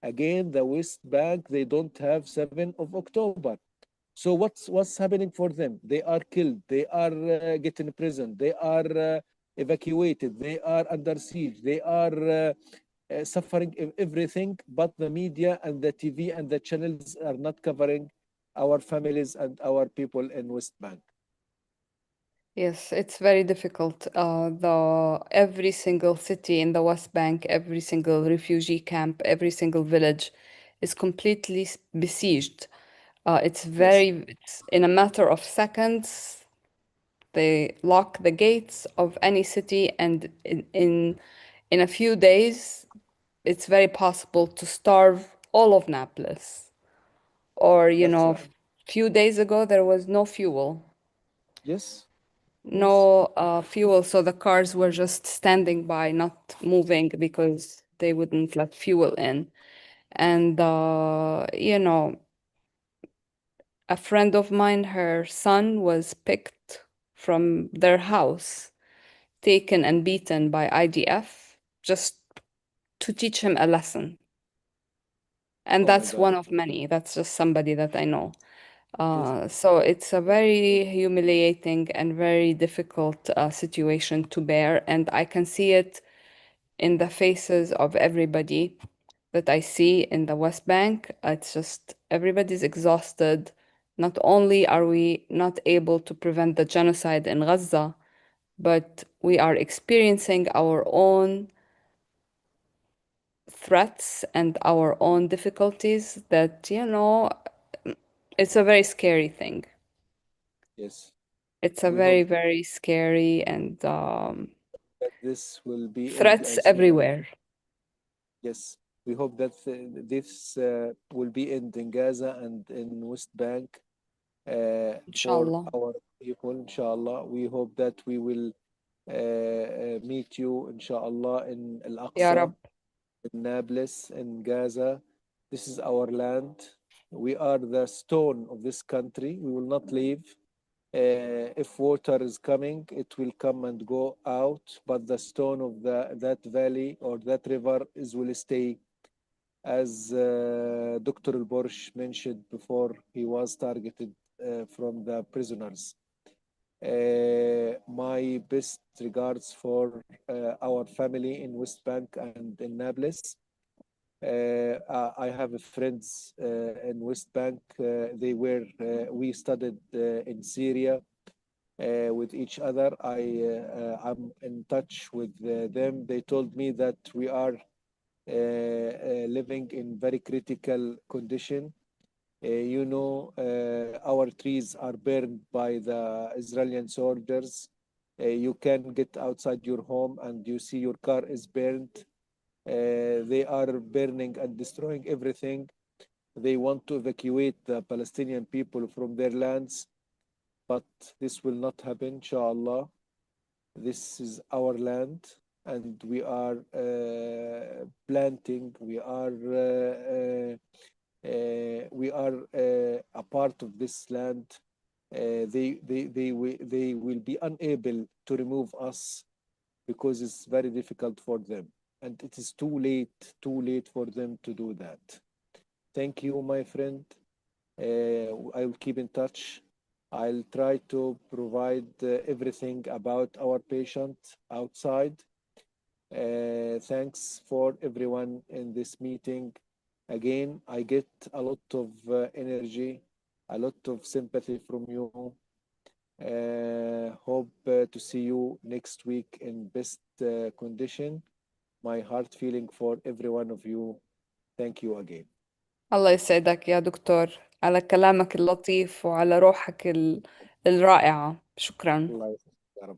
Again, the West Bank, they don't have 7th of October. So what's happening for them? They are killed. They are getting imprisoned. They are evacuated. They are under siege. They are suffering everything. But the media and the TV and the channels are not covering our families and our people in West Bank. Yes, it's very difficult. Every single city in the West Bank, every single refugee camp, every single village is completely besieged. It's in a matter of seconds, they lock the gates of any city, and in a few days, it's very possible to starve all of Nablus. Or, That's right. few days ago, there was no fuel. Yes. No fuel, so the cars were just standing by, not moving because they wouldn't let fuel in. And, a friend of mine, her son was picked from their house, taken and beaten by IDF just to teach him a lesson. And Oh my that's God. one of many. That's just somebody that I know. So it's a very humiliating and very difficult situation to bear. And I can see it in the faces of everybody that I see in the West Bank. It's just everybody's exhausted. Not only are we not able to prevent the genocide in Gaza, but we are experiencing our own threats and our own difficulties that, it's a very scary thing. Yes. It's a We very, hope very scary and that this will be end threats as soon. everywhere. Yes, we hope that this will be end in Gaza and in West Bank for Inshallah. our people, inshallah. We hope that we will meet you, inshallah, in Ya Al-Aqsa, Rab. in Nablus, in Gaza. This is our land. We are the stone of this country. We will not leave. If water is coming, it will come and go out, but the stone of that valley or that river will stay. As Dr. Al-Borsh mentioned before, he was targeted from the prisoners. My best regards for our family in West Bank and in Nablus. I have friends in West Bank. We studied in Syria with each other. I'm in touch with them. They told me that we are living in very critical condition. Our trees are burned by the Israeli soldiers. You can get outside your home and you see your car is burned. They are burning and destroying everything. They want to evacuate the Palestinian people from their lands. but this will not happen, inshallah. This is our land, and we are planting, we are a part of this land. They will be unable to remove us because it's very difficult for them. And it is too late for them to do that. Thank you, my friend. I will keep in touch. I'll try to provide everything about our patient outside. Thanks for everyone in this meeting. Again, I get a lot of energy, a lot of sympathy from you. Hope to see you next week in best condition. My heart feeling for every one of you. Thank you again. الله يسعدك يا دكتور على كلامك اللطيف وعلى روحك الرائعة. شكرا. الله يسعدك يا رب.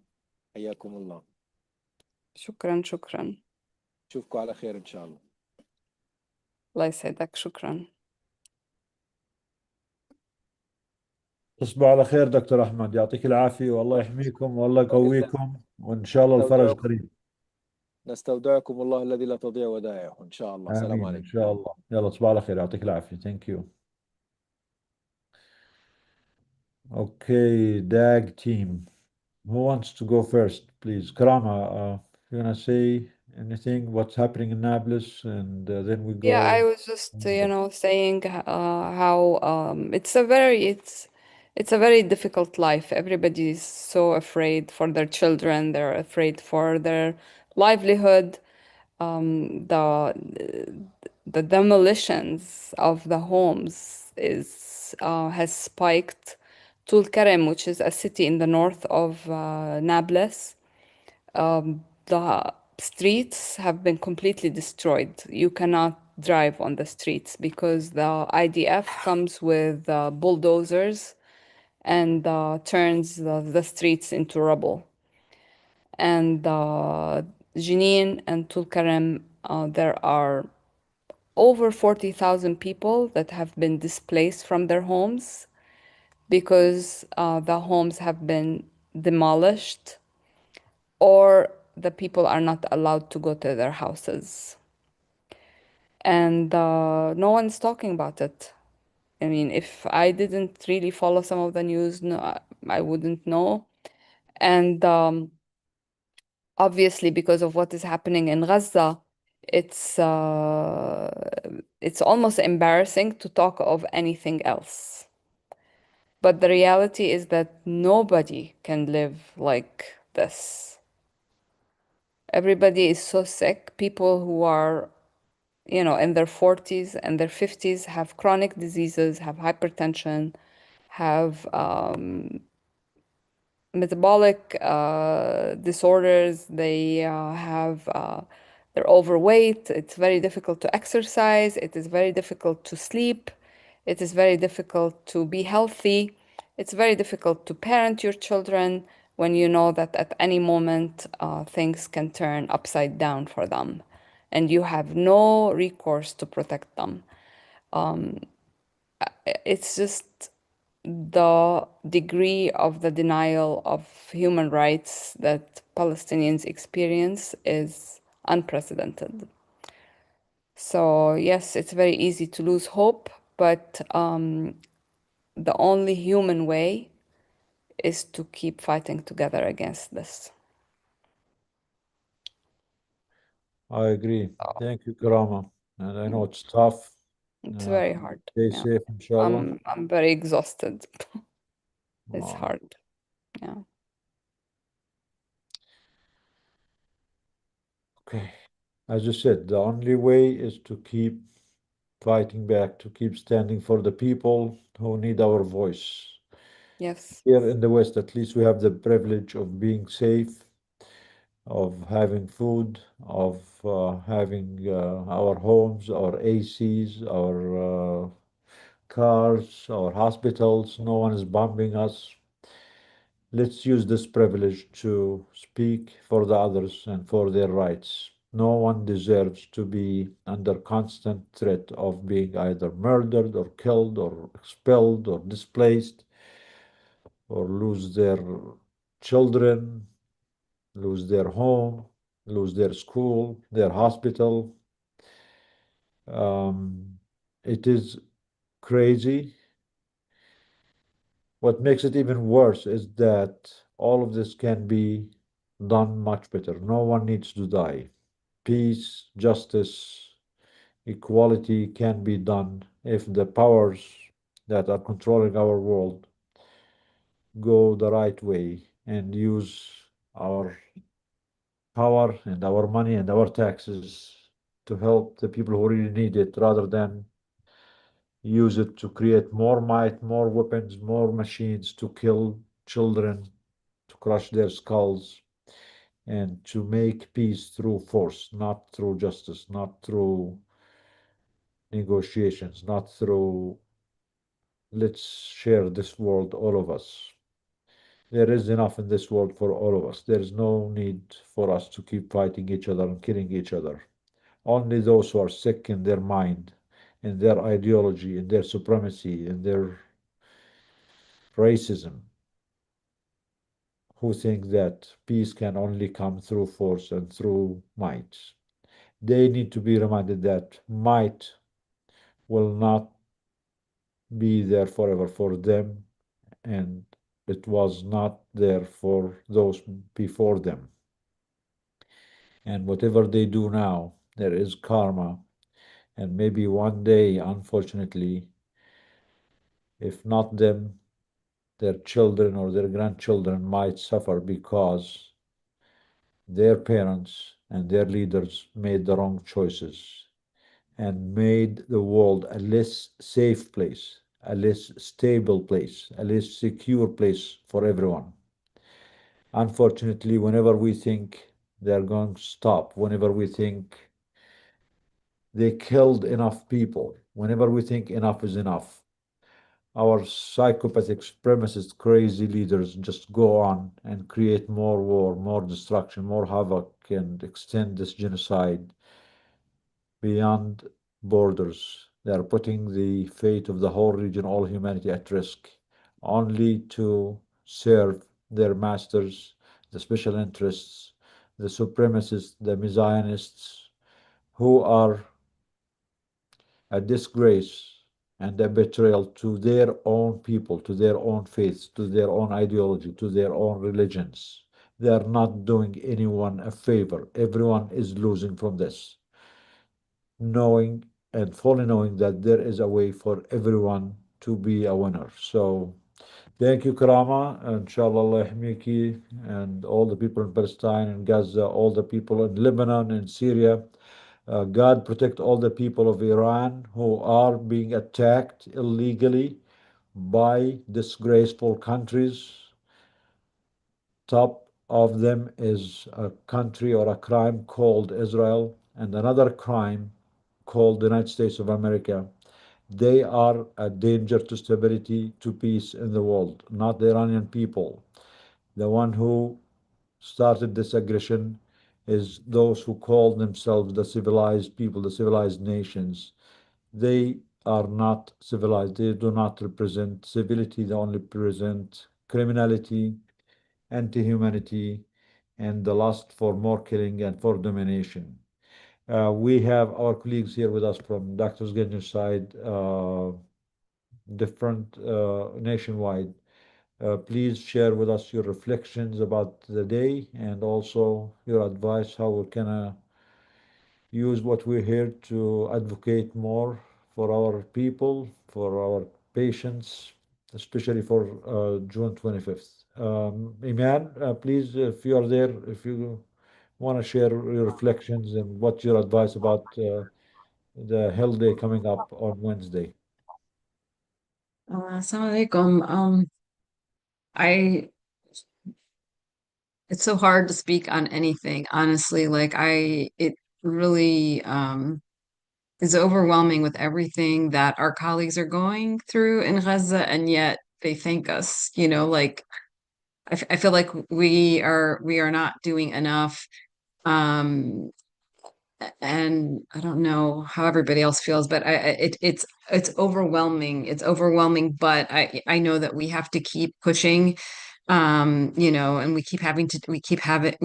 حياكم الله. شكرا شكرا. أشوفكم على خير إن شاء الله. الله يسعدك. شكرا. تصبحوا على خير دكتور أحمد، يعطيك العافية والله يحميكم والله يقويكم، وإن شاء الله الفرج قريب. نستودعكم الله الذي لا تضيع ودائعه إن شاء الله. السلام آمين إن عليكم. شاء الله. يلا تصبحوا على خير، يعطيك العافية. Thank you. Okay, DAG team. Who wants to go first, please? Karama, you wanna say anything? What's happening in Nablus, and then we go. Yeah, I was just, saying how it's a very difficult life. Everybody's so afraid for their children. They're afraid for their livelihood. The demolitions of the homes is has spiked. Tul Karem, which is a city in the north of Nablus, the streets have been completely destroyed. You cannot drive on the streets because the IDF comes with bulldozers and turns the streets into rubble. And Jenin and Tulkarem, there are over 40,000 people that have been displaced from their homes because the homes have been demolished or the people are not allowed to go to their houses. And no one's talking about it. I mean, if I didn't really follow some of the news, no, I wouldn't know. And obviously, because of what is happening in Gaza, it's almost embarrassing to talk of anything else. But the reality is that nobody can live like this. Everybody is so sick. People who are, in their 40s and their 50s have chronic diseases, have hypertension, have metabolic disorders. They're overweight. It's very difficult to exercise. It is very difficult to sleep. It is very difficult to be healthy. It's very difficult to parent your children when you know that at any moment things can turn upside down for them and you have no recourse to protect them. It's just the degree of the denial of human rights that Palestinians experience is unprecedented. So, yes, it's very easy to lose hope, but the only human way is to keep fighting together against this. I agree. Thank you, Karama. And I know it's tough. It's very hard. Stay Yeah. safe, inshallah. I'm very exhausted. It's Wow. hard. Yeah. Okay. As you said, the only way is to keep fighting back, to keep standing for the people who need our voice. Yes. Here in the West, at least we have the privilege of being safe, of having food, of having our homes, our ACs, our cars, our hospitals. No one is bombing us. Let's use this privilege to speak for the others and for their rights. No one deserves to be under constant threat of being either murdered or killed or expelled or displaced. or lose their children, lose their home, lose their school, their hospital. It is crazy. What makes it even worse is that all of this can be done much better. No one needs to die. Peace, justice, equality can be done if the powers that are controlling our world go the right way and use our power and our money and our taxes to help the people who really need it rather than use it to create more might, more weapons, more machines to kill children, to crush their skulls, and to make peace through force, not through justice, not through negotiations, not through let's share this world, all of us. There is enough in this world for all of us. There is no need for us to keep fighting each other and killing each other. Only those who are sick in their mind, in their ideology, in their supremacy, in their racism, who think that peace can only come through force and through might. They need to be reminded that might will not be there forever for them, and it was not there for those before them. And whatever they do now, there is karma. And maybe one day, unfortunately, if not them, their children or their grandchildren might suffer because their parents and their leaders made the wrong choices and made the world a less safe place, a less stable place, a less secure place for everyone. Unfortunately, whenever we think they're going to stop, whenever we think they killed enough people, whenever we think enough is enough, our psychopathic, supremacist, crazy leaders just go on and create more war, more destruction, more havoc, and extend this genocide beyond borders. They are putting the fate of the whole region, all humanity at risk, only to serve their masters, the special interests, the supremacists, the misogynists, who are a disgrace and a betrayal to their own people, to their own faiths, to their own ideology, to their own religions. They are not doing anyone a favor. Everyone is losing from this, knowing and fully knowing that there is a way for everyone to be a winner. So thank you, Karama. Inshallah, Allah yahmiki, and all the people in Palestine and Gaza, all the people in Lebanon and Syria. God protect all the people of Iran who are being attacked illegally by disgraceful countries. Top of them is a country or a crime called Israel, and another crime called the United States of America. They are a danger to stability, to peace in the world, not the Iranian people. The one who started this aggression is those who call themselves the civilized people, the civilized nations. They are not civilized. They do not represent civility. They only represent criminality, anti-humanity, and the lust for more killing and for domination. We have our colleagues here with us from Doctors Genocide, different nationwide. Please share with us your reflections about the day and also your advice how we can use what we hear to advocate more for our people, for our patients, especially for June 25th. Iman, please, if you are there, if you want to share your reflections and what's your advice about the Hell Day coming up on Wednesday. Assalamu alaikum. It's so hard to speak on anything, honestly. It really is overwhelming with everything that our colleagues are going through in Gaza, and yet they thank us. I feel like we are not doing enough. Um, and I don't know how everybody else feels, but it's overwhelming. It's overwhelming, but I know that we have to keep pushing, and we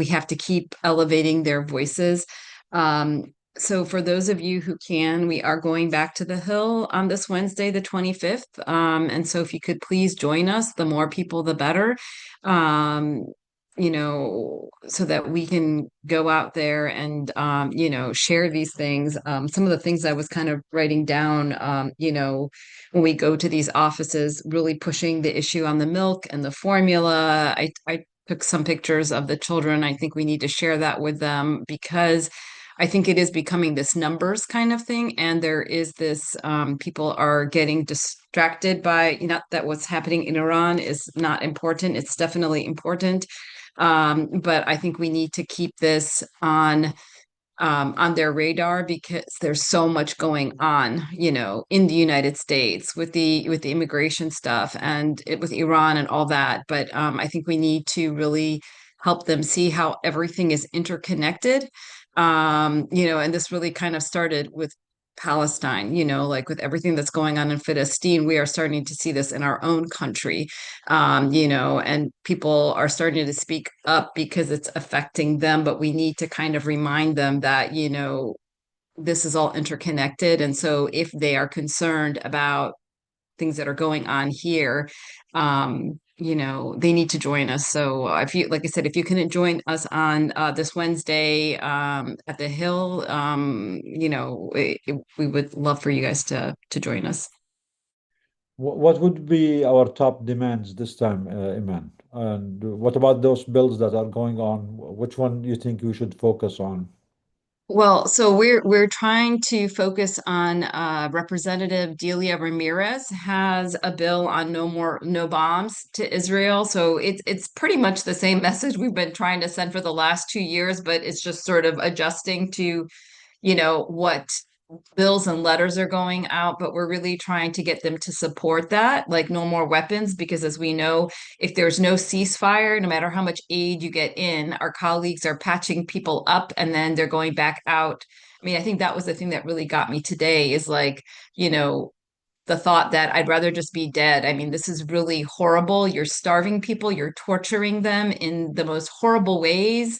have to keep elevating their voices. So for those of you who can, we are going back to the Hill on this Wednesday, the 25th. And so if you could please join us, the more people, the better. Um, so that we can go out there and, share these things. Some of the things I was kind of writing down, when we go to these offices, really pushing the issue on the milk and the formula. I took some pictures of the children. I think we need to share that with them because I think it is becoming this numbers kind of thing. And there is this, people are getting distracted by, not that what's happening in Iran is not important. It's definitely important. But I think we need to keep this on their radar because there's so much going on, in the United States with the immigration stuff and with Iran and all that. But I think we need to really help them see how everything is interconnected. And this really kind of started with Palestine, like with everything that's going on in Palestine, we are starting to see this in our own country, and people are starting to speak up because it's affecting them, but we need to kind of remind them that, this is all interconnected. And so if they are concerned about things that are going on here, they need to join us. So if you, like I said, if you can join us on this Wednesday at the Hill, we would love for you guys to join us. What would be our top demands this time, Iman? And what about those bills that are going on? Which one do you think we should focus on? Well, so we're trying to focus on Representative Delia Ramirez has a bill on no bombs to Israel. So it's pretty much the same message we've been trying to send for the last 2 years, but it's just sort of adjusting to, what bills and letters are going out, but we're really trying to get them to support that, like no more weapons, because as we know, if there's no ceasefire, no matter how much aid you get in, our colleagues are patching people up and then they're going back out. I mean, I think that was the thing that really got me today is like, the thought that I'd rather just be dead. I mean, this is really horrible. You're starving people, you're torturing them in the most horrible ways.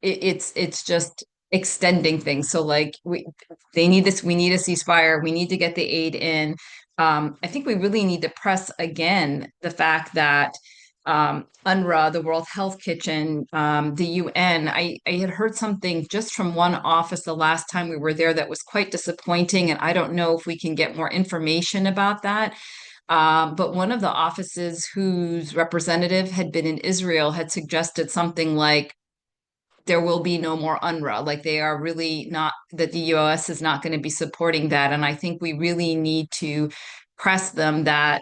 It's just extending things. So like we need a ceasefire. We need to get the aid in. I think we really need to press again the fact that UNRWA, the World Health Kitchen, the UN. I had heard something just from one office the last time we were there that was quite disappointing, and I don't know if we can get more information about that. But one of the offices whose representative had been in Israel had suggested something like there will be no more UNRWA. Like they are really not, that the US is not going to be supporting that. And I think we really need to press them that,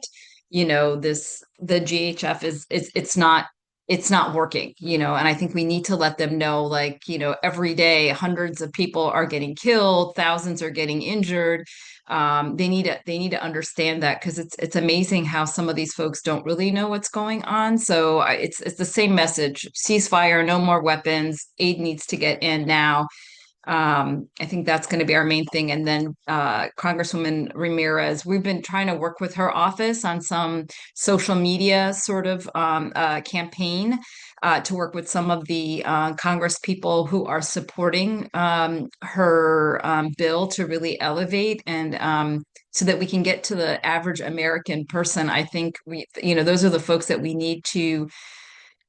the GHF it's not working, and I think we need to let them know, like, every day hundreds of people are getting killed, thousands are getting injured. They need to understand that because it's amazing how some of these folks don't really know what's going on. So it's the same message: ceasefire, no more weapons, aid needs to get in now. I think that's going to be our main thing. And then Congresswoman Ramirez, we've been trying to work with her office on some social media sort of campaign to work with some of the Congress people who are supporting her bill to really elevate and so that we can get to the average American person. I think those are the folks that we need to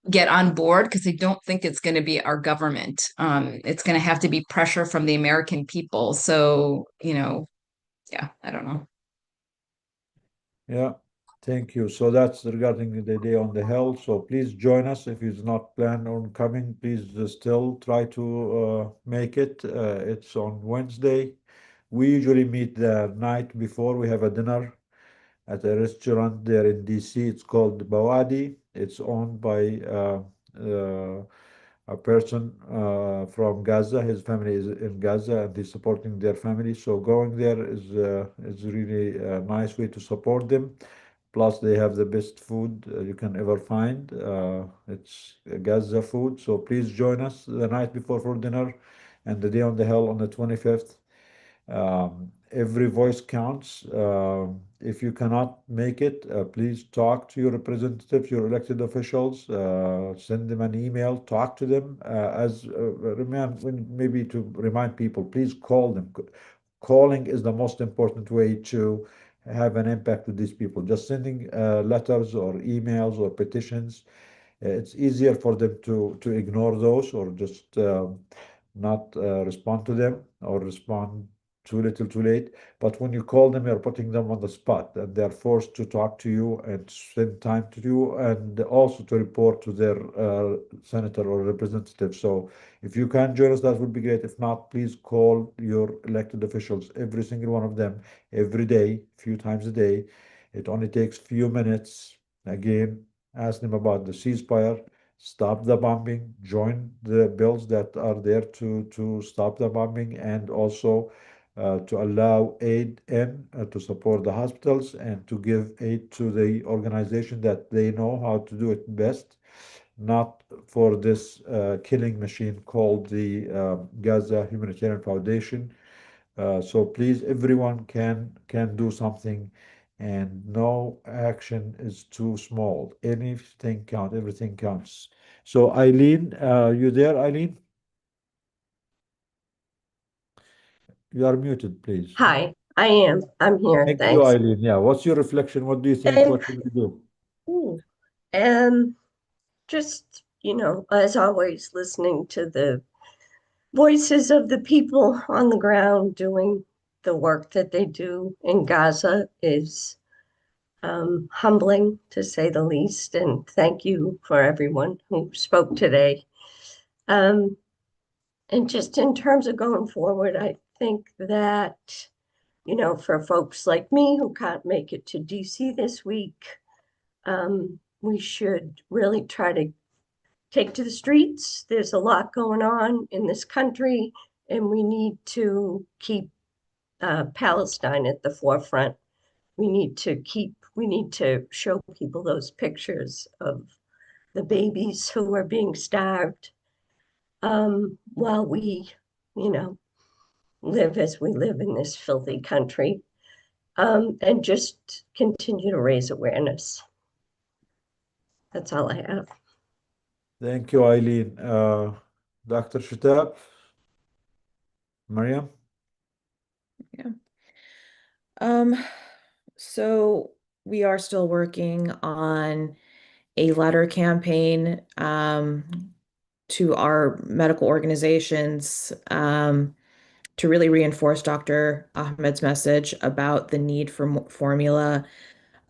get on board because they don't think it's going to be our government. It's going to have to be pressure from the American people. So, yeah, I don't know. Yeah, thank you. So that's regarding the day on the Hill. So please join us if you're not planning on coming. Please still try to make it. It's on Wednesday. We usually meet the night before. We have a dinner at a restaurant there in DC. It's called Bawadi. It's owned by uh, a person from Gaza. His family is in Gaza and he's supporting their family. So going there is really a nice way to support them. Plus, they have the best food you can ever find. It's Gaza food. So please join us the night before for dinner. and the Day on the Hill on the 25th. Every voice counts. If you cannot make it, please talk to your representatives, your elected officials, send them an email, talk to them. Maybe to remind people, please call them. Calling is the most important way to have an impact with these people. Just sending letters or emails or petitions, it's easier for them to ignore those or just not respond to them or respond too little too late. But when you call them, you're putting them on the spot and they're forced to talk to you and spend time to you and also to report to their senator or representative. So if you can join us, that would be great. If not, please call your elected officials, every single one of them, every day, few times a day. It only takes few minutes. Again, ask them about the ceasefire, stop the bombing, join the bills that are there to stop the bombing, and also to allow aid in to support the hospitals and to give aid to the organization that they know how to do it best, not for this killing machine called the Gaza Humanitarian Foundation. So please, everyone can do something, and no action is too small. Anything counts, everything counts. So Eileen, you there, Eileen? You are muted, please. Hi, I am. I'm here. Thank you, Thanks. Eileen. Yeah, what's your reflection? What do you think? What should we do? Ooh, just, as always, listening to the voices of the people on the ground doing the work that they do in Gaza is humbling, to say the least. And thank you for everyone who spoke today. And just in terms of going forward, I think that, for folks like me who can't make it to DC this week, we should really try to take to the streets. There's a lot going on in this country, and we need to keep Palestine at the forefront. We need to show people those pictures of the babies who are being starved while we, live as we live in this filthy country, and just continue to raise awareness. That's all I have. Thank you, Eileen. Dr. Shitab, Mariam? Yeah. So we are still working on a letter campaign to our medical organizations to really reinforce Dr. Ahmed's message about the need for formula.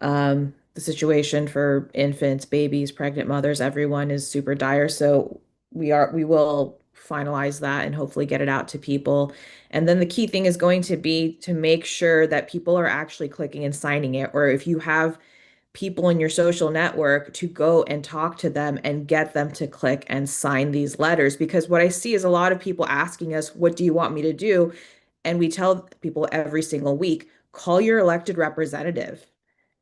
The situation for infants, babies, pregnant mothers, everyone is super dire. So we will finalize that and hopefully get it out to people. And then the key thing is going to be to make sure that people are actually clicking and signing it, or if you have people in your social network, to go and talk to them and get them to click and sign these letters. Because what I see is a lot of people asking us, what do you want me to do? And we tell people every single week, call your elected representative.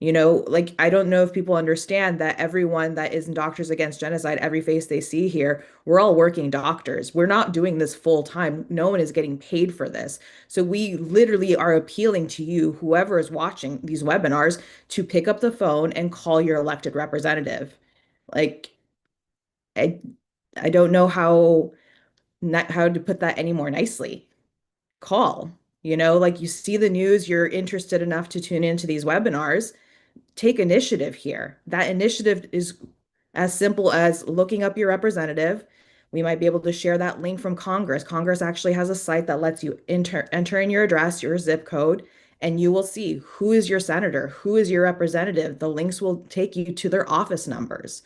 Like, I don't know if people understand that everyone that is in Doctors Against Genocide, every face they see here, we're all working doctors. We're not doing this full time. No one is getting paid for this. So we literally are appealing to you, whoever is watching these webinars, to pick up the phone and call your elected representative. Like, I don't know how to put that any more nicely. Call, like, you see the news, you're interested enough to tune into these webinars. Take initiative here. That initiative is as simple as looking up your representative. We might be able to share that link from Congress. Congress actually has a site that lets you enter in your address, your zip code, and you will see who is your senator, who is your representative. The links will take you to their office numbers,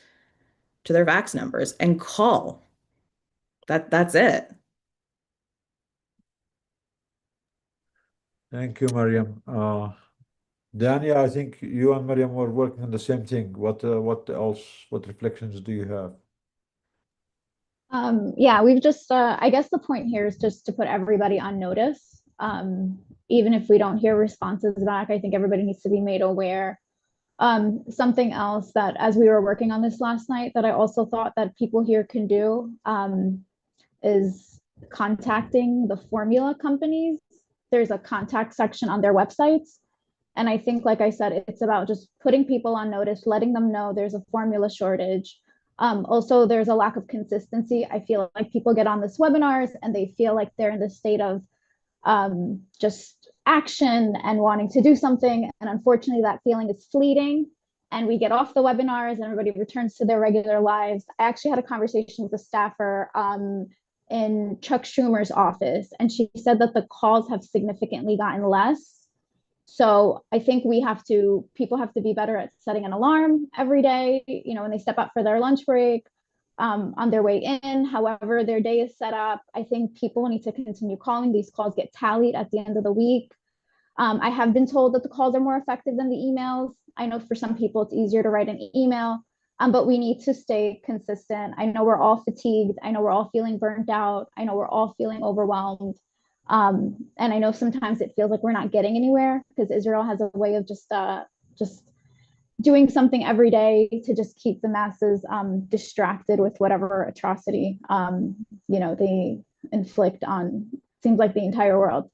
to their vax numbers, and call. That's it. Thank you, Mariam. Dania, I think you and Mariam were working on the same thing. What else? What reflections do you have? Yeah, we've just, I guess the point here is just to put everybody on notice. Even if we don't hear responses back, I think everybody needs to be made aware. Something else that, as we were working on this last night, that I also thought that people here can do is contacting the formula companies. There's a contact section on their websites. And I think, like I said, it's about just putting people on notice, letting them know there's a formula shortage. Also, there's a lack of consistency. I feel like people get on this webinars and they feel like they're in the state of just action and wanting to do something. And unfortunately, that feeling is fleeting. And we get off the webinars and everybody returns to their regular lives. I actually had a conversation with a staffer in Chuck Schumer's office, and she said that the calls have significantly gotten less. So I think people have to be better at setting an alarm every day, when they step out for their lunch break, on their way in, however their day is set up. I think people need to continue calling. These calls get tallied at the end of the week. I have been told that the calls are more effective than the emails. I know for some people it's easier to write an email, but we need to stay consistent. I know we're all fatigued. I know we're all feeling burnt out. I know we're all feeling overwhelmed. And I know sometimes it feels like we're not getting anywhere because Israel has a way of just doing something every day to just keep the masses distracted with whatever atrocity they inflict on, seems like, the entire world.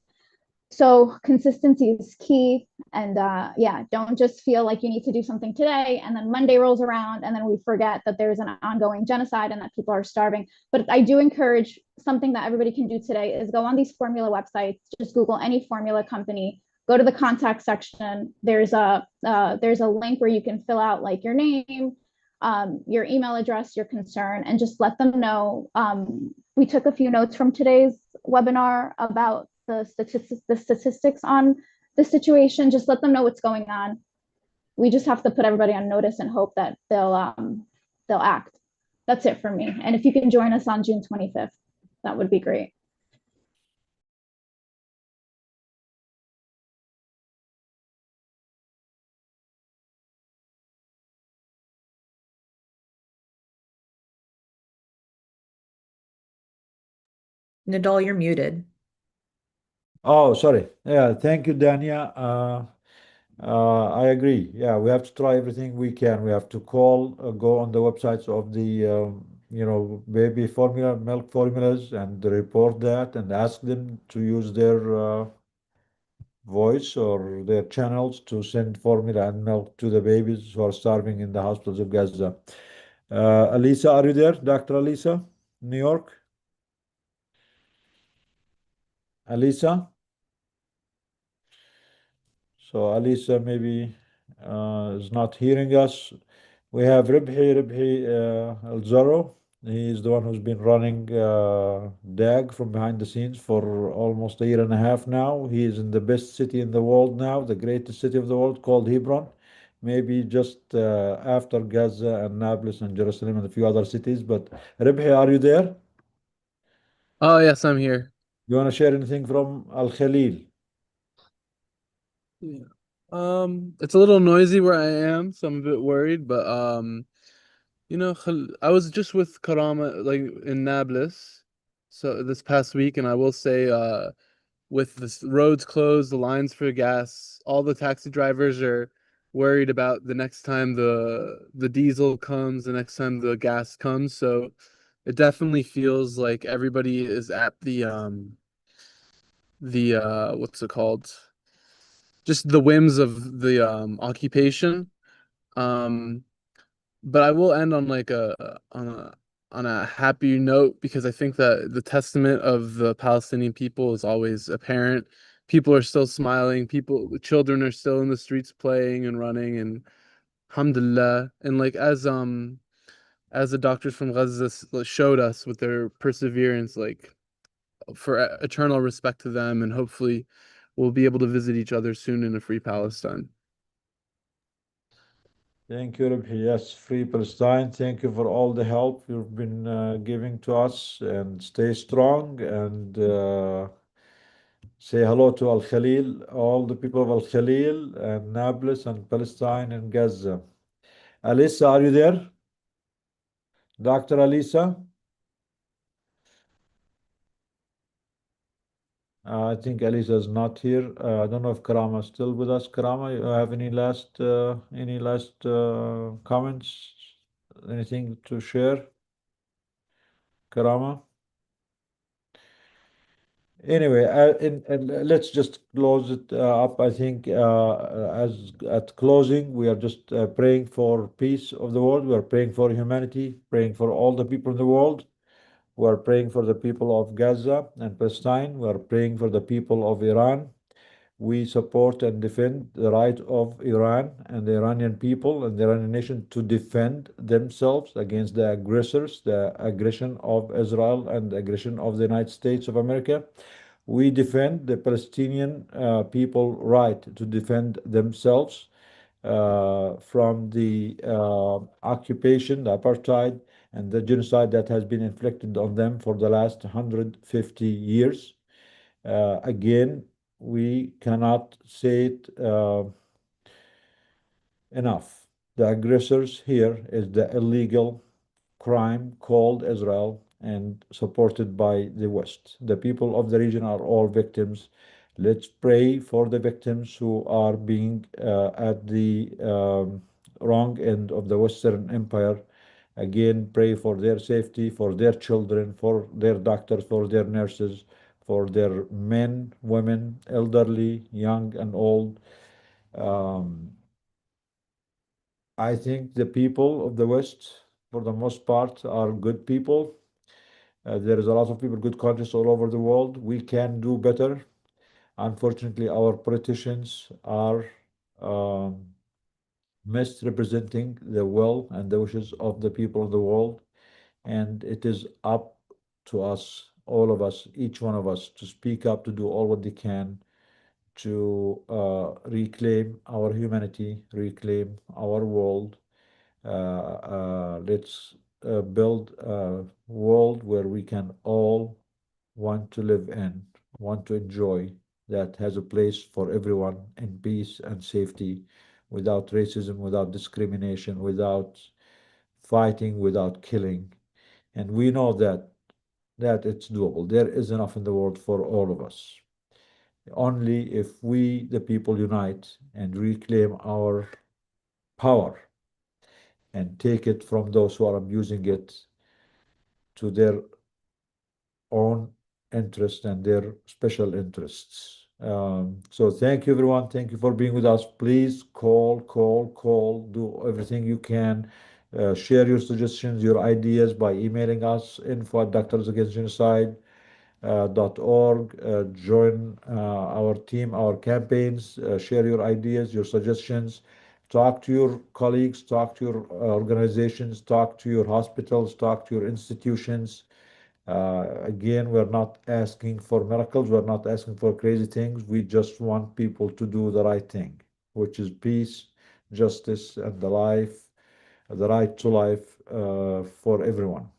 So consistency is key. And don't just feel like you need to do something today and then Monday rolls around and then we forget that there's an ongoing genocide and that people are starving. But I do encourage, something that everybody can do today is go on these formula websites, just Google any formula company, go to the contact section. There's a link where you can fill out like your name, your email address, your concern, and just let them know. We took a few notes from today's webinar about the statistics on the situation. Just let them know what's going on. We just have to put everybody on notice and hope that they'll act. That's it for me. And if you can join us on June 25th, that would be great. Nadal, you're muted. Oh, sorry. Yeah, thank you, Dania. I agree. Yeah, we have to try everything we can. We have to go on the websites of the, baby formula, milk formulas, and report that and ask them to use their voice or their channels to send formula and milk to the babies who are starving in the hospitals of Gaza. Alisa, are you there? Dr. Alisa, New York? Alisa? So Alisa maybe is not hearing us. We have Ribhi Al-Zaro. He is the one who's been running DAG from behind the scenes for almost a year and a half now. He is in the best city in the world now, the greatest city of the world, called Hebron. Maybe just after Gaza and Nablus and Jerusalem and a few other cities. But Ribhi, are you there? Oh, yes, I'm here. You want to share anything from Al Khalil? Yeah. It's a little noisy where I am, so I'm a bit worried, but I was just with Karama like in Nablus, so this past week, and I will say, with the roads closed, the lines for gas, all the taxi drivers are worried about the next time the diesel comes, the next time the gas comes. So it definitely feels like everybody is at the what's it called? Just the whims of the occupation. Um, but I will end on like a happy note because I think that the testament of the Palestinian people is always apparent. People are still smiling. The children are still in the streets playing and running, and alhamdulillah. And like as the doctors from Gaza showed us with their perseverance, like for eternal respect to them, and hopefully we'll be able to visit each other soon in a free Palestine. Thank you, Ribhi. Yes, Free Palestine. Thank you for all the help you've been giving to us, and stay strong and say hello to Al Khalil, all the people of Al Khalil and Nablus and Palestine and Gaza. Alisa, are you there? Dr. Alisa? I think Alisa is not here. I don't know if Karama is still with us. Karama, you have any last comments? Anything to share? Karama? Anyway, let's just close it up. I think as at closing, we are just praying for peace of the world. We are praying for humanity, praying for all the people in the world. We are praying for the people of Gaza and Palestine. We are praying for the people of Iran. We support and defend the right of Iran and the Iranian people and the Iranian nation to defend themselves against the aggressors, the aggression of Israel and the aggression of the United States of America. We defend the Palestinian people right to defend themselves from the occupation, the apartheid, and the genocide that has been inflicted on them for the last 150 years. Again, we cannot say it enough. The aggressors here is the illegal crime called Israel and supported by the West. The people of the region are all victims. Let's pray for the victims who are being at the wrong end of the Western Empire. Again, pray for their safety, for their children, for their doctors, for their nurses, for their men, women, elderly, young, and old. I think the people of the West, for the most part, are good people. There is a lot of people, good countries all over the world. We can do better. Unfortunately, our politicians are misrepresenting the will and the wishes of the people of the world. And it is up to us, all of us, each one of us, to speak up, to do all what they can to reclaim our humanity, reclaim our world. Let's build a world where we can all want to live in, want to enjoy, that has a place for everyone in peace and safety, without racism, without discrimination, without fighting, without killing. And we know that it's doable. There is enough in the world for all of us. Only if we, the people, unite and reclaim our power and take it from those who are abusing it to their own interests and their special interests. So thank you, everyone. Thank you for being with us. Please call, do everything you can. Share your suggestions, your ideas by emailing us info@doctorsagainstgenocide.org. Join our team, our campaigns, share your ideas, your suggestions. Talk to your colleagues, talk to your organizations, talk to your hospitals, talk to your institutions. Again, we're not asking for miracles, we're not asking for crazy things. We just want people to do the right thing, which is peace, justice, and the right to life for everyone.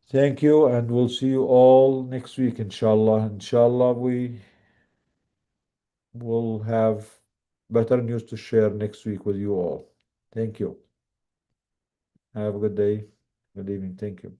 Thank you, and we'll see you all next week, inshallah. Inshallah, we will have better news to share next week with you all. Thank you. Have a good day, good evening. Thank you.